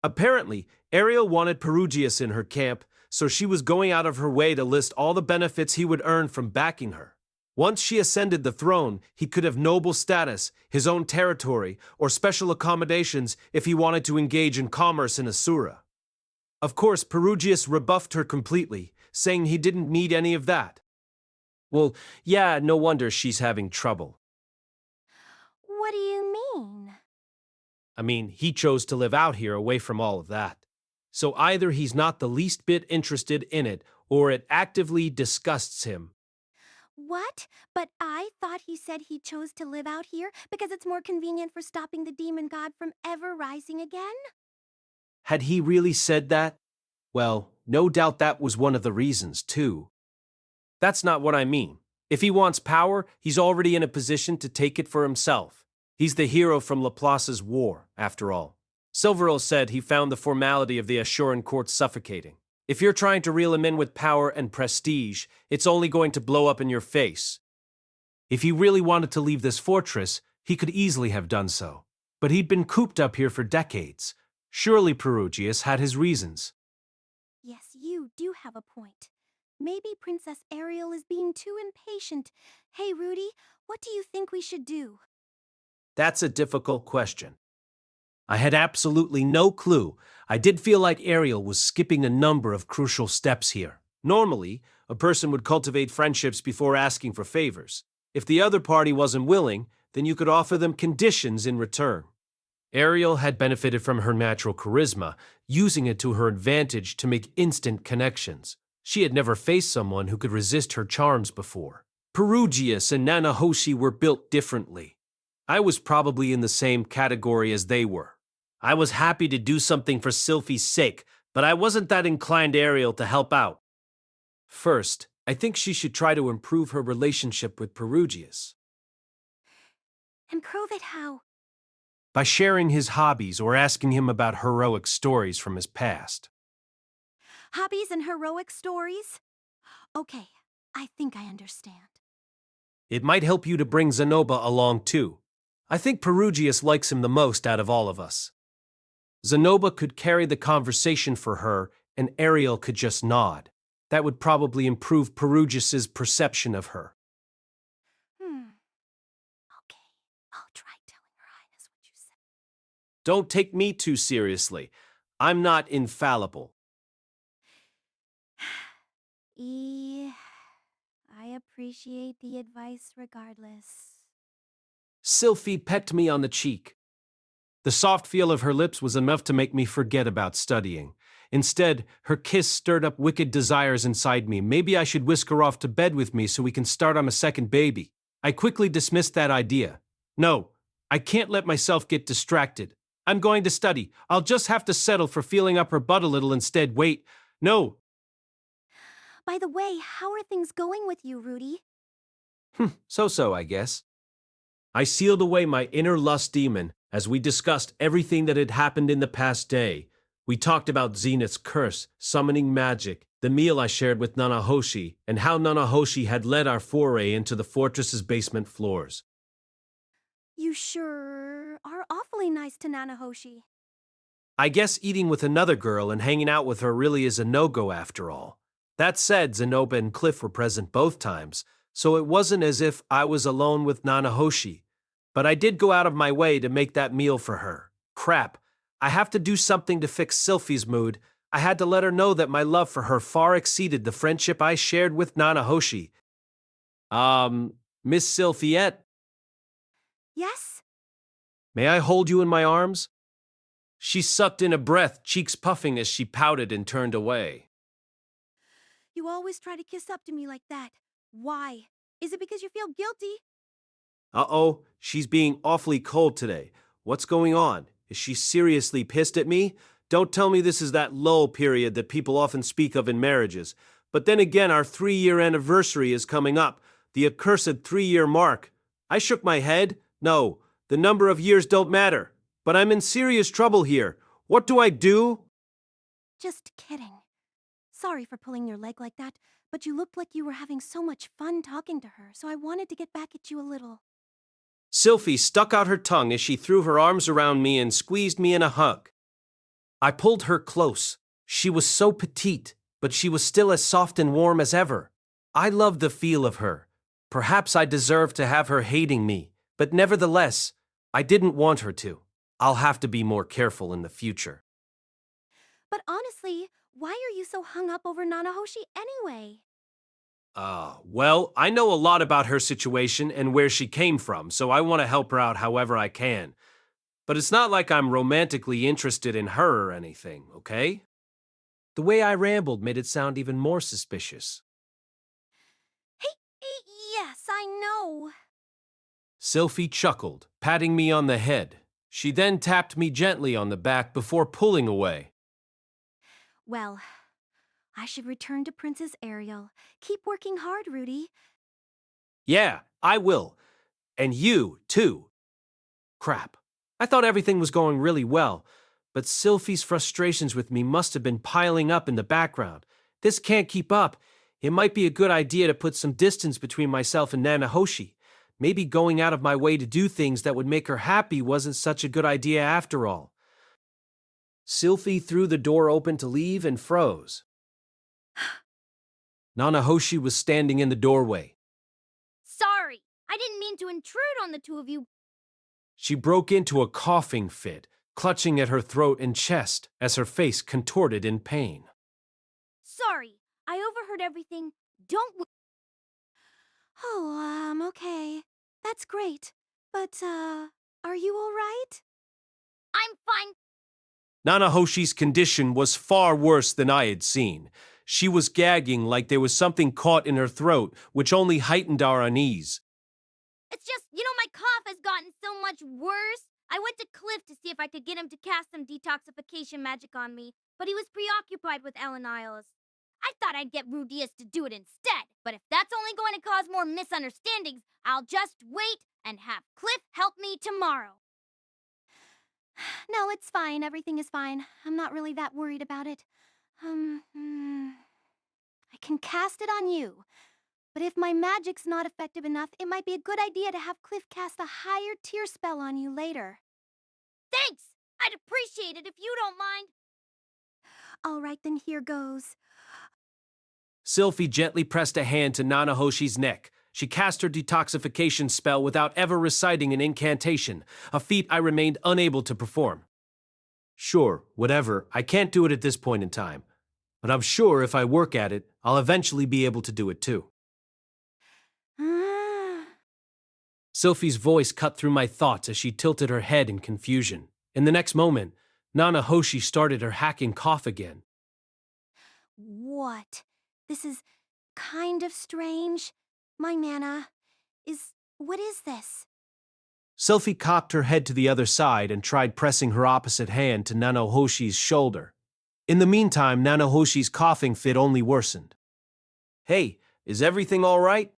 Apparently, Ariel wanted Perugius in her camp, so she was going out of her way to list all the benefits he would earn from backing her. Once she ascended the throne, he could have noble status, his own territory, or special accommodations if he wanted to engage in commerce in Asura. Of course, Perugius rebuffed her completely, saying he didn't need any of that. Well, yeah, no wonder she's having trouble. What do you mean? I mean, he chose to live out here away from all of that. So either he's not the least bit interested in it, or it actively disgusts him. What? But I thought he said he chose to live out here because it's more convenient for stopping the demon god from ever rising again? Had he really said that? Well, no doubt that was one of the reasons, too. That's not what I mean. If he wants power, he's already in a position to take it for himself. He's the hero from Laplace's war, after all. Silveril said he found the formality of the Asuran court suffocating. If you're trying to reel him in with power and prestige, it's only going to blow up in your face. If he really wanted to leave this fortress, he could easily have done so. But he'd been cooped up here for decades. Surely Perugius had his reasons. Yes, you do have a point. Maybe Princess Ariel is being too impatient. Hey, Rudy, what do you think we should do? That's a difficult question. I had absolutely no clue. I did feel like Ariel was skipping a number of crucial steps here. Normally, a person would cultivate friendships before asking for favors. If the other party wasn't willing, then you could offer them conditions in return. Ariel had benefited from her natural charisma, using it to her advantage to make instant connections. She had never faced someone who could resist her charms before. Perugius and Nanahoshi were built differently. I was probably in the same category as they were. I was happy to do something for Sylphie's sake, but I wasn't that inclined Ariel to help out. First, I think she should try to improve her relationship with Perugius. Improve it how? By sharing his hobbies or asking him about heroic stories from his past. Hobbies and heroic stories? Okay, I think I understand. It might help you to bring Zenoba along too. I think Perugius likes him the most out of all of us. Zenoba could carry the conversation for her, and Ariel could just nod. That would probably improve Perugius's perception of her. Okay, I'll try telling Her Highness what you said. Don't take me too seriously. I'm not infallible. I appreciate the advice regardless. Sylphie pecked me on the cheek. The soft feel of her lips was enough to make me forget about studying. Instead, her kiss stirred up wicked desires inside me. Maybe I should whisk her off to bed with me so we can start on a second baby. I quickly dismissed that idea. No, I can't let myself get distracted. I'm going to study. I'll just have to settle for feeling up her butt a little instead. Wait, no. By the way, how are things going with you, Rudy? So, I guess. I sealed away my inner lust demon as we discussed everything that had happened in the past day. We talked about Zenith's curse, summoning magic, the meal I shared with Nanahoshi, and how Nanahoshi had led our foray into the fortress's basement floors. You sure are awfully nice to Nanahoshi. I guess eating with another girl and hanging out with her really is a no-go after all. That said, Zenoba and Cliff were present both times, so it wasn't as if I was alone with Nanahoshi. But I did go out of my way to make that meal for her. Crap, I have to do something to fix Sylphie's mood. I had to let her know that my love for her far exceeded the friendship I shared with Nanahoshi. Miss Sylphiette? Yes? May I hold you in my arms? She sucked in a breath, cheeks puffing as she pouted and turned away. You always try to kiss up to me like that. Why? Is it because you feel guilty? Uh-oh, she's being awfully cold today. What's going on? Is she seriously pissed at me? Don't tell me this is that lull period that people often speak of in marriages. But then again, our 3-year anniversary is coming up. The accursed 3-year mark. I shook my head. No, the number of years don't matter. But I'm in serious trouble here. What do I do? Just kidding. Sorry for pulling your leg like that, but you looked like you were having so much fun talking to her, so I wanted to get back at you a little. Sylphie stuck out her tongue as she threw her arms around me and squeezed me in a hug. I pulled her close. She was so petite, but she was still as soft and warm as ever. I loved the feel of her. Perhaps I deserved to have her hating me, but nevertheless, I didn't want her to. I'll have to be more careful in the future. But honestly, why are you so hung up over Nanahoshi anyway? Well, I know a lot about her situation and where she came from, so I want to help her out however I can. But it's not like I'm romantically interested in her or anything, okay? The way I rambled made it sound even more suspicious. Hey, yes, I know. Sylphie chuckled, patting me on the head. She then tapped me gently on the back before pulling away. Well, I should return to Princess Ariel. Keep working hard, Rudy. Yeah, I will. And you, too. Crap. I thought everything was going really well, but Sylphie's frustrations with me must have been piling up in the background. This can't keep up. It might be a good idea to put some distance between myself and Nanahoshi. Maybe going out of my way to do things that would make her happy wasn't such a good idea after all. Sylphie threw the door open to leave and froze. Nanahoshi was standing in the doorway. Sorry, I didn't mean to intrude on the two of you. She broke into a coughing fit, clutching at her throat and chest as her face contorted in pain. Sorry, I overheard everything. Don't Okay. That's great. But, are you all right? I'm fine. Nanahoshi's condition was far worse than I had seen. She was gagging like there was something caught in her throat, which only heightened our unease. It's just, my cough has gotten so much worse. I went to Cliff to see if I could get him to cast some detoxification magic on me, but he was preoccupied with Ellen Isles. I thought I'd get Rudius to do it instead, but if that's only going to cause more misunderstandings, I'll just wait and have Cliff help me tomorrow. No, it's fine. Everything is fine. I'm not really that worried about it. I can cast it on you. But if my magic's not effective enough, it might be a good idea to have Cliff cast a higher tier spell on you later. Thanks! I'd appreciate it if you don't mind. All right, then here goes. Sylphie gently pressed a hand to Nanahoshi's neck. She cast her detoxification spell without ever reciting an incantation, a feat I remained unable to perform. Sure, whatever, I can't do it at this point in time. But I'm sure if I work at it, I'll eventually be able to do it too. Sylphie's voice cut through my thoughts as she tilted her head in confusion. In the next moment, Nanahoshi started her hacking cough again. What? This is kind of strange. My Nana what is this? Sylphie cocked her head to the other side and tried pressing her opposite hand to Nanahoshi's shoulder. In the meantime, Nanahoshi's coughing fit only worsened. Hey, is everything all right?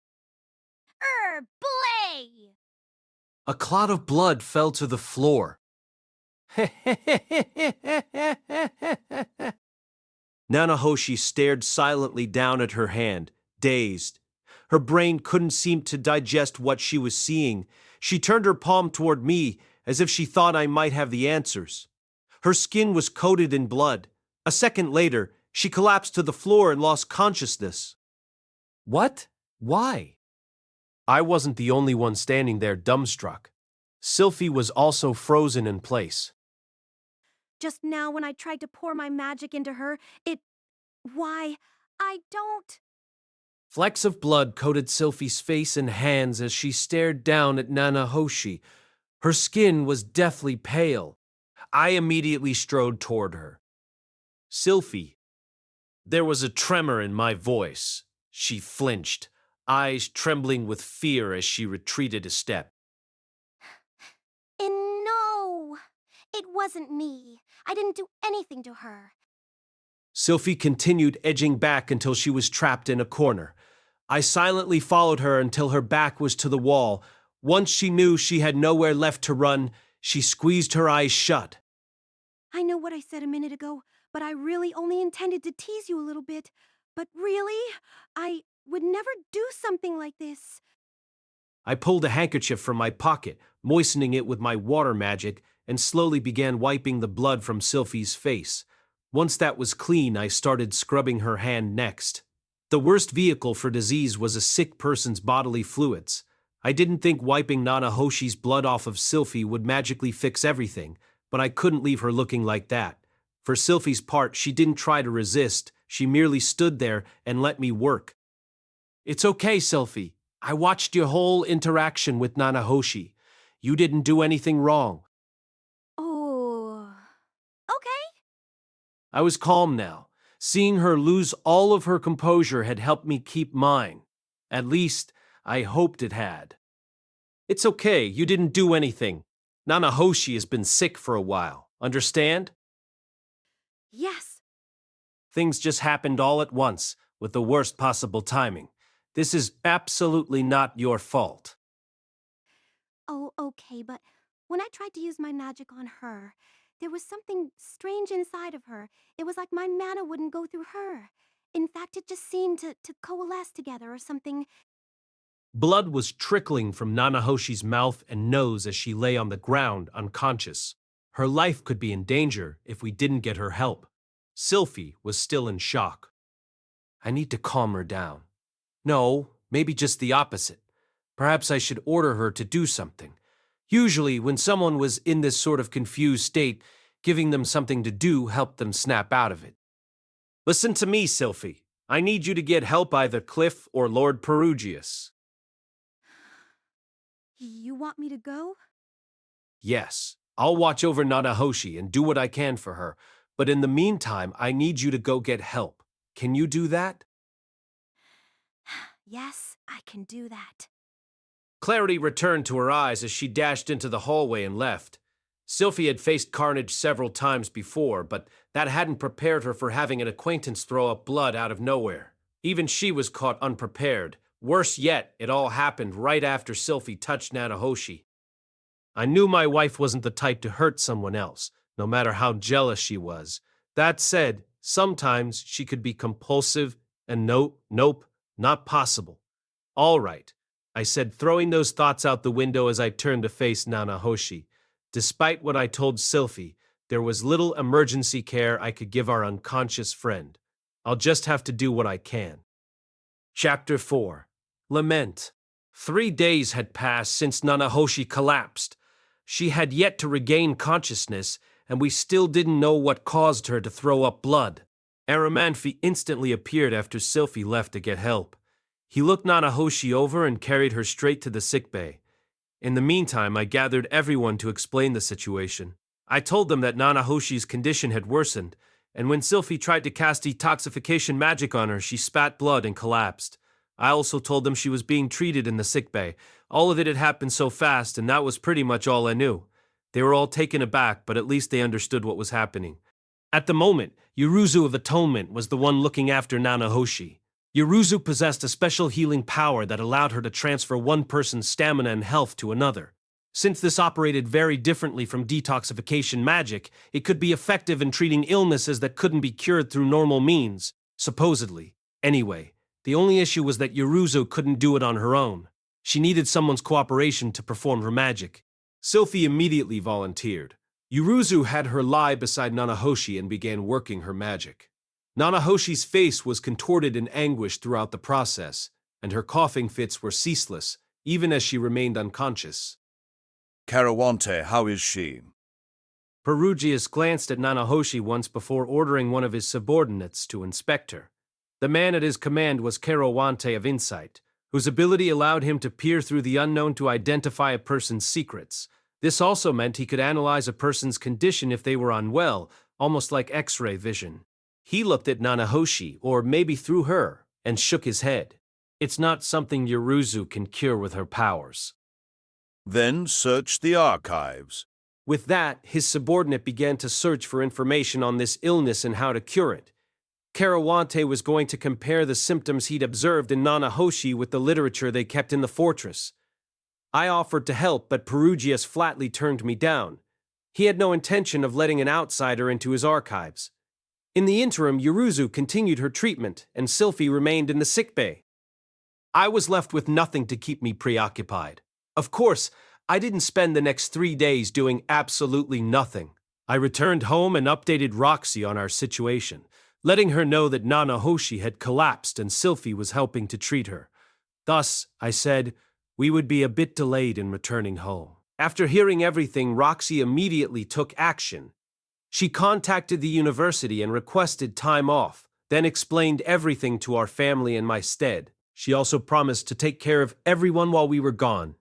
Blay! A clot of blood fell to the floor. Nanahoshi stared silently down at her hand, dazed. Her brain couldn't seem to digest what she was seeing. She turned her palm toward me as if she thought I might have the answers. Her skin was coated in blood. A second later, she collapsed to the floor and lost consciousness. What? Why? I wasn't the only one standing there dumbstruck. Sylphie was also frozen in place. Just now when I tried to pour my magic into her, why, I don't... Flecks of blood coated Sylphie's face and hands as she stared down at Nanahoshi. Her skin was deathly pale. I immediately strode toward her. Sylphie. There was a tremor in my voice. She flinched, eyes trembling with fear as she retreated a step. And no, it wasn't me. I didn't do anything to her. Sylphie continued edging back until she was trapped in a corner. I silently followed her until her back was to the wall. Once she knew she had nowhere left to run, she squeezed her eyes shut. I know what I said a minute ago, but I really only intended to tease you a little bit. But really, I would never do something like this. I pulled a handkerchief from my pocket, moistening it with my water magic, and slowly began wiping the blood from Sylphie's face. Once that was clean, I started scrubbing her hand next. The worst vehicle for disease was a sick person's bodily fluids. I didn't think wiping Nanahoshi's blood off of Sylphie would magically fix everything, but I couldn't leave her looking like that. For Sylphie's part, she didn't try to resist, she merely stood there and let me work. It's okay, Sylphie. I watched your whole interaction with Nanahoshi. You didn't do anything wrong. Oh, okay. I was calm now. Seeing her lose all of her composure had helped me keep mine. At least, I hoped it had. It's okay, you didn't do anything. Nanahoshi has been sick for a while, understand? Yes. Things just happened all at once, with the worst possible timing. This is absolutely not your fault. Oh, okay, but when I tried to use my magic on her, there was something strange inside of her. It was like my mana wouldn't go through her. In fact, it just seemed to coalesce together or something. Blood was trickling from Nanahoshi's mouth and nose as she lay on the ground, unconscious. Her life could be in danger if we didn't get her help. Sylphie was still in shock. I need to calm her down. No, maybe just the opposite. Perhaps I should order her to do something. Usually, when someone was in this sort of confused state, giving them something to do helped them snap out of it. Listen to me, Sylphie. I need you to get help either Cliff or Lord Perugius. You want me to go? Yes, I'll watch over Nanahoshi and do what I can for her, but in the meantime, I need you to go get help. Can you do that? Yes, I can do that. Clarity returned to her eyes as she dashed into the hallway and left. Sylphie had faced carnage several times before, but that hadn't prepared her for having an acquaintance throw up blood out of nowhere. Even she was caught unprepared. Worse yet, it all happened right after Sylphie touched Nanahoshi. I knew my wife wasn't the type to hurt someone else, no matter how jealous she was. That said, sometimes she could be compulsive and nope, not possible. All right, I said, throwing those thoughts out the window as I turned to face Nanahoshi. Despite what I told Sylphie, there was little emergency care I could give our unconscious friend. I'll just have to do what I can. Chapter 4. Lament. 3 days had passed since Nanahoshi collapsed. She had yet to regain consciousness, and we still didn't know what caused her to throw up blood. Aramanfi instantly appeared after Sylphie left to get help. He looked Nanahoshi over and carried her straight to the sickbay. In the meantime, I gathered everyone to explain the situation. I told them that Nanahoshi's condition had worsened, and when Sylphie tried to cast detoxification magic on her, she spat blood and collapsed. I also told them she was being treated in the sickbay. All of it had happened so fast, and that was pretty much all I knew. They were all taken aback, but at least they understood what was happening. At the moment, Yuruzu of Atonement was the one looking after Nanahoshi. Yuruzu possessed a special healing power that allowed her to transfer one person's stamina and health to another. Since this operated very differently from detoxification magic, it could be effective in treating illnesses that couldn't be cured through normal means, supposedly. Anyway, the only issue was that Yuruzu couldn't do it on her own. She needed someone's cooperation to perform her magic. Sylphie immediately volunteered. Yuruzu had her lie beside Nanahoshi and began working her magic. Nanahoshi's face was contorted in anguish throughout the process, and her coughing fits were ceaseless, even as she remained unconscious. Carawante, how is she? Perugius glanced at Nanahoshi once before ordering one of his subordinates to inspect her. The man at his command was Carawante of Insight, whose ability allowed him to peer through the unknown to identify a person's secrets. This also meant he could analyze a person's condition if they were unwell, almost like X-ray vision. He looked at Nanahoshi, or maybe through her, and shook his head. It's not something Yuruzu can cure with her powers. Then search the archives. With that, his subordinate began to search for information on this illness and how to cure it. Karawante was going to compare the symptoms he'd observed in Nanahoshi with the literature they kept in the fortress. I offered to help, but Perugius flatly turned me down. He had no intention of letting an outsider into his archives. In the interim, Yuruzu continued her treatment, and Sylphie remained in the sickbay. I was left with nothing to keep me preoccupied. Of course, I didn't spend the next 3 days doing absolutely nothing. I returned home and updated Roxy on our situation, letting her know that Nanahoshi had collapsed and Sylphie was helping to treat her. Thus, I said, we would be a bit delayed in returning home. After hearing everything, Roxy immediately took action. She contacted the university and requested time off, then explained everything to our family in my stead. She also promised to take care of everyone while we were gone.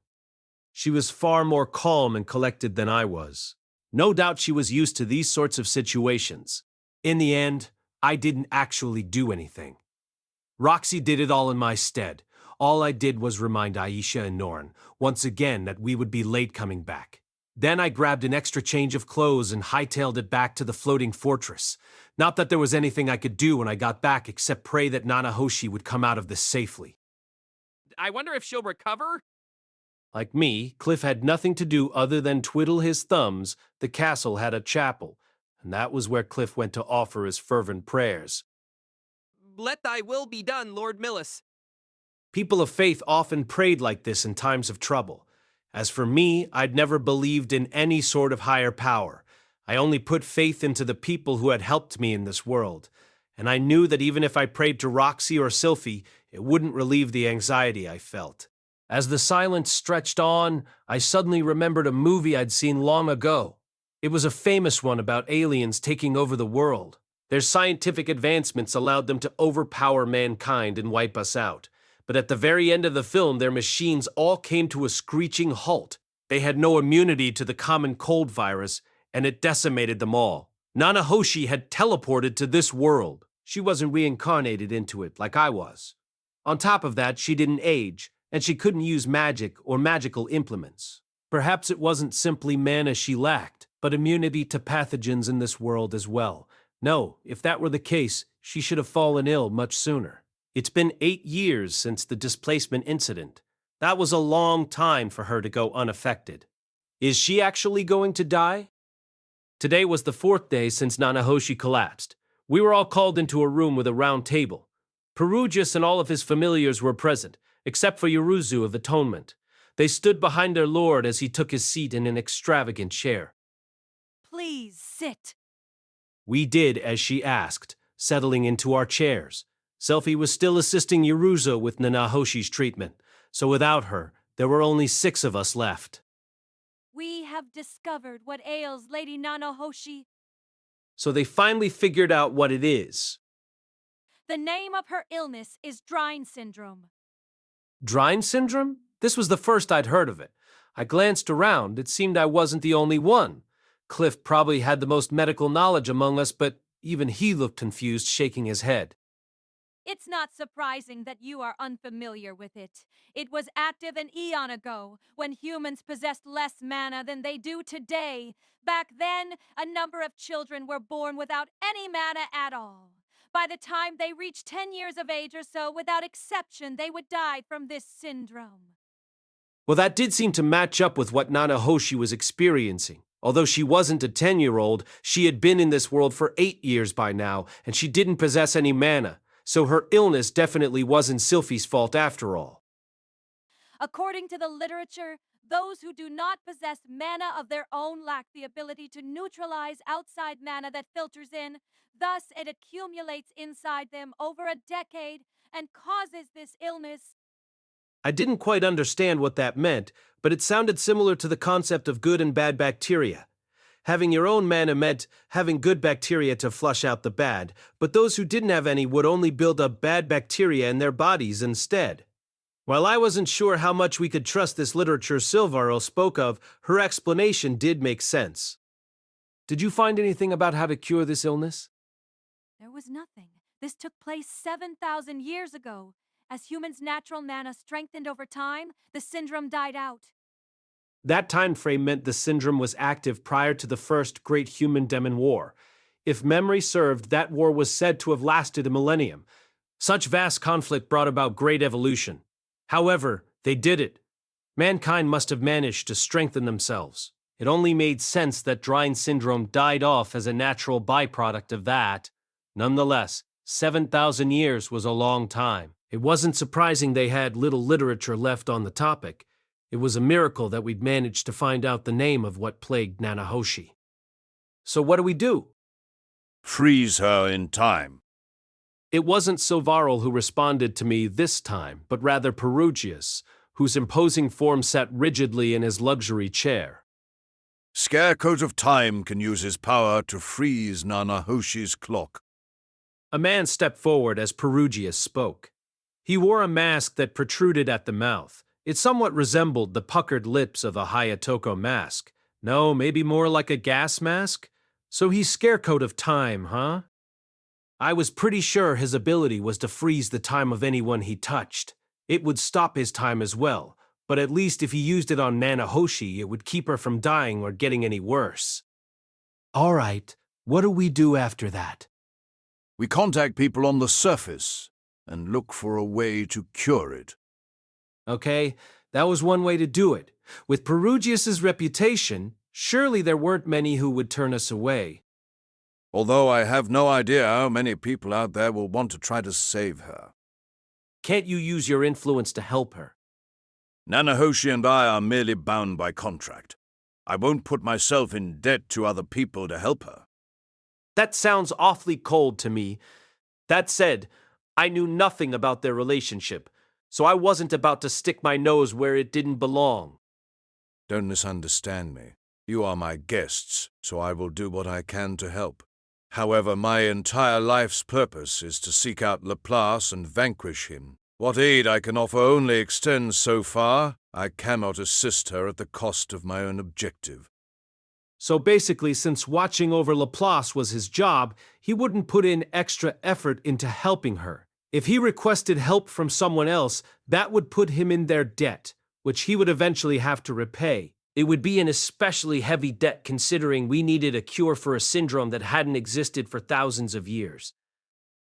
She was far more calm and collected than I was. No doubt she was used to these sorts of situations. In the end, I didn't actually do anything. Roxy did it all in my stead. All I did was remind Aisha and Norn once again that we would be late coming back. Then I grabbed an extra change of clothes and hightailed it back to the floating fortress. Not that there was anything I could do when I got back except pray that Nanahoshi would come out of this safely. I wonder if she'll recover? Like me, Cliff had nothing to do other than twiddle his thumbs. The castle had a chapel, and that was where Cliff went to offer his fervent prayers. Let thy will be done, Lord Millis. People of faith often prayed like this in times of trouble. As for me, I'd never believed in any sort of higher power. I only put faith into the people who had helped me in this world, and I knew that even if I prayed to Roxy or Sylphie, it wouldn't relieve the anxiety I felt. As the silence stretched on, I suddenly remembered a movie I'd seen long ago. It was a famous one about aliens taking over the world. Their scientific advancements allowed them to overpower mankind and wipe us out. But at the very end of the film, their machines all came to a screeching halt. They had no immunity to the common cold virus, and it decimated them all. Nanahoshi had teleported to this world. She wasn't reincarnated into it like I was. On top of that, she didn't age, and she couldn't use magic or magical implements. Perhaps it wasn't simply mana she lacked, but immunity to pathogens in this world as well. No, if that were the case, she should have fallen ill much sooner. It's been 8 years since the displacement incident. That was a long time for her to go unaffected. Is she actually going to die? Today was the 4th day since Nanahoshi collapsed. We were all called into a room with a round table. Perugius and all of his familiars were present, except for Yuruzu of Atonement. They stood behind their lord as he took his seat in an extravagant chair. Please sit. We did as she asked, settling into our chairs. Sylphie was still assisting Yuruzu with Nanahoshi's treatment, so without her, there were only 6 of us left. We have discovered what ails Lady Nanahoshi. So they finally figured out what it is. The name of her illness is Dryne Syndrome. Dryne Syndrome? This was the first I'd heard of it. I glanced around. It seemed I wasn't the only one. Cliff probably had the most medical knowledge among us, but even he looked confused, shaking his head. It's not surprising that you are unfamiliar with it. It was active an eon ago, when humans possessed less mana than they do today. Back then, a number of children were born without any mana at all. By the time they reached 10 years of age or so, without exception, they would die from this syndrome. Well, that did seem to match up with what Nanahoshi was experiencing. Although she wasn't a 10-year-old, she had been in this world for 8 years by now, and she didn't possess any mana. So her illness definitely wasn't Sylphie's fault after all. According to the literature, those who do not possess mana of their own lack the ability to neutralize outside mana that filters in. Thus, it accumulates inside them over a decade and causes this illness. I didn't quite understand what that meant, but it sounded similar to the concept of good and bad bacteria. Having your own mana meant having good bacteria to flush out the bad, but those who didn't have any would only build up bad bacteria in their bodies instead. While I wasn't sure how much we could trust this literature Silvaro spoke of, her explanation did make sense. Did you find anything about how to cure this illness? There was nothing. This took place 7,000 years ago. As humans' natural mana strengthened over time, the syndrome died out. That time frame meant the syndrome was active prior to the first Great Human-Demon War. If memory served, that war was said to have lasted a millennium. Such vast conflict brought about great evolution. However, they did it. Mankind must have managed to strengthen themselves. It only made sense that Dryne Syndrome died off as a natural byproduct of that. Nonetheless, 7,000 years was a long time. It wasn't surprising they had little literature left on the topic. It was a miracle that we'd managed to find out the name of what plagued Nanahoshi. So what do we do? Freeze her in time. It wasn't Silvarl who responded to me this time, but rather Perugius, whose imposing form sat rigidly in his luxury chair. Scarecoat of Time can use his power to freeze Nanahoshi's clock. A man stepped forward as Perugius spoke. He wore a mask that protruded at the mouth. It somewhat resembled the puckered lips of a Hayatoko mask. No, maybe more like a gas mask? So he's Scarecoat of Time, huh? I was pretty sure his ability was to freeze the time of anyone he touched. It would stop his time as well, but at least if he used it on Nanahoshi, it would keep her from dying or getting any worse. All right, what do we do after that? We contact people on the surface and look for a way to cure it. Okay, that was one way to do it. With Perugius's reputation, surely there weren't many who would turn us away. Although I have no idea how many people out there will want to try to save her. Can't you use your influence to help her? Nanahoshi and I are merely bound by contract. I won't put myself in debt to other people to help her. That sounds awfully cold to me. That said, I knew nothing about their relationship, so I wasn't about to stick my nose where it didn't belong. Don't misunderstand me. You are my guests, so I will do what I can to help. However, my entire life's purpose is to seek out Laplace and vanquish him. What aid I can offer only extends so far. I cannot assist her at the cost of my own objective. So basically, since watching over Laplace was his job, he wouldn't put in extra effort into helping her. If he requested help from someone else, that would put him in their debt, which he would eventually have to repay. It would be an especially heavy debt considering we needed a cure for a syndrome that hadn't existed for thousands of years.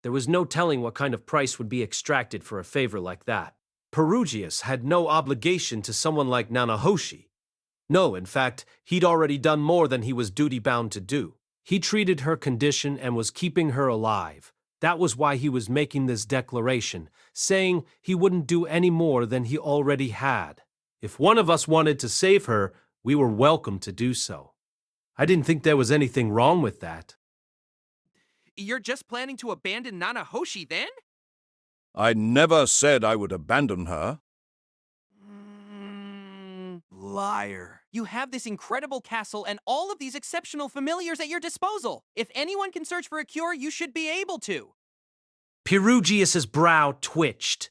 There was no telling what kind of price would be extracted for a favor like that. Perugius had no obligation to someone like Nanahoshi. No, in fact, he'd already done more than he was duty-bound to do. He treated her condition and was keeping her alive. That was why he was making this declaration, saying he wouldn't do any more than he already had. If one of us wanted to save her, we were welcome to do so. I didn't think there was anything wrong with that. You're just planning to abandon Nanahoshi then? I never said I would abandon her. Liar. You have this incredible castle and all of these exceptional familiars at your disposal. If anyone can search for a cure, you should be able to. Perugius's brow twitched.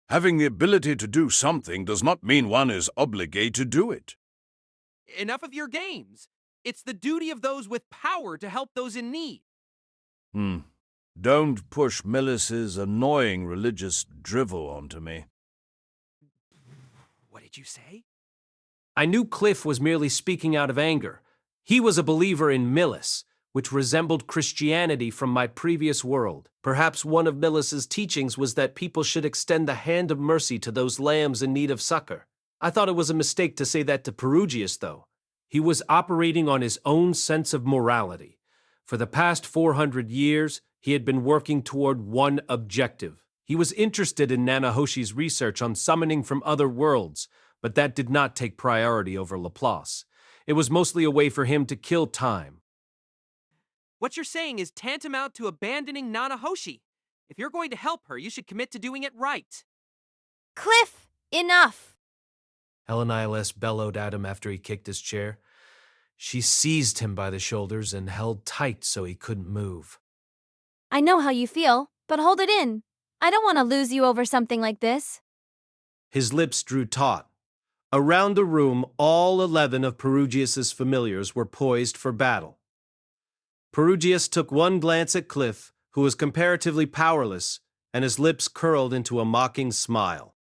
Having the ability to do something does not mean one is obligated to do it. Enough of your games. It's the duty of those with power to help those in need. Don't push Melis's annoying religious drivel onto me. What did you say? I knew Cliff was merely speaking out of anger. He was a believer in Milis, which resembled Christianity from my previous world. Perhaps one of Milis's teachings was that people should extend the hand of mercy to those lambs in need of succor. I thought it was a mistake to say that to Perugius, though. He was operating on his own sense of morality. For the past 400 years, he had been working toward one objective. He was interested in Nanahoshi's research on summoning from other worlds, but that did not take priority over Laplace. It was mostly a way for him to kill time. What you're saying is tantamount to abandoning Nanahoshi. If you're going to help her, you should commit to doing it right. Cliff, enough! Heleniles bellowed at him after he kicked his chair. She seized him by the shoulders and held tight so he couldn't move. I know how you feel, but hold it in. I don't want to lose you over something like this. His lips drew taut. Around the room, all 11 of Perugius's familiars were poised for battle. Perugius took one glance at Cliff, who was comparatively powerless, and his lips curled into a mocking smile.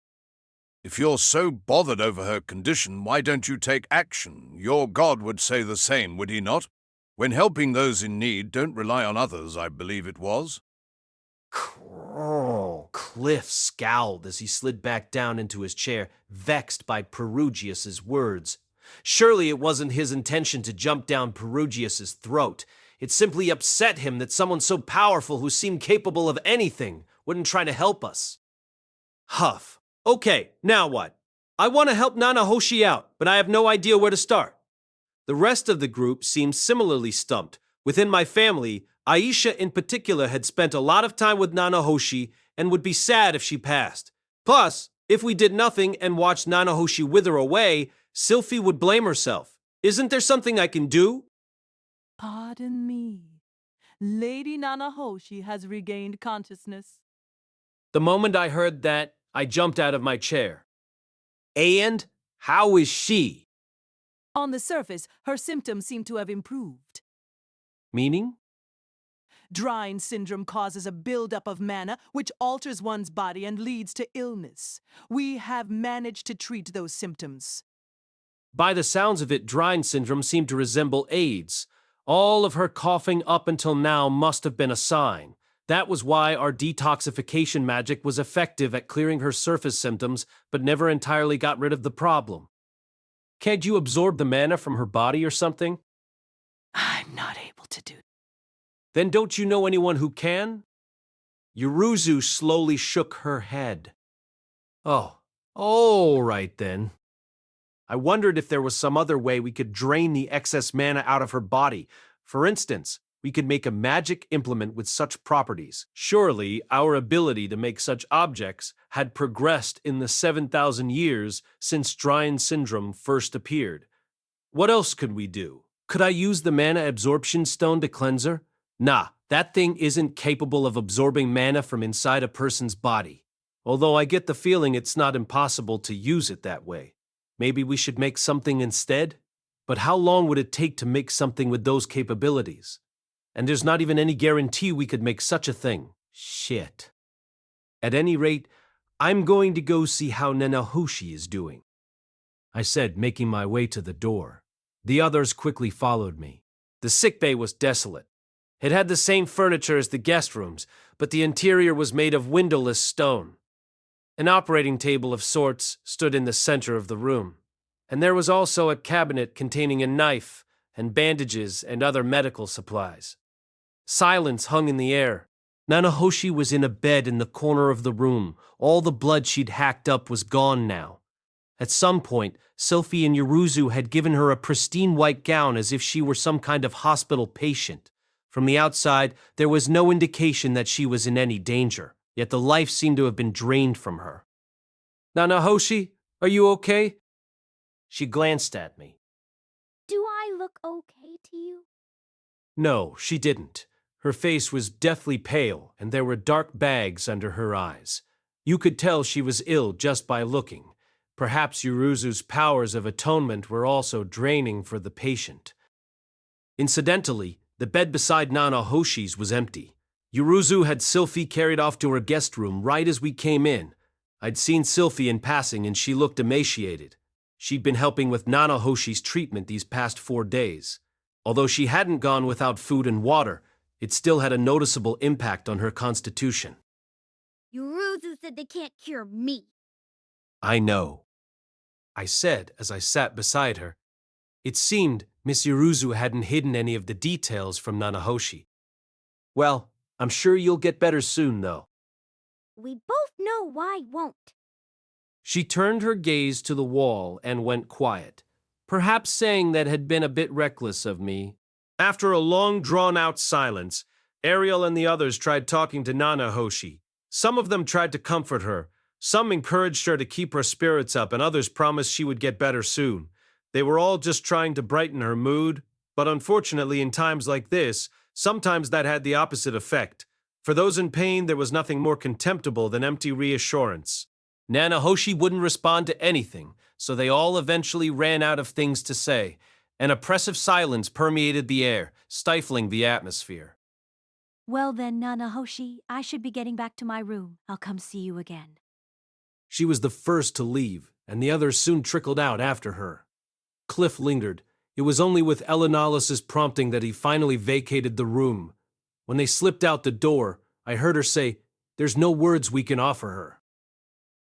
If you're so bothered over her condition, why don't you take action? Your god would say the same, would he not? When helping those in need, don't rely on others, I believe it was. Cliff scowled as he slid back down into his chair, vexed by Perugius's words. Surely it wasn't his intention to jump down Perugius's throat. It simply upset him that someone so powerful who seemed capable of anything wouldn't try to help us. Huff. Okay, now what? I want to help Nanahoshi out, but I have no idea where to start. The rest of the group seemed similarly stumped. Within my family, Aisha in particular had spent a lot of time with Nanahoshi and would be sad if she passed. Plus, if we did nothing and watched Nanahoshi wither away, Sylphie would blame herself. Isn't there something I can do? Pardon me. Lady Nanahoshi has regained consciousness. The moment I heard that, I jumped out of my chair. And how is she? On the surface, her symptoms seem to have improved. Meaning? Dryne Syndrome causes a buildup of mana which alters one's body and leads to illness. We have managed to treat those symptoms. By the sounds of it, Dryne Syndrome seemed to resemble AIDS. All of her coughing up until now must have been a sign. That was why our detoxification magic was effective at clearing her surface symptoms, but never entirely got rid of the problem. Can't you absorb the mana from her body or something? I'm not able to do that. Then don't you know anyone who can? Yuruzu slowly shook her head. Oh, all right then. I wondered if there was some other way we could drain the excess mana out of her body. For instance, we could make a magic implement with such properties. Surely, our ability to make such objects had progressed in the 7,000 years since Dryne Syndrome first appeared. What else could we do? Could I use the mana absorption stone to cleanse her? Nah, that thing isn't capable of absorbing mana from inside a person's body. Although I get the feeling it's not impossible to use it that way. Maybe we should make something instead? But how long would it take to make something with those capabilities? And there's not even any guarantee we could make such a thing. Shit. At any rate, I'm going to go see how Nanahoshi is doing, I said, making my way to the door. The others quickly followed me. The sickbay was desolate. It had the same furniture as the guest rooms, but the interior was made of windowless stone. An operating table of sorts stood in the center of the room, and there was also a cabinet containing a knife and bandages and other medical supplies. Silence hung in the air. Nanahoshi was in a bed in the corner of the room. All the blood she'd hacked up was gone now. At some point, Sylphie and Yuruzu had given her a pristine white gown as if she were some kind of hospital patient. From the outside, there was no indication that she was in any danger, yet the life seemed to have been drained from her. Nanahoshi, are you okay? She glanced at me. Do I look okay to you? No, she didn't. Her face was deathly pale, and there were dark bags under her eyes. You could tell she was ill just by looking. Perhaps Yuruzu's powers of atonement were also draining for the patient. Incidentally, the bed beside Nanahoshi's was empty. Yuruzu had Sylphie carried off to her guest room right as we came in. I'd seen Sylphie in passing and she looked emaciated. She'd been helping with Nanahoshi's treatment these past 4 days. Although she hadn't gone without food and water, it still had a noticeable impact on her constitution. Yuruzu said they can't cure me. I know, I said as I sat beside her. It seemed Miss Yuruzu hadn't hidden any of the details from Nanahoshi. Well, I'm sure you'll get better soon, though. We both know why won't. She turned her gaze to the wall and went quiet, perhaps saying that had been a bit reckless of me. After a long, drawn-out silence, Ariel and the others tried talking to Nanahoshi. Some of them tried to comfort her. Some encouraged her to keep her spirits up, and others promised she would get better soon. They were all just trying to brighten her mood, but unfortunately in times like this, sometimes that had the opposite effect. For those in pain, there was nothing more contemptible than empty reassurance. Nanahoshi wouldn't respond to anything, so they all eventually ran out of things to say. An oppressive silence permeated the air, stifling the atmosphere. Well then, Nanahoshi, I should be getting back to my room. I'll come see you again. She was the first to leave, and the others soon trickled out after her. Cliff lingered. It was only with Elenalis's prompting that he finally vacated the room. When they slipped out the door, I heard her say, "There's no words we can offer her."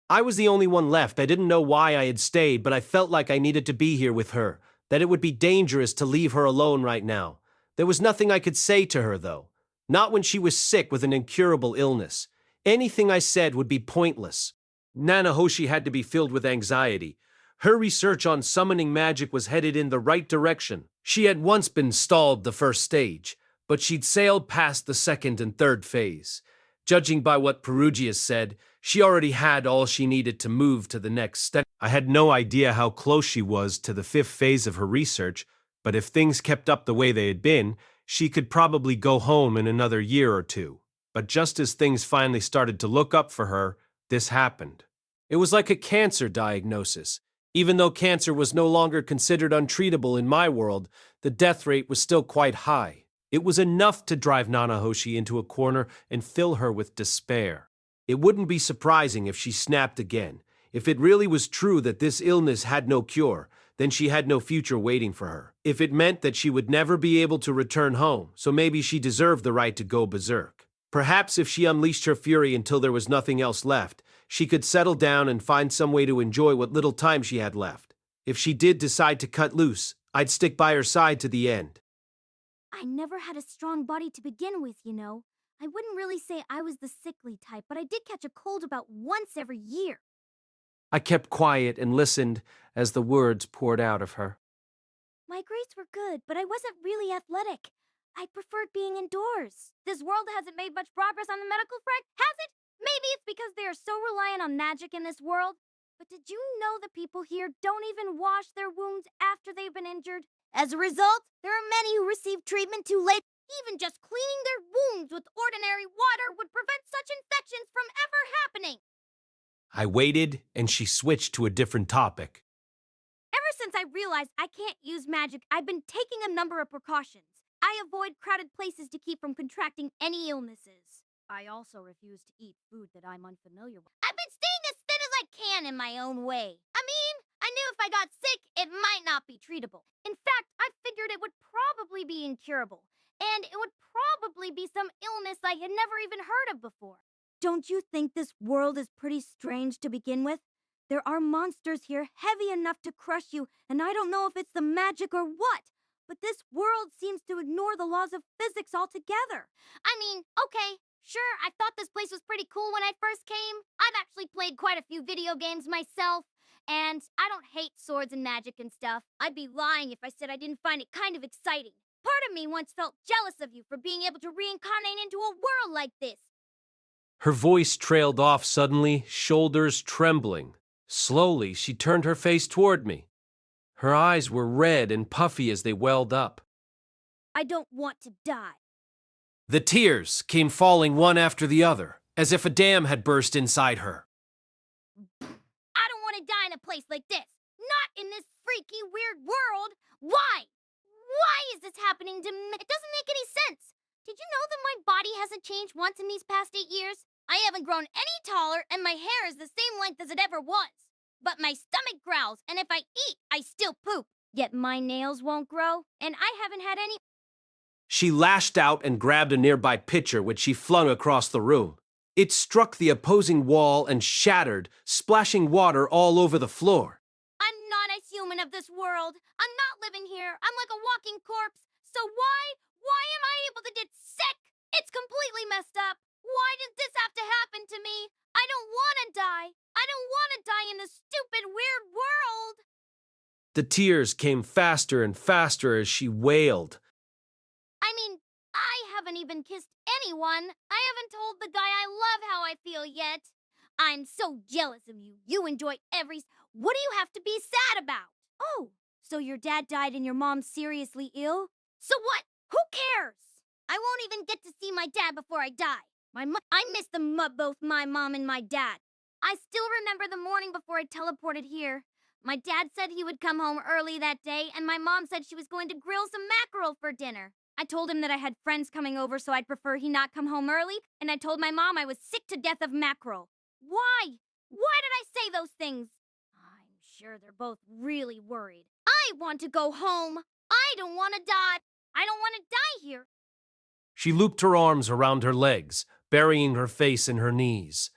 I was the only one left. I didn't know why I had stayed, but I felt like I needed to be here with her, that it would be dangerous to leave her alone right now. There was nothing I could say to her, though. Not when she was sick with an incurable illness. Anything I said would be pointless. Nanahoshi had to be filled with anxiety. Her research on summoning magic was headed in the right direction. She had once been stalled the first stage, but she'd sailed past the second and third phase. Judging by what Perugius said, she already had all she needed to move to the next step. I had no idea how close she was to the fifth phase of her research, but if things kept up the way they had been, she could probably go home in another year or two. But just as things finally started to look up for her, this happened. It was like a cancer diagnosis. Even though cancer was no longer considered untreatable in my world, the death rate was still quite high. It was enough to drive Nanahoshi into a corner and fill her with despair. It wouldn't be surprising if she snapped again. If it really was true that this illness had no cure, then she had no future waiting for her. If it meant that she would never be able to return home, so maybe she deserved the right to go berserk. Perhaps if she unleashed her fury until there was nothing else left, she could settle down and find some way to enjoy what little time she had left. If she did decide to cut loose, I'd stick by her side to the end. I never had a strong body to begin with, you know. I wouldn't really say I was the sickly type, but I did catch a cold about once every year. I kept quiet and listened as the words poured out of her. My grades were good, but I wasn't really athletic. I preferred being indoors. This world hasn't made much progress on the medical front, has it? Maybe it's because they are so reliant on magic in this world. But did you know that people here don't even wash their wounds after they've been injured? As a result, there are many who receive treatment too late. Even just cleaning their wounds with ordinary water would prevent such infections from ever happening. I waited, and she switched to a different topic. Ever since I realized I can't use magic, I've been taking a number of precautions. I avoid crowded places to keep from contracting any illnesses. I also refuse to eat food that I'm unfamiliar with. I've been staying as thin as I can in my own way. I mean, I knew if I got sick, it might not be treatable. In fact, I figured it would probably be incurable. And it would probably be some illness I had never even heard of before. Don't you think this world is pretty strange to begin with? There are monsters here heavy enough to crush you, and I don't know if it's the magic or what. But this world seems to ignore the laws of physics altogether. I mean, okay, sure, I thought this place was pretty cool when I first came. I've actually played quite a few video games myself, and I don't hate swords and magic and stuff. I'd be lying if I said I didn't find it kind of exciting. Part of me once felt jealous of you for being able to reincarnate into a world like this. Her voice trailed off suddenly, shoulders trembling. Slowly, she turned her face toward me. Her eyes were red and puffy as they welled up. I don't want to die. The tears came falling one after the other, as if a dam had burst inside her. I don't want to die in a place like this. Not in this freaky, weird world. Why? Why is this happening to me? It doesn't make any sense. Did you know that my body hasn't changed once in these past 8 years? I haven't grown any taller, and my hair is the same length as it ever was. But my stomach growls, and if I eat, I still poop. Yet my nails won't grow, and I haven't had any... She lashed out and grabbed a nearby pitcher, which she flung across the room. It struck the opposing wall and shattered, splashing water all over the floor. I'm not a human of this world. I'm not living here. I'm like a walking corpse. So why am I able to get sick? It's completely messed up. Why did this have to happen to me? I don't want to die. I don't want to die in this stupid, weird world. The tears came faster and faster as she wailed. I mean, I haven't even kissed anyone. I haven't told the guy I love how I feel yet. I'm so jealous of you. You enjoy every... What do you have to be sad about? Oh, so your dad died and your mom's seriously ill? So what? Who cares? I won't even get to see my dad before I die. I miss both my mom and my dad. I still remember the morning before I teleported here. My dad said he would come home early that day, and my mom said she was going to grill some mackerel for dinner. I told him that I had friends coming over, so I'd prefer he not come home early, and I told my mom I was sick to death of mackerel. Why? Why did I say those things? I'm sure they're both really worried. I want to go home. I don't want to die. I don't want to die here. She looped her arms around her legs, burying her face in her knees.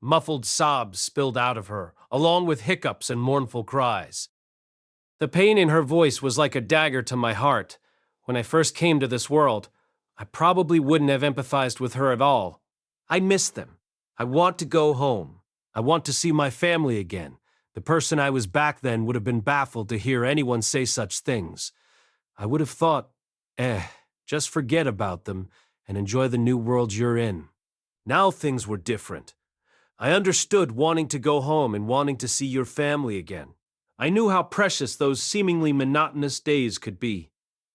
Muffled sobs spilled out of her, along with hiccups and mournful cries. The pain in her voice was like a dagger to my heart. When I first came to this world, I probably wouldn't have empathized with her at all. I miss them. I want to go home. I want to see my family again. The person I was back then would have been baffled to hear anyone say such things. I would have thought, just forget about them and enjoy the new world you're in. Now things were different. I understood wanting to go home and wanting to see your family again. I knew how precious those seemingly monotonous days could be.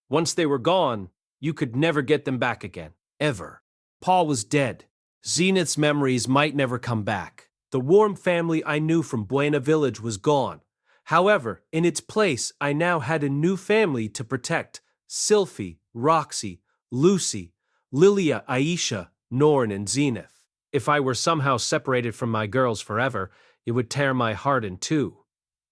Once they were gone, you could never get them back again, ever. Paul was dead. Zenith's memories might never come back. The warm family I knew from Buena Village was gone. However, in its place, I now had a new family to protect. Sylphie, Roxy, Lucy, Lilia, Aisha, Norn, and Zenith. If I were somehow separated from my girls forever, it would tear my heart in two.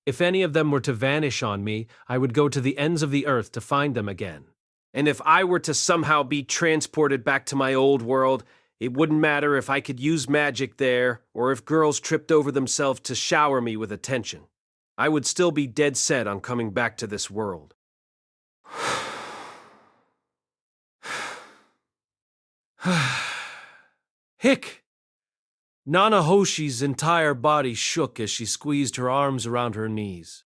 If any of them were to vanish on me, I would go to the ends of the earth to find them again. And if I were to somehow be transported back to my old world, it wouldn't matter if I could use magic there or if girls tripped over themselves to shower me with attention. I would still be dead set on coming back to this world. Hick! Nanahoshi's entire body shook as she squeezed her arms around her knees.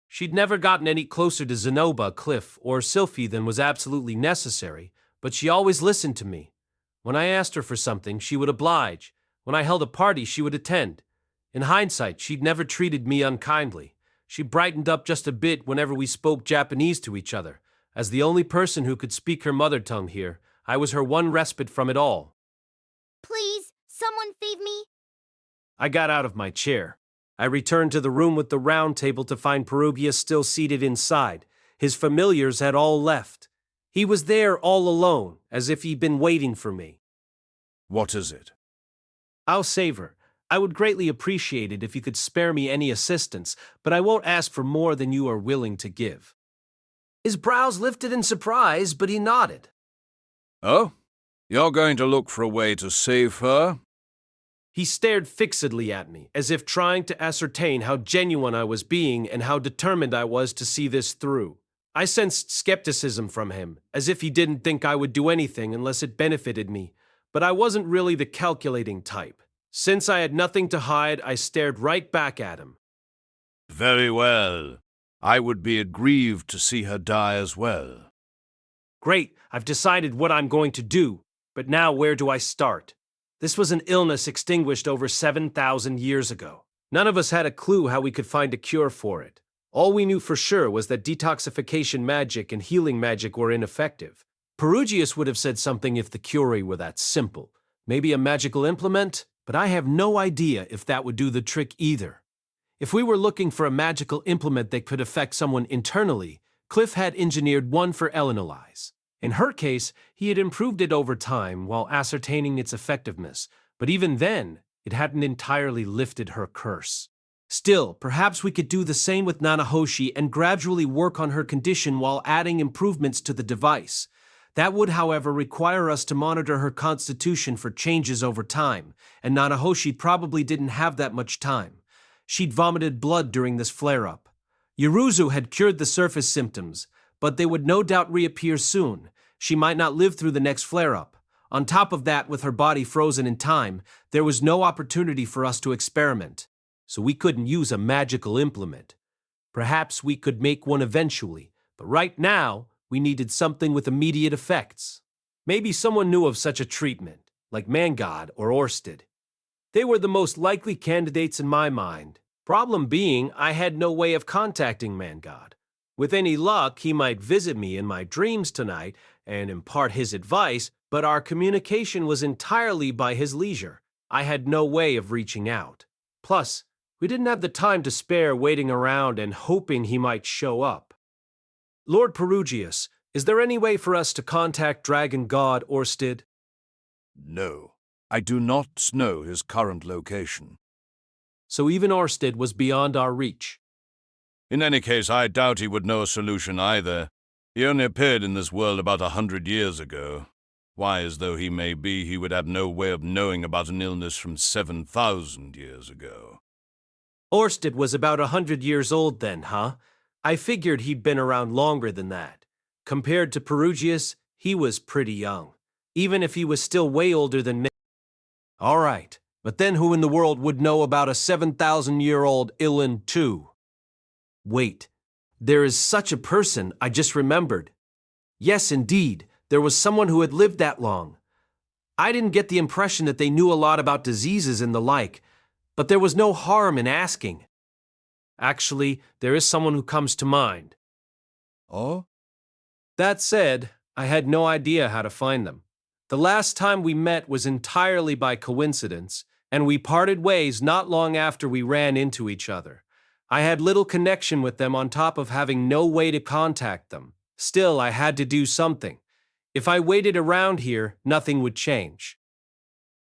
She'd never gotten any closer to Zenoba, Cliff, or Sylphie than was absolutely necessary, but she always listened to me. When I asked her for something, she would oblige. When I held a party, she would attend. In hindsight, she'd never treated me unkindly. She brightened up just a bit whenever we spoke Japanese to each other. As the only person who could speak her mother tongue here, I was her one respite from it all. Please, someone save me. I got out of my chair. I returned to the room with the round table to find Perugius still seated inside. His familiars had all left. He was there all alone, as if he'd been waiting for me. What is it? I'll save her. I would greatly appreciate it if you could spare me any assistance, but I won't ask for more than you are willing to give. His brows lifted in surprise, but he nodded. Oh? You're going to look for a way to save her? He stared fixedly at me, as if trying to ascertain how genuine I was being and how determined I was to see this through. I sensed skepticism from him, as if he didn't think I would do anything unless it benefited me, but I wasn't really the calculating type. Since I had nothing to hide, I stared right back at him. Very well. I would be aggrieved to see her die as well. Great, I've decided what I'm going to do, but now where do I start? This was an illness extinguished over 7,000 years ago. None of us had a clue how we could find a cure for it. All we knew for sure was that detoxification magic and healing magic were ineffective. Perugius would have said something if the cure were that simple. Maybe a magical implement? But I have no idea if that would do the trick either. If we were looking for a magical implement that could affect someone internally, Cliff had engineered one for Elenolize. In her case, he had improved it over time while ascertaining its effectiveness, but even then, it hadn't entirely lifted her curse. Still, perhaps we could do the same with Nanahoshi and gradually work on her condition while adding improvements to the device. That would, however, require us to monitor her constitution for changes over time, and Nanahoshi probably didn't have that much time. She'd vomited blood during this flare-up. Yuruzu had cured the surface symptoms, but they would no doubt reappear soon. She might not live through the next flare-up. On top of that, with her body frozen in time, there was no opportunity for us to experiment, so we couldn't use a magical implement. Perhaps we could make one eventually, but right now, we needed something with immediate effects. Maybe someone knew of such a treatment, like Mangod or Orsted. They were the most likely candidates in my mind. Problem being, I had no way of contacting Mangod. With any luck, he might visit me in my dreams tonight and impart his advice, but our communication was entirely by his leisure. I had no way of reaching out. Plus, we didn't have the time to spare waiting around and hoping he might show up. Lord Perugius, is there any way for us to contact Dragon God Orsted? No, I do not know his current location. so even Orsted was beyond our reach. In any case, I doubt he would know a solution either. He only appeared in this world about 100 years ago. Wise though he may be, he would have no way of knowing about an illness from 7,000 years ago. Orsted was about 100 years old then, huh? I figured he'd been around longer than that. Compared to Perugius, he was pretty young, even if he was still way older than me. All right, but then who in the world would know about a 7,000-year-old Illin too? Wait, there is such a person, I just remembered. Yes, indeed, there was someone who had lived that long. I didn't get the impression that they knew a lot about diseases and the like, but there was no harm in asking. Actually, there is someone who comes to mind. Oh? That said, I had no idea how to find them. The last time we met was entirely by coincidence, and we parted ways not long after we ran into each other. I had little connection with them on top of having no way to contact them. Still, I had to do something. If I waited around here, nothing would change.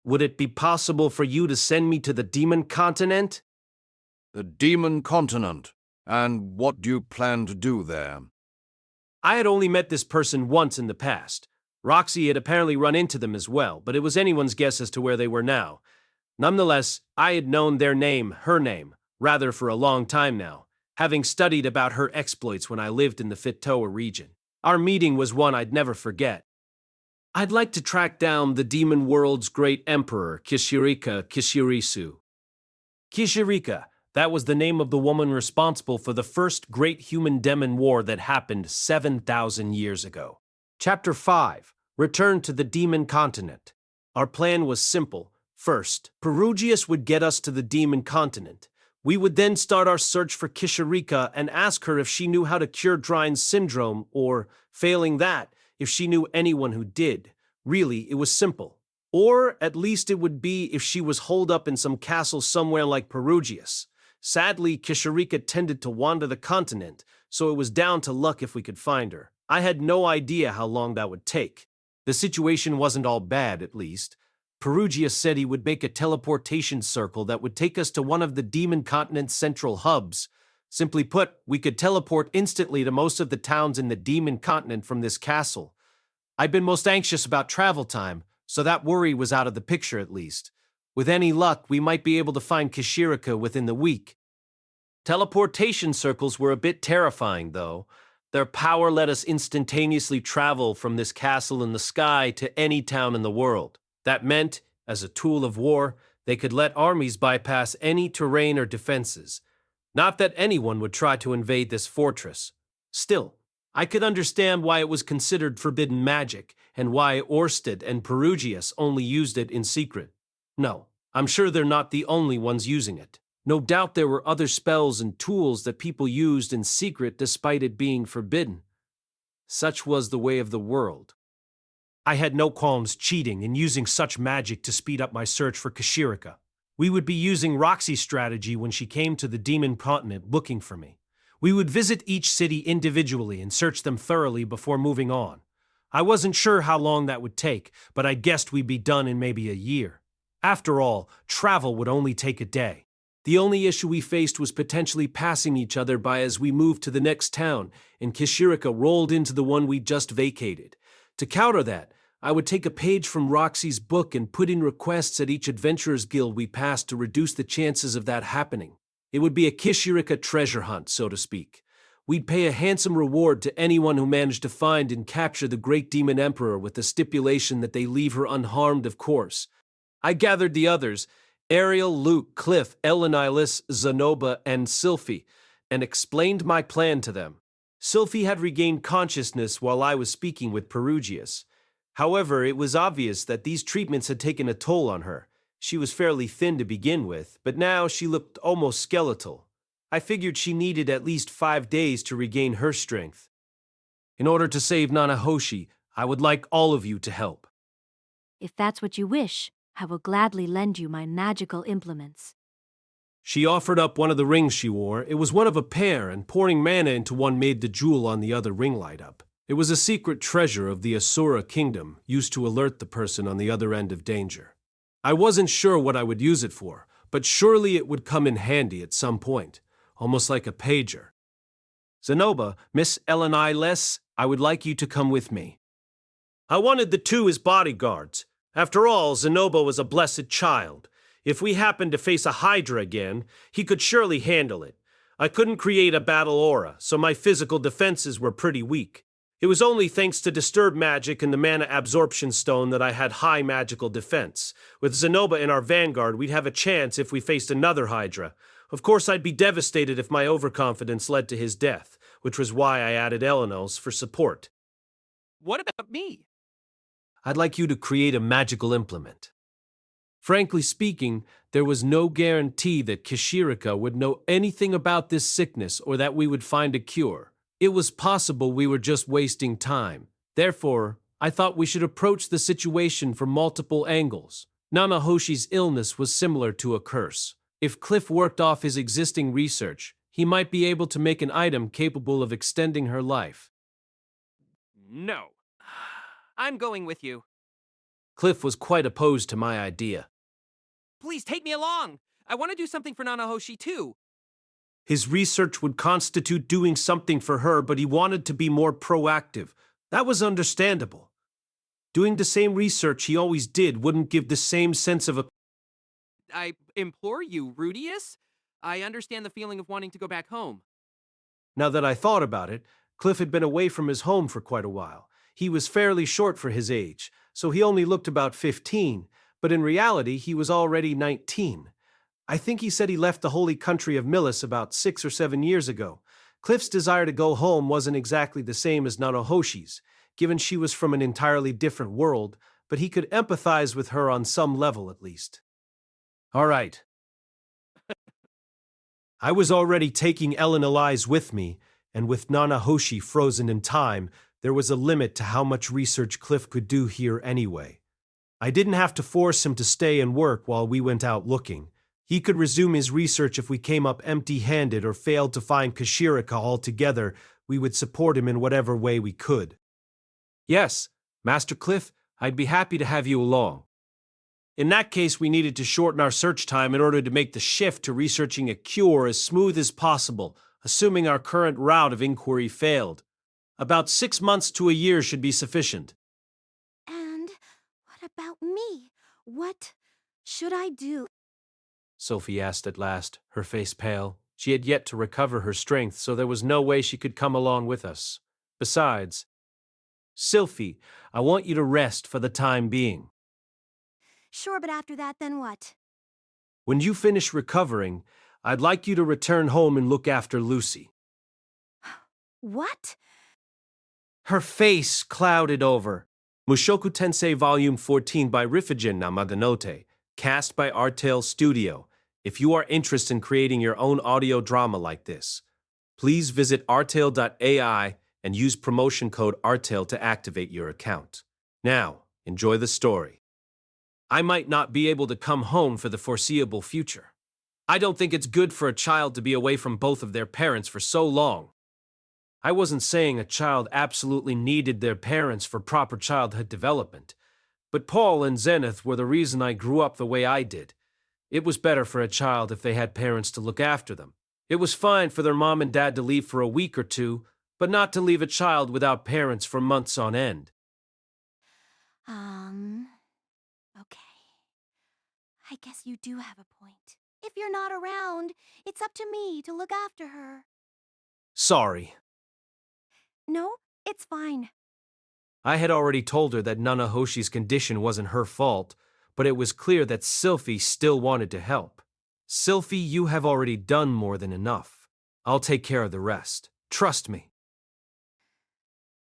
Would it be possible for you to send me to the Demon Continent? The Demon Continent. And what do you plan to do there? I had only met this person once in the past. Roxy had apparently run into them as well, but it was anyone's guess as to where they were now. Nonetheless, I had known their name, her name, rather for a long time now, having studied about her exploits when I lived in the Fitoa region. Our meeting was one I'd never forget. I'd like to track down the demon world's great emperor, Kishirika Kishirisu. Kishirika, that was the name of the woman responsible for the first great human-demon war that happened 7,000 years ago. Chapter 5. Return to the Demon Continent. Our plan was simple. First, Perugius would get us to the Demon Continent. We would then start our search for Kishirika and ask her if she knew how to cure Dryne Syndrome, or, failing that, if she knew anyone who did. Really, it was simple. Or, at least it would be if she was holed up in some castle somewhere like Perugius. Sadly, Kishirika tended to wander the continent, so it was down to luck if we could find her. I had no idea how long that would take. The situation wasn't all bad, at least. Perugius said he would make a teleportation circle that would take us to one of the Demon Continent's central hubs. Simply put, we could teleport instantly to most of the towns in the Demon Continent from this castle. I'd been most anxious about travel time, so that worry was out of the picture at least. With any luck, we might be able to find Kishirika within the week. Teleportation circles were a bit terrifying, though. Their power let us instantaneously travel from this castle in the sky to any town in the world. That meant, as a tool of war, they could let armies bypass any terrain or defenses. Not that anyone would try to invade this fortress. Still, I could understand why it was considered forbidden magic, and why Orsted and Perugius only used it in secret. No, I'm sure they're not the only ones using it. No doubt there were other spells and tools that people used in secret despite it being forbidden. Such was the way of the world. I had no qualms cheating and using such magic to speed up my search for Kishirika. We would be using Roxy's strategy when she came to the Demon Continent looking for me. We would visit each city individually and search them thoroughly before moving on. I wasn't sure how long that would take, but I guessed we'd be done in maybe a year. After all, travel would only take a day. The only issue we faced was potentially passing each other by as we moved to the next town, and Kishirika rolled into the one we'd just vacated. To counter that, I would take a page from Roxy's book and put in requests at each adventurer's guild we passed to reduce the chances of that happening. It would be a Kishirika treasure hunt, so to speak. We'd pay a handsome reward to anyone who managed to find and capture the great demon emperor with the stipulation that they leave her unharmed, of course. I gathered the others, Ariel, Luke, Cliff, Elenilis, Zanoba, and Sylphie, and explained my plan to them. Sylphie had regained consciousness while I was speaking with Perugius. However, it was obvious that these treatments had taken a toll on her. She was fairly thin to begin with, but now she looked almost skeletal. I figured she needed at least 5 days to regain her strength. In order to save Nanahoshi, I would like all of you to help. If that's what you wish, I will gladly lend you my magical implements. She offered up one of the rings she wore. It was one of a pair, and pouring mana into one made the jewel on the other ring light up. It was a secret treasure of the Asura kingdom, used to alert the person on the other end of danger. I wasn't sure what I would use it for, but surely it would come in handy at some point, almost like a pager. Zenoba, Miss Eleniles, I would like you to come with me. I wanted the two as bodyguards. After all, Zenoba was a blessed child. If we happened to face a Hydra again, he could surely handle it. I couldn't create a battle aura, so my physical defenses were pretty weak. It was only thanks to Disturb Magic and the Mana Absorption Stone that I had high magical defense. With Zenoba in our vanguard, we'd have a chance if we faced another Hydra. Of course, I'd be devastated if my overconfidence led to his death, which was why I added Elenos for support. What about me? I'd like you to create a magical implement. Frankly speaking, there was no guarantee that Kishirika would know anything about this sickness or that we would find a cure. It was possible we were just wasting time. Therefore, I thought we should approach the situation from multiple angles. Nanahoshi's illness was similar to a curse. If Cliff worked off his existing research, he might be able to make an item capable of extending her life. No. I'm going with you. Cliff was quite opposed to my idea. Please take me along. I want to do something for Nanahoshi too. His research would constitute doing something for her, but he wanted to be more proactive. That was understandable. Doing the same research he always did wouldn't give the same sense of a... I implore you, Rudius. I understand the feeling of wanting to go back home. Now that I thought about it, Cliff had been away from his home for quite a while. He was fairly short for his age, so he only looked about 15, but in reality he was already 19. I think he said he left the holy country of Milis about 6 or 7 years ago. Cliff's desire to go home wasn't exactly the same as Nanahoshi's, given she was from an entirely different world, but he could empathize with her on some level at least. All right. I was already taking Ellen Elias with me, and with Nanahoshi frozen in time, there was a limit to how much research Cliff could do here anyway. I didn't have to force him to stay and work while we went out looking. He could resume his research if we came up empty-handed or failed to find Kashirika altogether. We would support him in whatever way we could. Yes, Master Cliff, I'd be happy to have you along. In that case, we needed to shorten our search time in order to make the shift to researching a cure as smooth as possible, assuming our current route of inquiry failed. About 6 months to a year should be sufficient. And what about me? What should I do? Sophie asked at last, her face pale. She had yet to recover her strength, so there was no way she could come along with us. Besides, Sylphie, I want you to rest for the time being. Sure, but after that, then what? When you finish recovering, I'd like you to return home and look after Lucy. What? Her face clouded over. Mushoku Tensei Volume 14 by Rifujin Namaganote, cast by Artale Studio. If you are interested in creating your own audio drama like this, please visit artale.ai and use promotion code ARTALE to activate your account. Now, enjoy the story. I might not be able to come home for the foreseeable future. I don't think it's good for a child to be away from both of their parents for so long. I wasn't saying a child absolutely needed their parents for proper childhood development, but Paul and Zenith were the reason I grew up the way I did. It was better for a child if they had parents to look after them. It was fine for their mom and dad to leave for a week or two, but not to leave a child without parents for months on end. Okay. I guess you do have a point. If you're not around, it's up to me to look after her. Sorry. No, it's fine. I had already told her that Nanahoshi's condition wasn't her fault, but it was clear that Sylphie still wanted to help. Sylphie, you have already done more than enough. I'll take care of the rest. Trust me.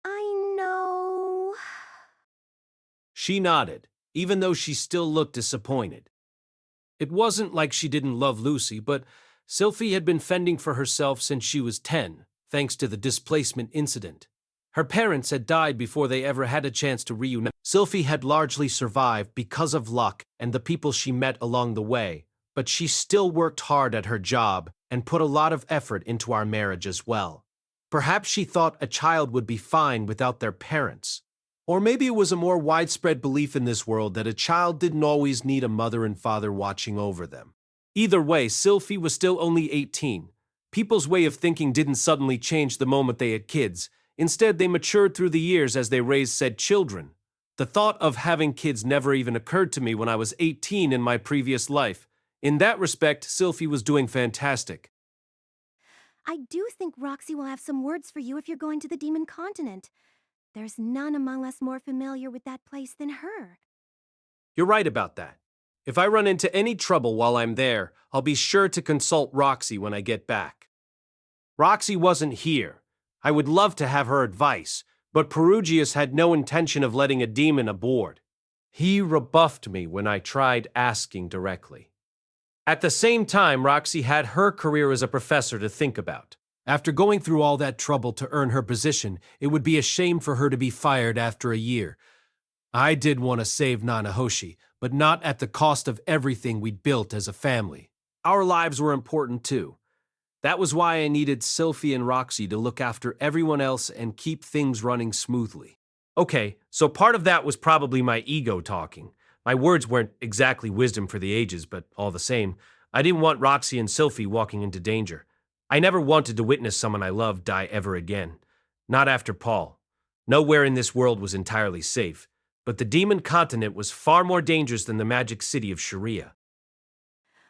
I know. She nodded, even though she still looked disappointed. It wasn't like she didn't love Lucy, but Sylphie had been fending for herself since she was 10, thanks to the displacement incident. Her parents had died before they ever had a chance to reunite. Sylphie had largely survived because of luck and the people she met along the way, but she still worked hard at her job and put a lot of effort into our marriage as well. Perhaps she thought a child would be fine without their parents. Or maybe it was a more widespread belief in this world that a child didn't always need a mother and father watching over them. Either way, Sylphie was still only 18. People's way of thinking didn't suddenly change the moment they had kids. Instead, they matured through the years as they raised said children. The thought of having kids never even occurred to me when I was 18 in my previous life. In that respect, Sylphie was doing fantastic. I do think Roxy will have some words for you if you're going to the Demon Continent. There's none among us more familiar with that place than her. You're right about that. If I run into any trouble while I'm there, I'll be sure to consult Roxy when I get back. Roxy wasn't here. I would love to have her advice, but Perugius had no intention of letting a demon aboard. He rebuffed me when I tried asking directly. At the same time, Roxy had her career as a professor to think about. After going through all that trouble to earn her position, it would be a shame for her to be fired after a year. I did want to save Nanahoshi, but not at the cost of everything we'd built as a family. Our lives were important too. That was why I needed Sylphie and Roxy to look after everyone else and keep things running smoothly. Okay, so part of that was probably my ego talking. My words weren't exactly wisdom for the ages, but all the same, I didn't want Roxy and Sylphie walking into danger. I never wanted to witness someone I loved die ever again. Not after Paul. Nowhere in this world was entirely safe, but the Demon Continent was far more dangerous than the magic city of Sharia.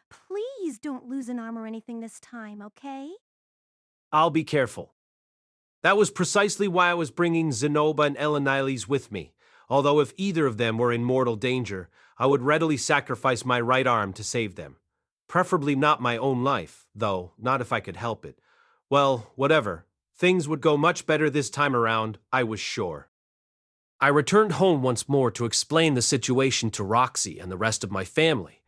Please don't lose an arm or anything this time, okay? I'll be careful. That was precisely why I was bringing Zenoba and Eleniles with me. Although if either of them were in mortal danger, I would readily sacrifice my right arm to save them. Preferably not my own life, though, not if I could help it. Well, whatever. Things would go much better this time around, I was sure. I returned home once more to explain the situation to Roxy and the rest of my family.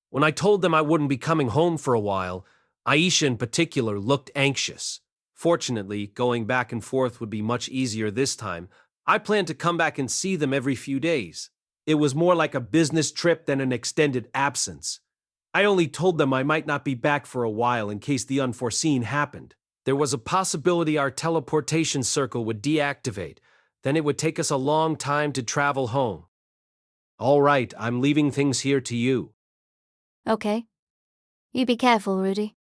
When I told them I wouldn't be coming home for a while, Aisha in particular looked anxious. Fortunately, going back and forth would be much easier this time. I planned to come back and see them every few days. It was more like a business trip than an extended absence. I only told them I might not be back for a while in case the unforeseen happened. There was a possibility our teleportation circle would deactivate. Then it would take us a long time to travel home. All right, I'm leaving things here to you. Okay. You be careful, Rudy.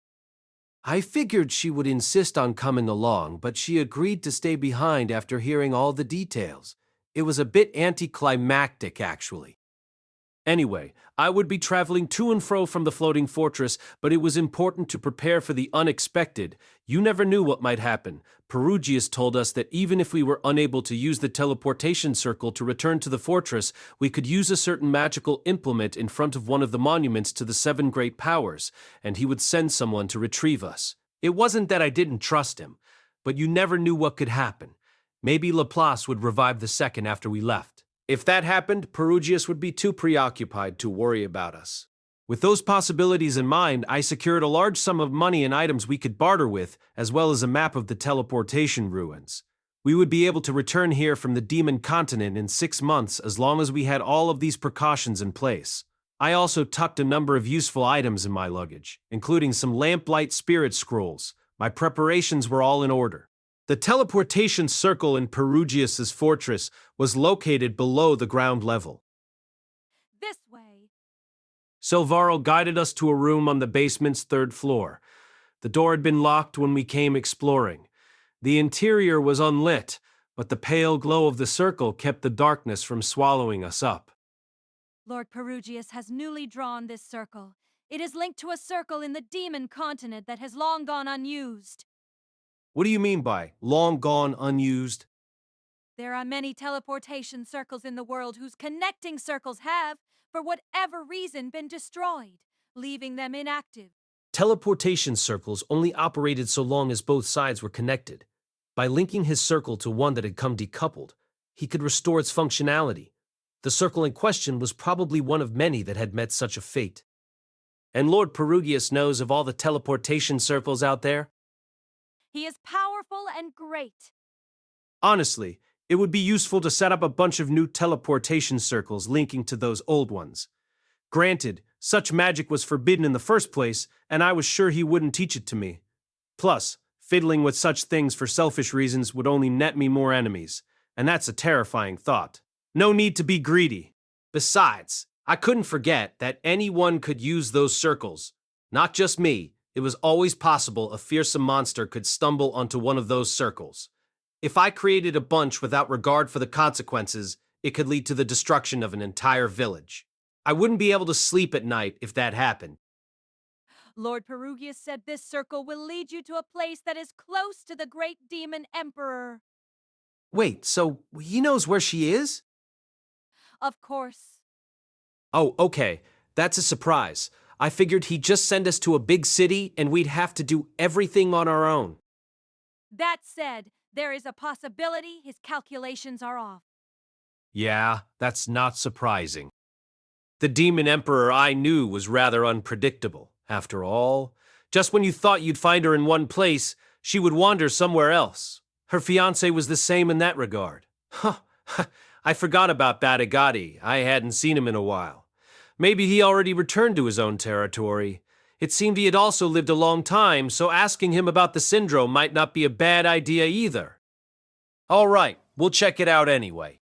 I figured she would insist on coming along, but she agreed to stay behind after hearing all the details. It was a bit anticlimactic, actually. Anyway, I would be traveling to and fro from the floating fortress, but it was important to prepare for the unexpected. You never knew what might happen. Perugius told us that even if we were unable to use the teleportation circle to return to the fortress, we could use a certain magical implement in front of one of the monuments to the seven great powers, and he would send someone to retrieve us. It wasn't that I didn't trust him, but you never knew what could happen. Maybe Laplace would revive the second after we left. If that happened, Perugius would be too preoccupied to worry about us. With those possibilities in mind, I secured a large sum of money and items we could barter with, as well as a map of the teleportation ruins. We would be able to return here from the Demon Continent in 6 months as long as we had all of these precautions in place. I also tucked a number of useful items in my luggage, including some lamplight spirit scrolls. My preparations were all in order. The teleportation circle in Perugius's fortress was located below the ground level. This way. Silvaro guided us to a room on the basement's 3rd floor. The door had been locked when we came exploring. The interior was unlit, but the pale glow of the circle kept the darkness from swallowing us up. Lord Perugius has newly drawn this circle. It is linked to a circle in the Demon Continent that has long gone unused. What do you mean by long gone unused? There are many teleportation circles in the world whose connecting circles have, for whatever reason, been destroyed, leaving them inactive. Teleportation circles only operated so long as both sides were connected. By linking his circle to one that had come decoupled, he could restore its functionality. The circle in question was probably one of many that had met such a fate. And Lord Perugius knows of all the teleportation circles out there? He is powerful and great. Honestly, it would be useful to set up a bunch of new teleportation circles linking to those old ones. Granted, such magic was forbidden in the first place, and I was sure he wouldn't teach it to me. Plus, fiddling with such things for selfish reasons would only net me more enemies, and that's a terrifying thought. No need to be greedy. Besides, I couldn't forget that anyone could use those circles. Not just me, it was always possible a fearsome monster could stumble onto one of those circles. If I created a bunch without regard for the consequences, it could lead to the destruction of an entire village. I wouldn't be able to sleep at night if that happened. Lord Perugius said this circle will lead you to a place that is close to the great demon emperor. Wait, so he knows where she is? Of course. Oh, okay. That's a surprise. I figured he'd just send us to a big city and we'd have to do everything on our own. That said, there is a possibility his calculations are off. Yeah, that's not surprising. The demon emperor I knew was rather unpredictable. After all, just when you thought you'd find her in one place, she would wander somewhere else. Her fiancé was the same in that regard. Huh, I forgot about Batagati. I hadn't seen him in a while. Maybe he already returned to his own territory. It seemed he had also lived a long time, so asking him about the syndrome might not be a bad idea either. All right, we'll check it out anyway.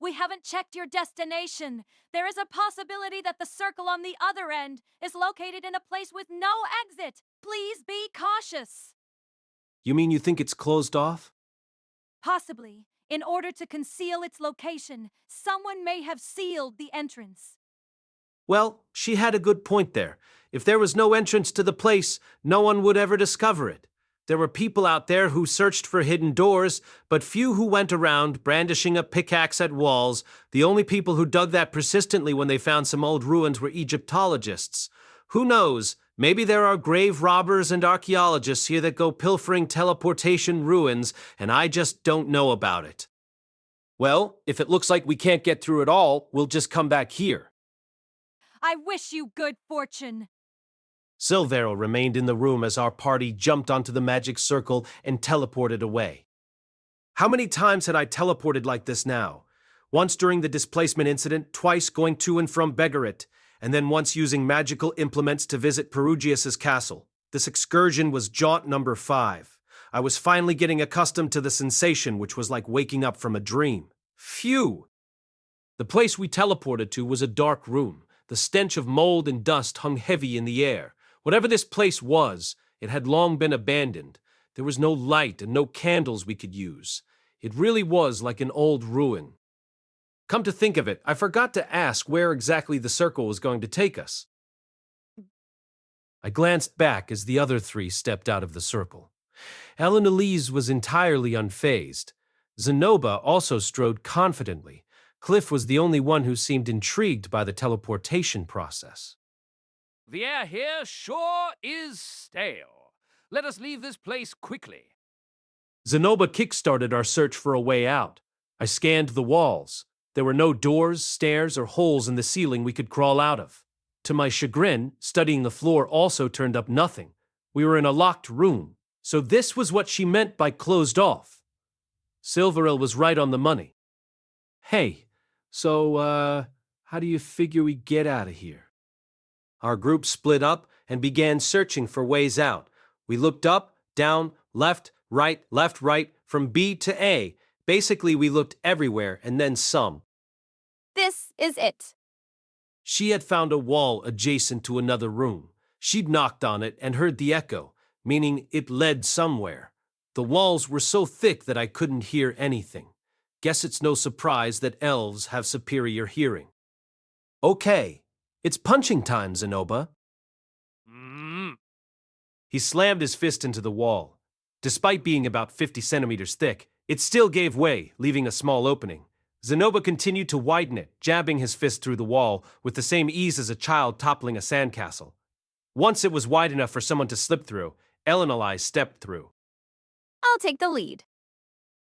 We haven't checked your destination. There is a possibility that the circle on the other end is located in a place with no exit. Please be cautious. You mean you think it's closed off? Possibly. In order to conceal its location, someone may have sealed the entrance. Well, she had a good point there. If there was no entrance to the place, no one would ever discover it. There were people out there who searched for hidden doors, but few who went around brandishing a pickaxe at walls. The only people who dug that persistently when they found some old ruins were Egyptologists. Who knows? Maybe there are grave robbers and archaeologists here that go pilfering teleportation ruins, and I just don't know about it. Well, if it looks like we can't get through at all, we'll just come back here. I wish you good fortune. Silvero remained in the room as our party jumped onto the magic circle and teleported away. How many times had I teleported like this now? Once during the displacement incident, twice going to and from Begarit, and then once using magical implements to visit Perugius's castle. This excursion was jaunt number 5. I was finally getting accustomed to the sensation, which was like waking up from a dream. Phew! The place we teleported to was a dark room. The stench of mold and dust hung heavy in the air. Whatever this place was, it had long been abandoned. There was no light and no candles we could use. It really was like an old ruin. Come to think of it, I forgot to ask where exactly the circle was going to take us. I glanced back as the other 3 stepped out of the circle. Ellen Elise was entirely unfazed. Zenoba also strode confidently. Cliff was the only one who seemed intrigued by the teleportation process. The air here sure is stale. Let us leave this place quickly. Zenoba kickstarted our search for a way out. I scanned the walls. There were no doors, stairs, or holes in the ceiling we could crawl out of. To my chagrin, studying the floor also turned up nothing. We were in a locked room. So this was what she meant by closed off. Silveril was right on the money. Hey, so, how do you figure we get out of here? Our group split up and began searching for ways out. We looked up, down, left, right, from B to A. Basically, we looked everywhere and then some. This is it. She had found a wall adjacent to another room. She'd knocked on it and heard the echo, meaning it led somewhere. The walls were so thick that I couldn't hear anything. Guess it's no surprise that elves have superior hearing. Okay, it's punching time, Zenoba. He slammed his fist into the wall. Despite being about 50 centimeters thick, it still gave way, leaving a small opening. Zenoba continued to widen it, jabbing his fist through the wall with the same ease as a child toppling a sandcastle. Once it was wide enough for someone to slip through, Ellen and I stepped through. I'll take the lead.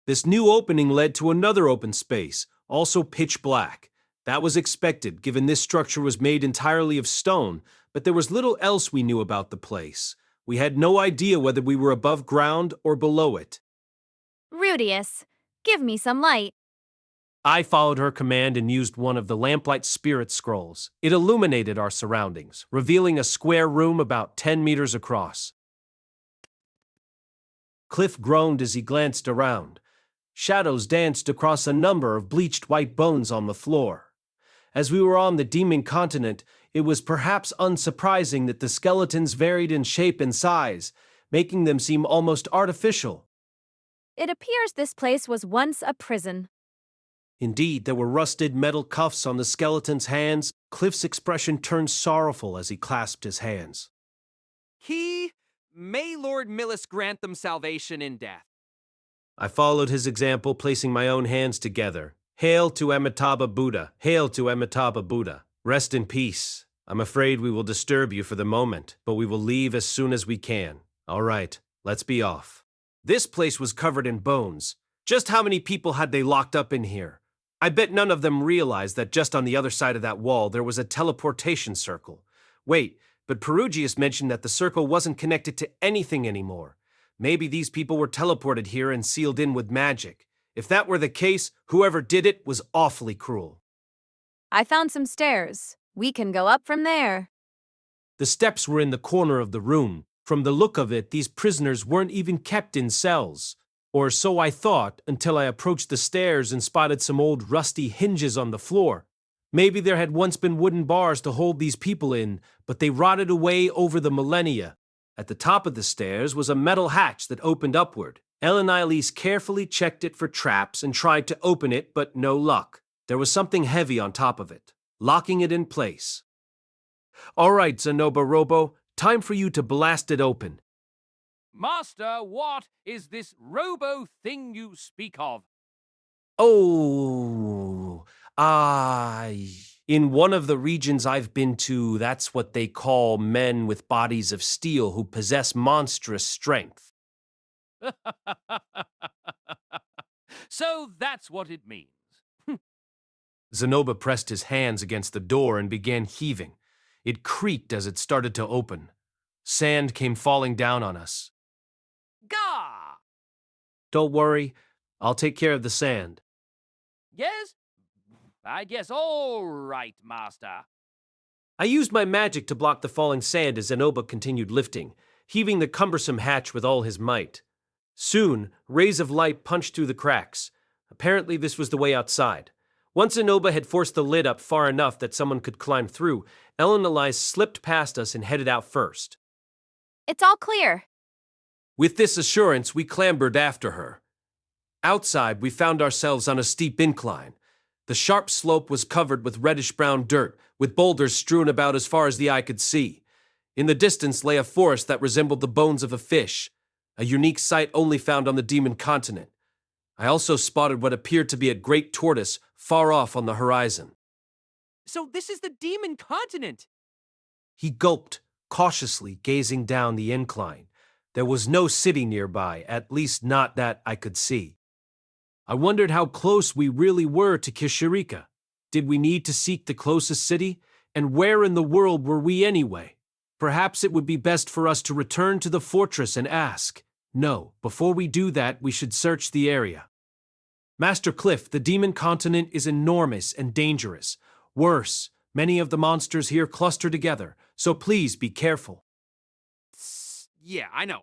This new opening led to another open space, also pitch black. That was expected, given this structure was made entirely of stone, but there was little else we knew about the place. We had no idea whether we were above ground or below it. Rudius, give me some light. I followed her command and used one of the lamplight spirit scrolls. It illuminated our surroundings, revealing a square room about 10 meters across. Cliff groaned as he glanced around. Shadows danced across a number of bleached white bones on the floor. As we were on the demon continent, It was perhaps unsurprising that the skeletons varied in shape and size, making them seem almost artificial. It appears this place was once a prison. Indeed, there were rusted metal cuffs on the skeleton's hands. Cliff's expression turned sorrowful as he clasped his hands. May Lord Millis grant them salvation in death. I followed his example, placing my own hands together. Hail to Amitabha Buddha! Hail to Amitabha Buddha! Rest in peace. I'm afraid we will disturb you for the moment, but we will leave as soon as we can. All right, let's be off. This place was covered in bones. Just how many people had they locked up in here? I bet none of them realized that just on the other side of that wall there was a teleportation circle. Wait, but Perugius mentioned that the circle wasn't connected to anything anymore. Maybe these people were teleported here and sealed in with magic. If that were the case, whoever did it was awfully cruel. I found some stairs. We can go up from there. The steps were in the corner of the room. From the look of it, these prisoners weren't even kept in cells. Or so I thought until I approached the stairs and spotted some old rusty hinges on the floor. Maybe there had once been wooden bars to hold these people in, but they rotted away over the millennia. At the top of the stairs was a metal hatch that opened upward. Eleniles carefully checked it for traps and tried to open it, but no luck. There was something heavy on top of it, locking it in place. All right, Zanoba Robo, time for you to blast it open. Master, what is this robo thing you speak of? Oh, in one of the regions I've been to, that's what they call men with bodies of steel who possess monstrous strength. So that's what it means. Zanoba pressed his hands against the door and began heaving. It creaked as it started to open. Sand came falling down on us. Gah! Don't worry, I'll take care of the sand. Yes? I guess all right, Master. I used my magic to block the falling sand as Zanoba continued lifting, heaving the cumbersome hatch with all his might. Soon, rays of light punched through the cracks. Apparently this was the way outside. Once Zanoba had forced the lid up far enough that someone could climb through, Elenice slipped past us and headed out first. It's all clear. With this assurance, we clambered after her. Outside, we found ourselves on a steep incline. The sharp slope was covered with reddish-brown dirt, with boulders strewn about as far as the eye could see. In the distance lay a forest that resembled the bones of a fish, a unique sight only found on the Demon Continent. I also spotted what appeared to be a great tortoise far off on the horizon. So this is the Demon Continent. He gulped, cautiously gazing down the incline. There was no city nearby, at least not that I could see. I wondered how close we really were to Kishirika. Did we need to seek the closest city? And where in the world were we anyway? Perhaps it would be best for us to return to the fortress and ask. No, before we do that, we should search the area. Master Cliff, the Demon Continent is enormous and dangerous. Worse, many of the monsters here cluster together, so please be careful. Yeah, I know.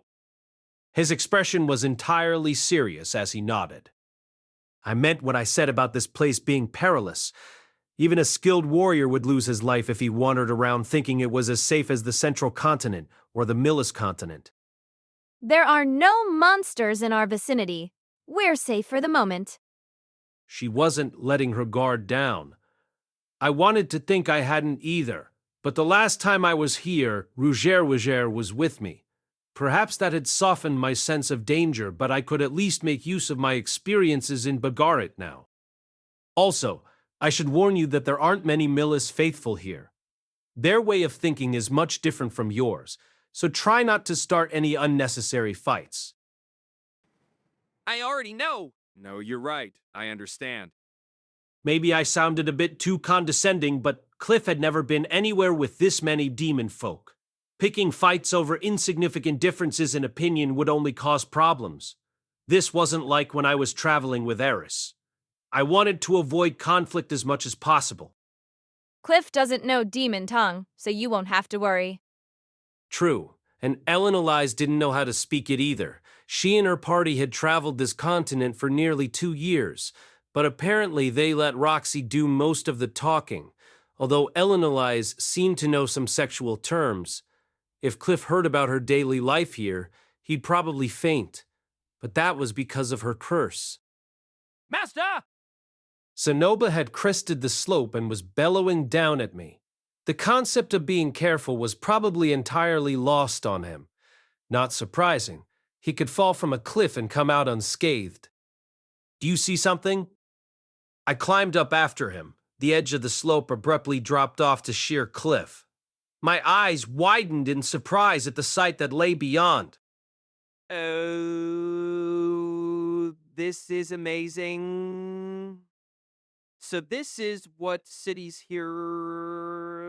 His expression was entirely serious as he nodded. I meant what I said about this place being perilous. Even a skilled warrior would lose his life if he wandered around thinking it was as safe as the Central Continent or the Millis Continent. There are no monsters in our vicinity. We're safe for the moment. She wasn't letting her guard down. I wanted to think I hadn't either, but the last time I was here, Roger was with me. Perhaps that had softened my sense of danger, but I could at least make use of my experiences in Bagarit now. Also, I should warn you that there aren't many Millis faithful here. Their way of thinking is much different from yours, so try not to start any unnecessary fights. I already know. No, you're right. I understand. Maybe I sounded a bit too condescending, but Cliff had never been anywhere with this many demon folk. Picking fights over insignificant differences in opinion would only cause problems. This wasn't like when I was traveling with Eris. I wanted to avoid conflict as much as possible. Cliff doesn't know demon tongue, so you won't have to worry. True, and Elenice didn't know how to speak it either. She and her party had traveled this continent for nearly 2 years, but apparently they let Roxy do most of the talking. although Eleanor seemed to know some sexual terms. If Cliff heard about her daily life here, he'd probably faint. But that was because of her curse. Master! Sonoba had crested the slope and was bellowing down at me. The concept of being careful was probably entirely lost on him. Not surprising. He could fall from a cliff and come out unscathed. Do you see something? I climbed up after him. The edge of the slope abruptly dropped off to sheer cliff. My eyes widened in surprise at the sight that lay beyond. Oh, this is amazing. So this is what cities here...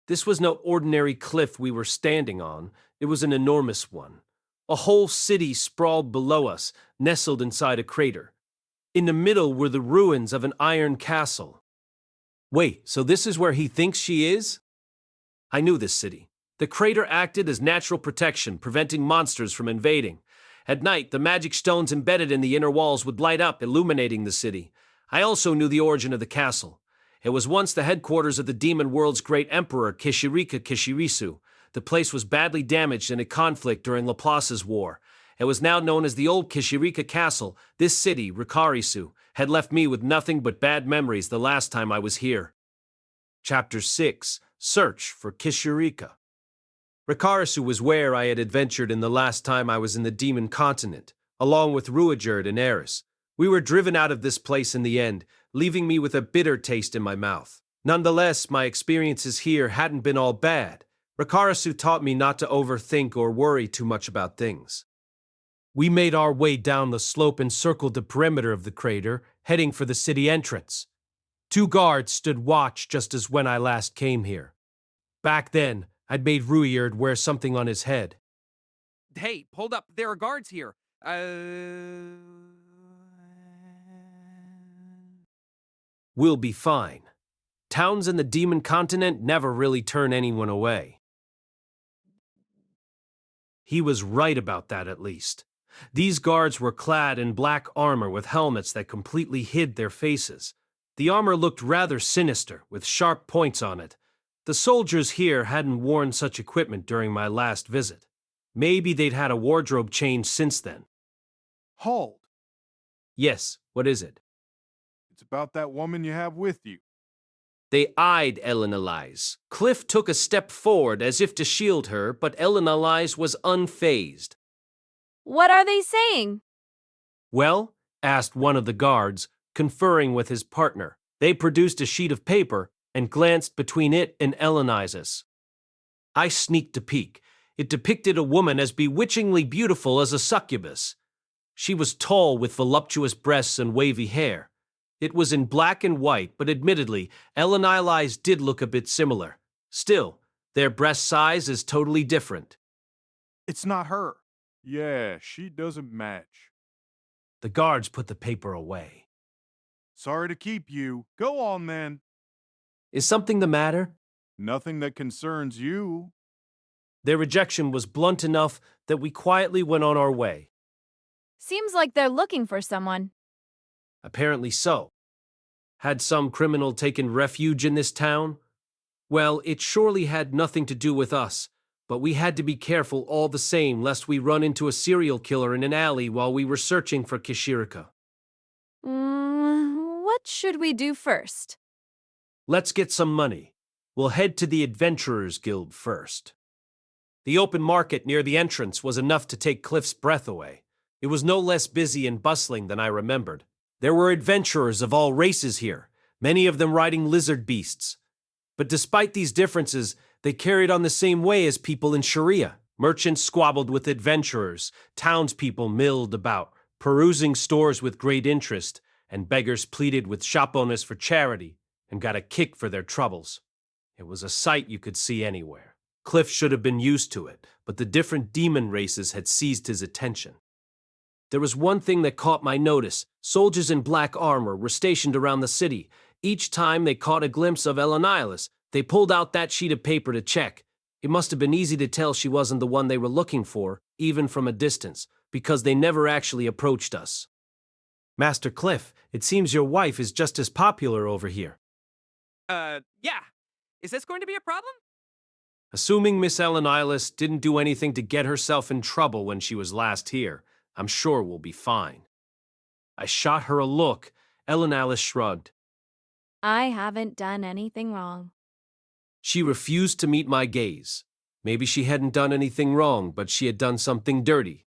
This was no ordinary cliff we were standing on. It was an enormous one. A whole city sprawled below us, nestled inside a crater. In the middle were the ruins of an iron castle. Wait, so this is where he thinks she is? I knew this city. The crater acted as natural protection, preventing monsters from invading. At night, the magic stones embedded in the inner walls would light up, illuminating the city. I also knew the origin of the castle. It was once the headquarters of the demon world's great emperor, Kishirika Kishirisu. The place was badly damaged in a conflict during Laplace's war. It was now known as the Old Kishirika Castle. This city, Rikarisu, had left me with nothing but bad memories the last time I was here. Chapter 6. Search for Kishirika. Rikarisu was where I had adventured in the last time I was in the Demon Continent, along with Ruijerd and Eris. We were driven out of this place in the end, leaving me with a bitter taste in my mouth. Nonetheless, my experiences here hadn't been all bad. Rikarisu taught me not to overthink or worry too much about things. We made our way down the slope and circled the perimeter of the crater, heading for the city entrance. 2 guards stood watch just as when I last came here. Back then, I'd made Ruijerd wear something on his head. Hey, hold up, there are guards here. We'll be fine. Towns in the Demon Continent never really turn anyone away. He was right about that, at least. These guards were clad in black armor with helmets that completely hid their faces. The armor looked rather sinister, with sharp points on it. The soldiers here hadn't worn such equipment during my last visit. Maybe they'd had a wardrobe change since then. Hold. Yes, what is it? It's about that woman you have with you. They eyed Eleanor. Cliff took a step forward as if to shield her, but Eleanor was unfazed. What are they saying? Well, asked one of the guards, conferring with his partner. They produced a sheet of paper and glanced between it and Eleanor's. I sneaked a peek. It depicted a woman as bewitchingly beautiful as a succubus. She was tall with voluptuous breasts and wavy hair. It was in black and white, but admittedly, Eleanor's did look a bit similar. Still, their breast size is totally different. It's not her. Yeah, she doesn't match. The guards put the paper away. Sorry to keep you. Go on then. Is something the matter? Nothing that concerns you. Their rejection was blunt enough that we quietly went on our way. Seems like they're looking for someone. Apparently so. Had some criminal taken refuge in this town? Well, it surely had nothing to do with us, but we had to be careful all the same lest we run into a serial killer in an alley while we were searching for Kishirika. What should we do first? Let's get some money. We'll head to the Adventurers Guild first. The open market near the entrance was enough to take Cliff's breath away. It was no less busy and bustling than I remembered. There were adventurers of all races here, many of them riding lizard beasts. But despite these differences, they carried on the same way as people in Sharia. Merchants squabbled with adventurers, townspeople milled about, perusing stores with great interest, and beggars pleaded with shop owners for charity and got a kick for their troubles. It was a sight you could see anywhere. Cliff should have been used to it, but the different demon races had seized his attention. There was one thing that caught my notice. Soldiers in black armor were stationed around the city. Each time they caught a glimpse of Eleanor, they pulled out that sheet of paper to check. It must have been easy to tell she wasn't the one they were looking for, even from a distance. because they never actually approached us. Master Cliff, it seems your wife is just as popular over here. Yeah. Is this going to be a problem? Assuming Miss Elenilis didn't do anything to get herself in trouble when she was last here, I'm sure we'll be fine. I shot her a look. Elenilis shrugged. I haven't done anything wrong. She refused to meet my gaze. Maybe she hadn't done anything wrong, but she had done something dirty.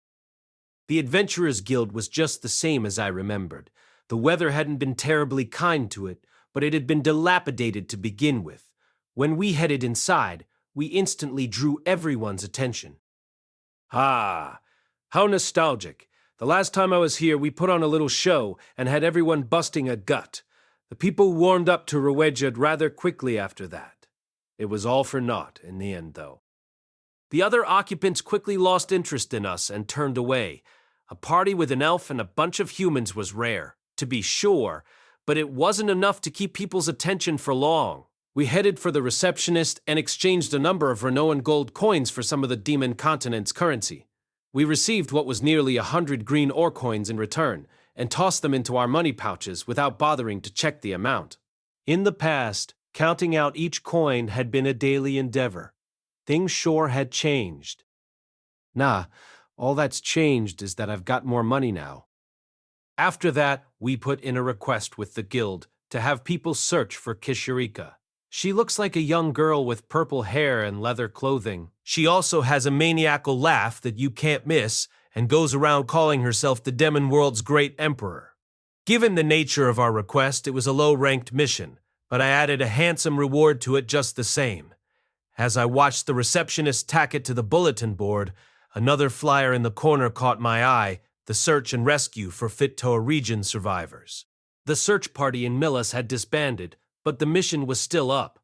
The Adventurers Guild was just the same as I remembered. The weather hadn't been terribly kind to it, but it had been dilapidated to begin with. When we headed inside, we instantly drew everyone's attention. Ah, how nostalgic. The last time I was here, we put on a little show and had everyone busting a gut. The people warmed up to Rewedjed rather quickly after that. It was all for naught in the end, though. The other occupants quickly lost interest in us and turned away. A party with an elf and a bunch of humans was rare, to be sure, but it wasn't enough to keep people's attention for long. We headed for the receptionist and exchanged a number of Renoan gold coins for some of the Demon Continent's currency. We received what was nearly 100 green ore coins in return, and tossed them into our money pouches without bothering to check the amount. In the past, counting out each coin had been a daily endeavor. Things sure had changed. Nah, all that's changed is that I've got more money now. After that, we put in a request with the guild to have people search for Kishirika. She looks like a young girl with purple hair and leather clothing. She also has a maniacal laugh that you can't miss and goes around calling herself the Demon World's great emperor. Given the nature of our request, it was a low-ranked mission, but I added a handsome reward to it just the same. As I watched the receptionist tack it to the bulletin board, another flyer in the corner caught my eye, the search and rescue for Fittoa region survivors. The search party in Millis had disbanded, but the mission was still up.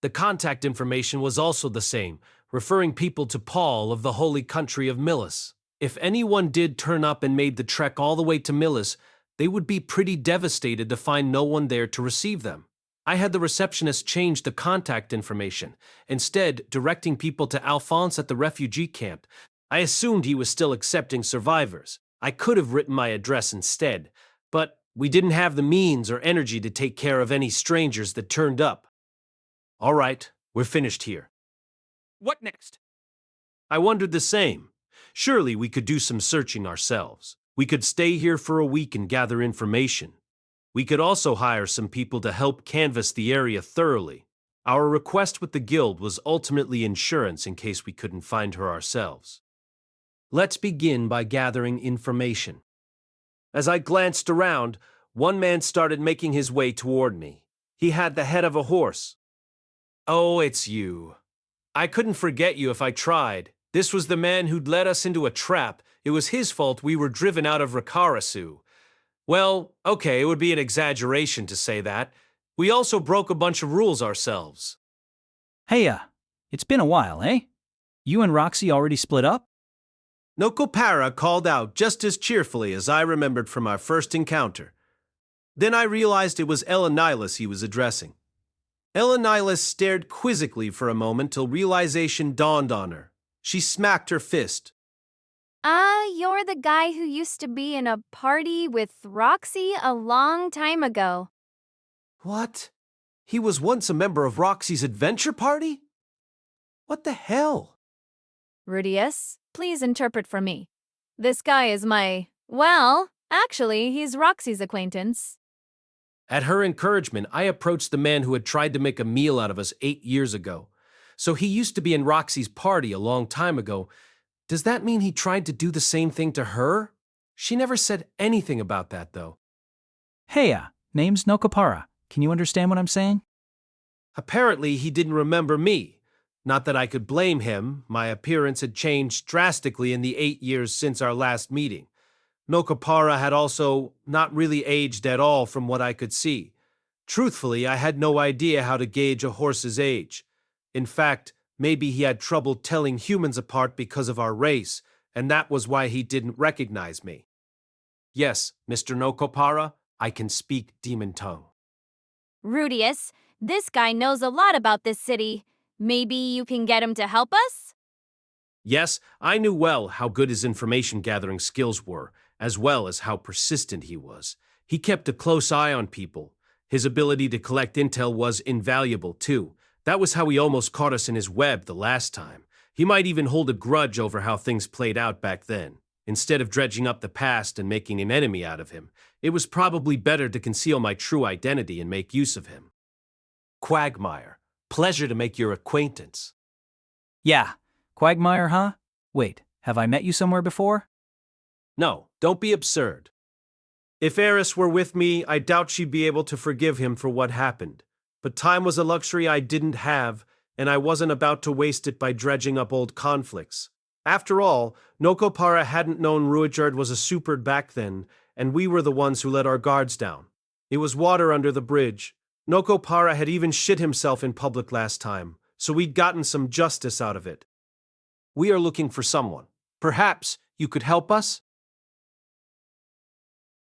The contact information was also the same, referring people to Paul of the holy country of Millis. If anyone did turn up and made the trek all the way to Millis, they would be pretty devastated to find no one there to receive them. I had the receptionist change the contact information, instead directing people to Alphonse at the refugee camp. I assumed he was still accepting survivors. I could have written my address instead, but we didn't have the means or energy to take care of any strangers that turned up. All right, we're finished here. What next? I wondered the same. Surely we could do some searching ourselves. We could stay here for a week and gather information. We could also hire some people to help canvass the area thoroughly. Our request with the guild was ultimately insurance in case we couldn't find her ourselves. Let's begin by gathering information. As I glanced around, one man started making his way toward me. He had the head of a horse. Oh, it's you. I couldn't forget you if I tried. This was the man who'd led us into a trap. It was his fault we were driven out of Rikarasu. Well, okay, it would be an exaggeration to say that. We also broke a bunch of rules ourselves. Hey, it's been a while, eh? You and Roxy already split up? Nokopara called out just as cheerfully as I remembered from our first encounter. Then I realized it was Elenilis he was addressing. Elenilis stared quizzically for a moment till realization dawned on her. She smacked her fist. You're the guy who used to be in a party with Roxy a long time ago. What? He was once a member of Roxy's adventure party? What the hell? Rudius, please interpret for me. This guy is actually, he's Roxy's acquaintance. At her encouragement, I approached the man who had tried to make a meal out of us 8 years ago. So he used to be in Roxy's party a long time ago. Does that mean he tried to do the same thing to her? She never said anything about that, though. Hey, name's Nokopara. Can you understand what I'm saying? Apparently, he didn't remember me. Not that I could blame him. My appearance had changed drastically in the 8 years since our last meeting. Nokopara had also not really aged at all from what I could see. Truthfully, I had no idea how to gauge a horse's age. In fact, maybe he had trouble telling humans apart because of our race, and that was why he didn't recognize me. Yes, Mr. Nokopara, I can speak demon tongue. Rudius, this guy knows a lot about this city. Maybe you can get him to help us? Yes, I knew well how good his information gathering skills were, as well as how persistent he was. He kept a close eye on people. His ability to collect intel was invaluable, too. That was how he almost caught us in his web the last time. He might even hold a grudge over how things played out back then. Instead of dredging up the past and making an enemy out of him, it was probably better to conceal my true identity and make use of him. Quagmire, pleasure to make your acquaintance. Yeah, Quagmire, huh? Wait, have I met you somewhere before? No, don't be absurd. If Eris were with me, I doubt she'd be able to forgive him for what happened. But time was a luxury I didn't have, and I wasn't about to waste it by dredging up old conflicts. After all, Nokopara hadn't known Ruijerd was a superd back then, and we were the ones who let our guards down. It was water under the bridge. Nokopara had even shit himself in public last time, so we'd gotten some justice out of it. We are looking for someone. Perhaps you could help us?